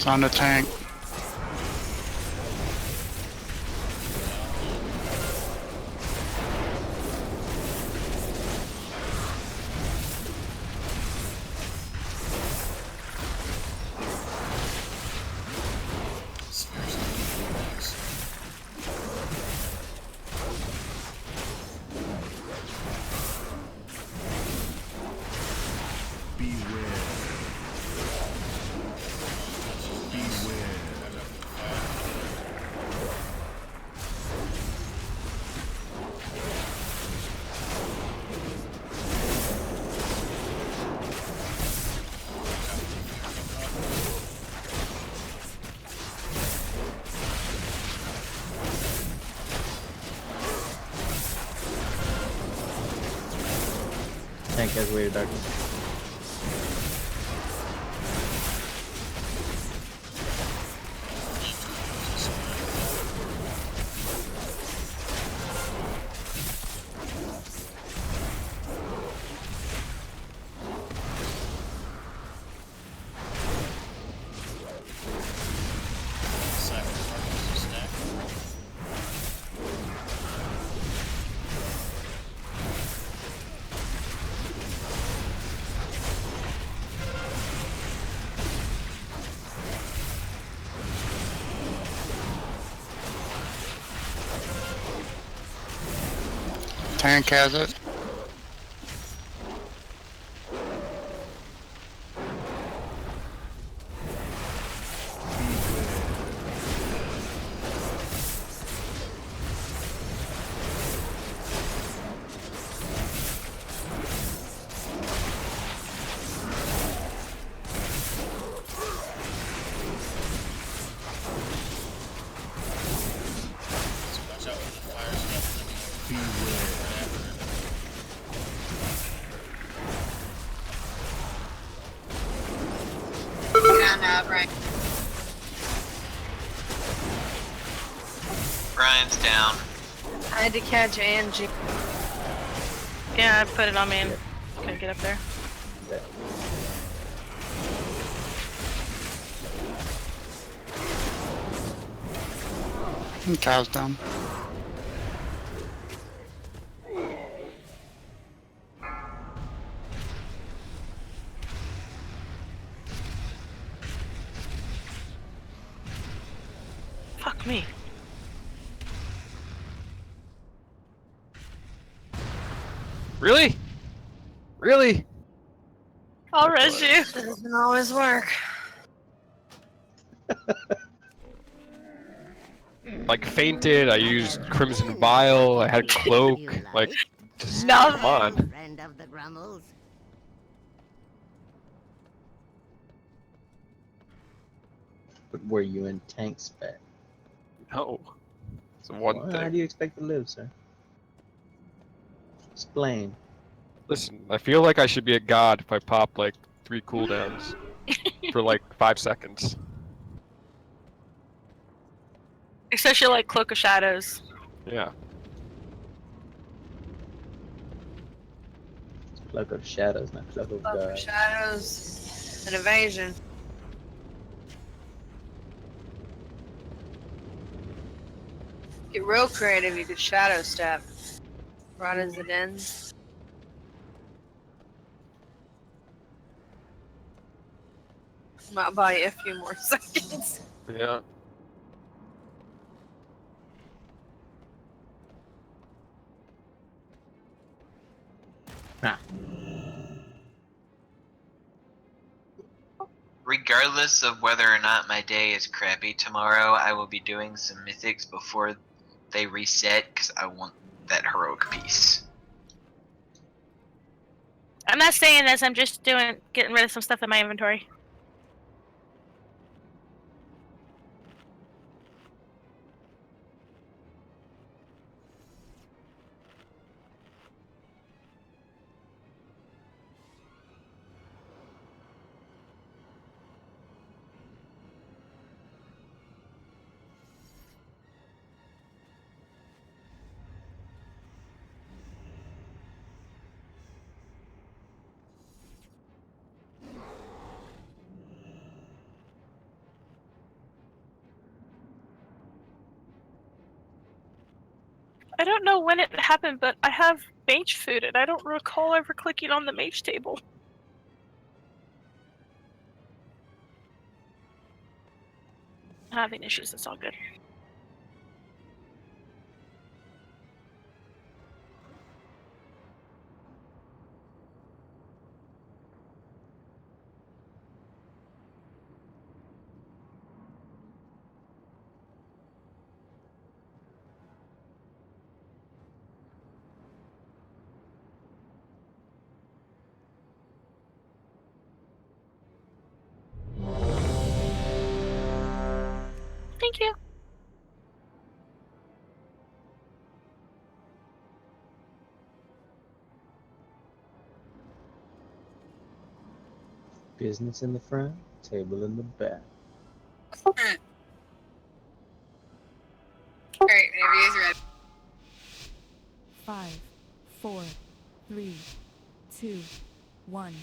It's on the tank.
Tank has way of darkness.
Tank has it.
Watch out for the fire stuff.
Yeah, no, Brian.
Brian's down.
I had to catch Angie.
Yeah, I put it on me and couldn't get up there.
Cow's down.
Fuck me.
Really? Really?
I'll res you.
Doesn't always work.
Like fainted. I used Crimson Vial. I had Cloak. Like, just
No.
come on.
Friend of the Grummels.
But were you in tank spec?
No. It's one
Well,
thing.
how do you expect to live, sir? Explain.
Listen, I feel like I should be a god if I pop like 3 cooldowns for like 5 seconds.
Especially like Cloak of Shadows.
Yeah.
Cloak of Shadows, not Cloak of God.
Shadows and evasion. Get real creative, you could shadow step. Right as it ends. Might buy you a few more seconds.
Yeah.
Regardless of whether or not my day is crappy tomorrow, I will be doing some mythics before they reset because I want that heroic piece.
I'm not saying this, I'm just getting rid of some stuff in my inventory. I don't know when it happened, but I have mage food and I don't recall ever clicking on the mage table. I'm having issues, it's all good. Thank you.
Business in the front, table in the back.
Alright, whenever you guys are ready.
5, 4, 3, 2, 1.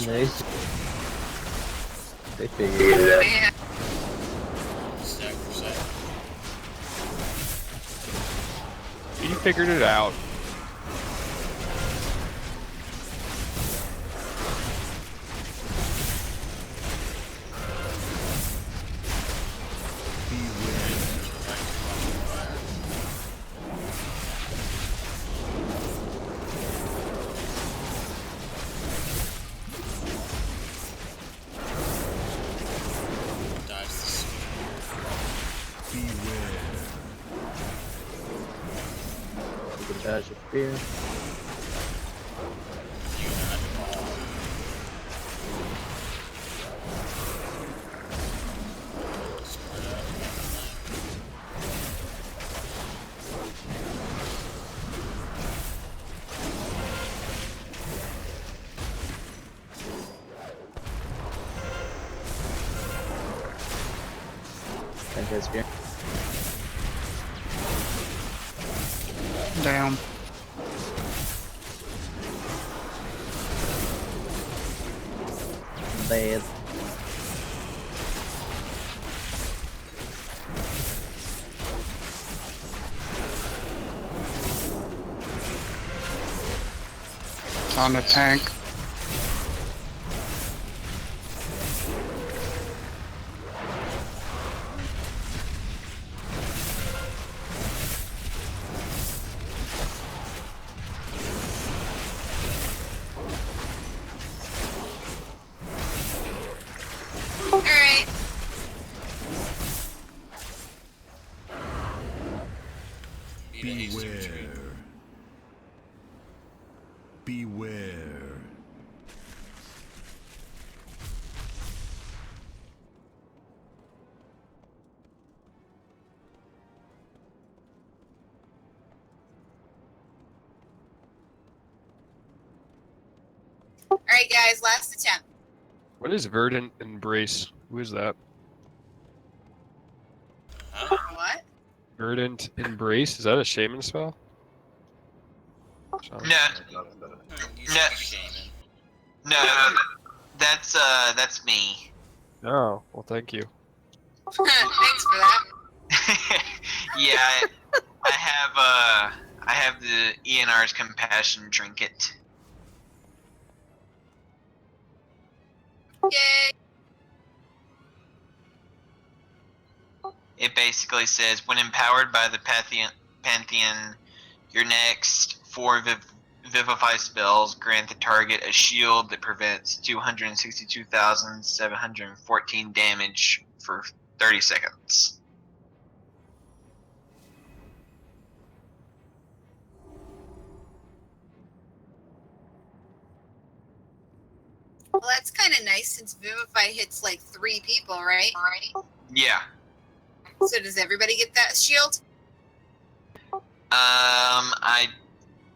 Nice. They figured it out.
Yeah.
Stack per set.
He figured it out.
You can dodge your fear. And his fear.
Damn.
Bad.
On the tank.
Alright.
Beware. Beware.
Alright, guys, last attempt.
What is Verdant Embrace? Who is that?
What?
Verdant Embrace? Is that a shaman spell?
No. No, that's me.
Oh, well, thank you.
Thanks for that.
Yeah, I have the ENR's compassion trinket.
Yay.
It basically says, when empowered by the Pantheon, your next 4 Vivify spells grant the target a shield that prevents 262,714 damage for 30 seconds.
Well, that's kind of nice since Vivify hits like 3 people, right?
Yeah.
So does everybody get that shield?
I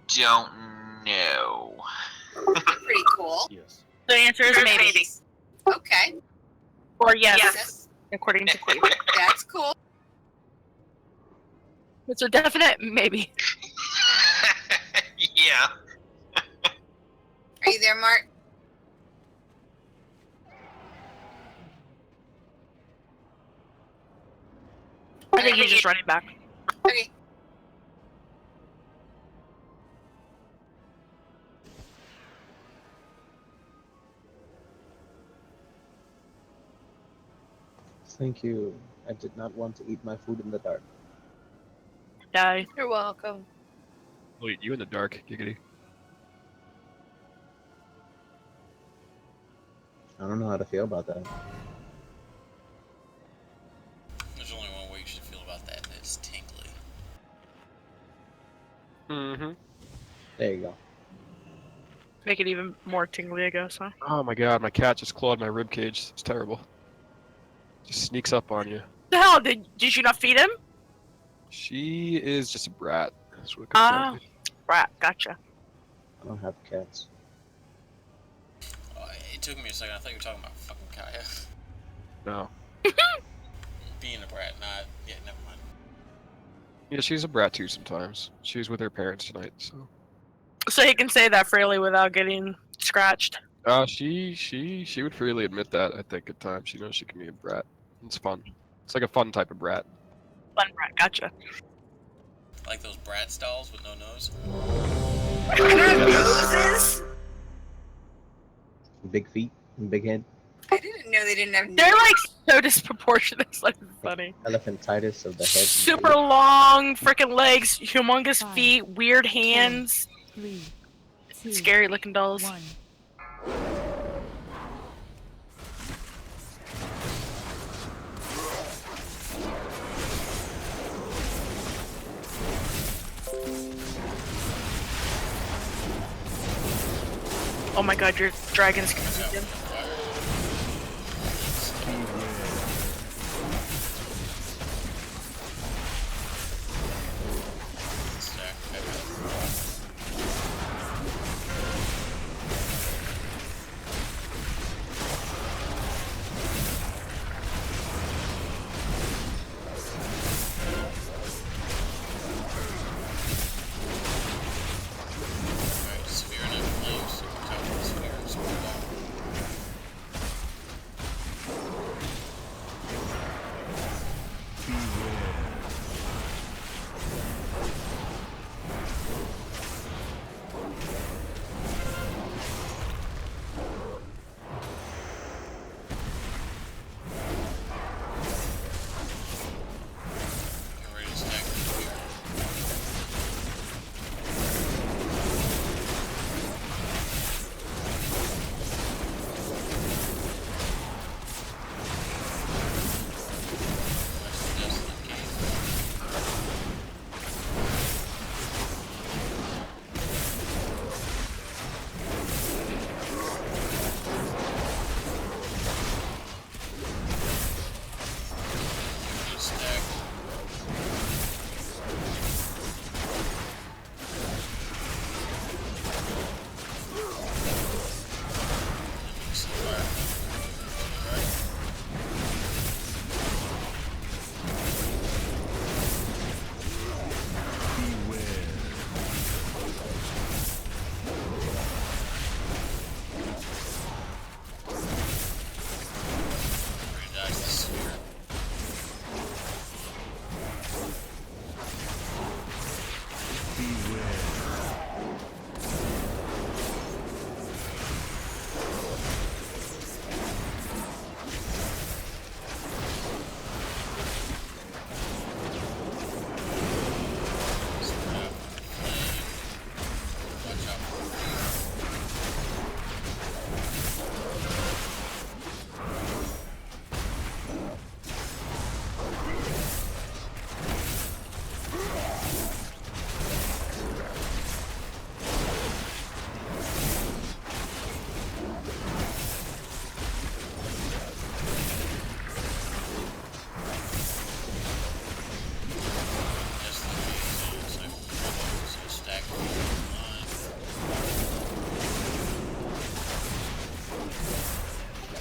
don't know.
Pretty cool.
Yes.
The answer is maybe.
Okay.
Or yes,
Yes.
according to Cleve.
That's cool.
It's a definite maybe.
Yeah.
Are you there, Mark?
I think he's just running back.
Okay.
Thank you. I did not want to eat my food in the dark.
Die.
You're welcome.
Wait, you in the dark, giggity.
I don't know how to feel about that.
There's only one way you should feel about that, and it's tingly.
Mm-hmm.
There you go.
Make it even more tingly, I guess, huh?
Oh my god, my cat just clawed my rib cage. It's terrible. Just sneaks up on you.
The hell? Did you not feed him?
She is just a brat. That's what it comes down
Ah,
to.
right, gotcha.
I don't have cats.
It took me a second. I thought you were talking about fucking Kaya.
No.
Being a brat, not... Yeah, never mind.
Yeah, she's a brat too sometimes. She's with her parents tonight, so.
So he can say that freely without getting scratched.
She would freely admit that, I think, at times. She knows she can be a brat. It's fun. It's like a fun type of brat.
Fun brat, gotcha.
Like those brat dolls with no nose?
Noses?
Big feet and big head.
I didn't know they didn't have.
They're like so disproportionate. It's like funny.
Elephantitis of the head.
Super long freaking legs, humongous feet, weird hands.
3, 2,
Scary looking dolls.
1.
Oh my god, your dragon's gonna eat him.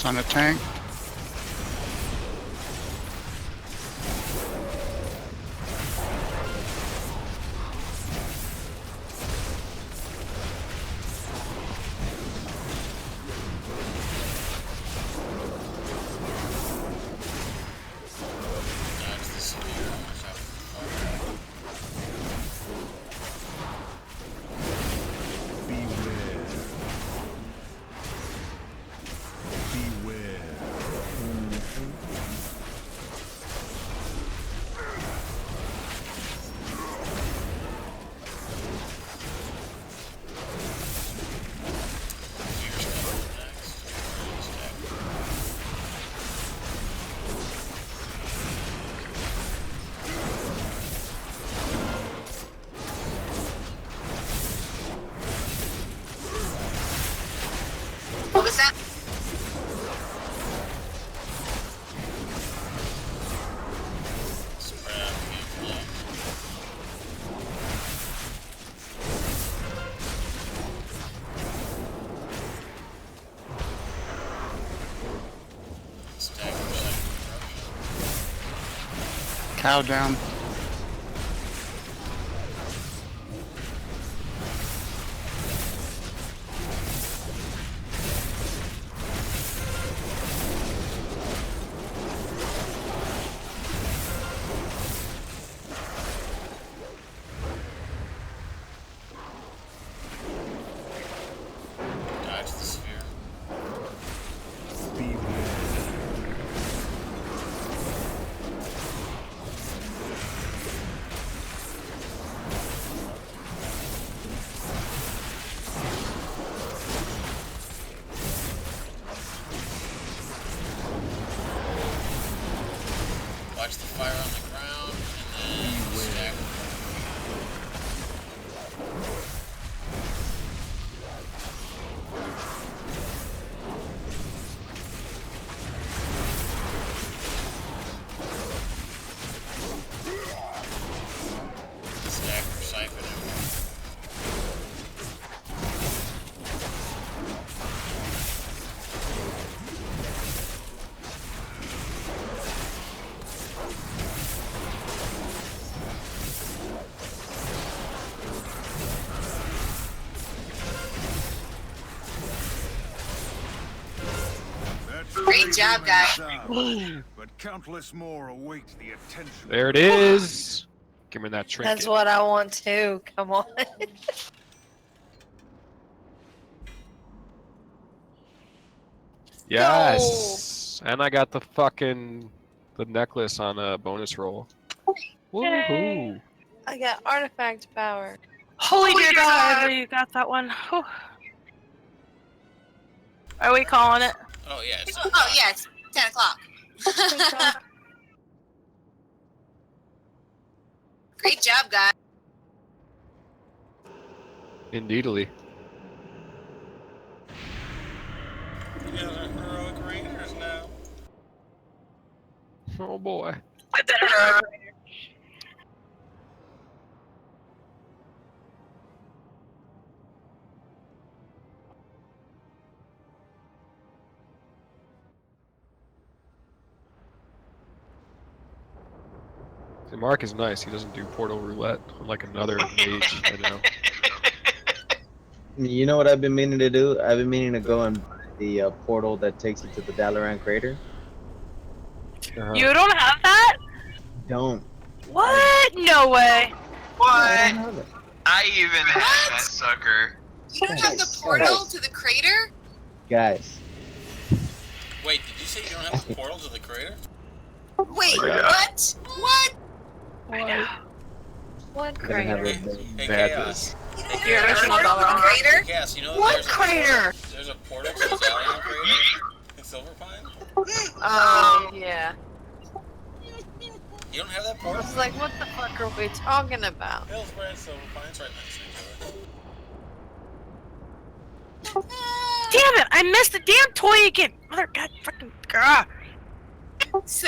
on the tank.
What was that?
Cow down.
Dodge the sphere. Watch the fire on the ground, and then stack. Stack or siphon him.
Great job, guys.
But countless more await the attention.
There it is. Give me that trinket.
That's what I want too. Come on.
Yes. And I got the necklace on a bonus roll. Woohoo.
I got artifact power.
Holy dear God, you got that one. Whew. Are we calling it?
Oh yeah, it's
Oh yeah, it's 10 o'clock. Great job, guys.
Indeedly.
You guys are heroic rangers now.
Oh boy. See, Mark is nice. He doesn't do portal roulette like another mage I know.
You know what I've been meaning to do? I've been meaning to go and buy the portal that takes you to the Dalaran crater.
You don't have that?
Don't.
What? No way.
What? I even have that sucker.
You don't have the portal to the crater?
Guys.
Wait, did you say you don't have the portal to the crater?
Wait,
yeah.
what? What?
What
Gonna have
crater?
a
Hey,
bad
Chaos. Hey,
You're
Chaos.
a portal to the crater?
Chaos, you know that
What
there's
crater?
There's a portal to the Dalian crater in Silverpine?
Yeah.
You don't have that
I
portal?
was like, what the fuck are we talking about?
Hillsborough and Silverpine, it's right next to each other.
Damn it! I missed the damn toy again. Mother God, fucking God.
So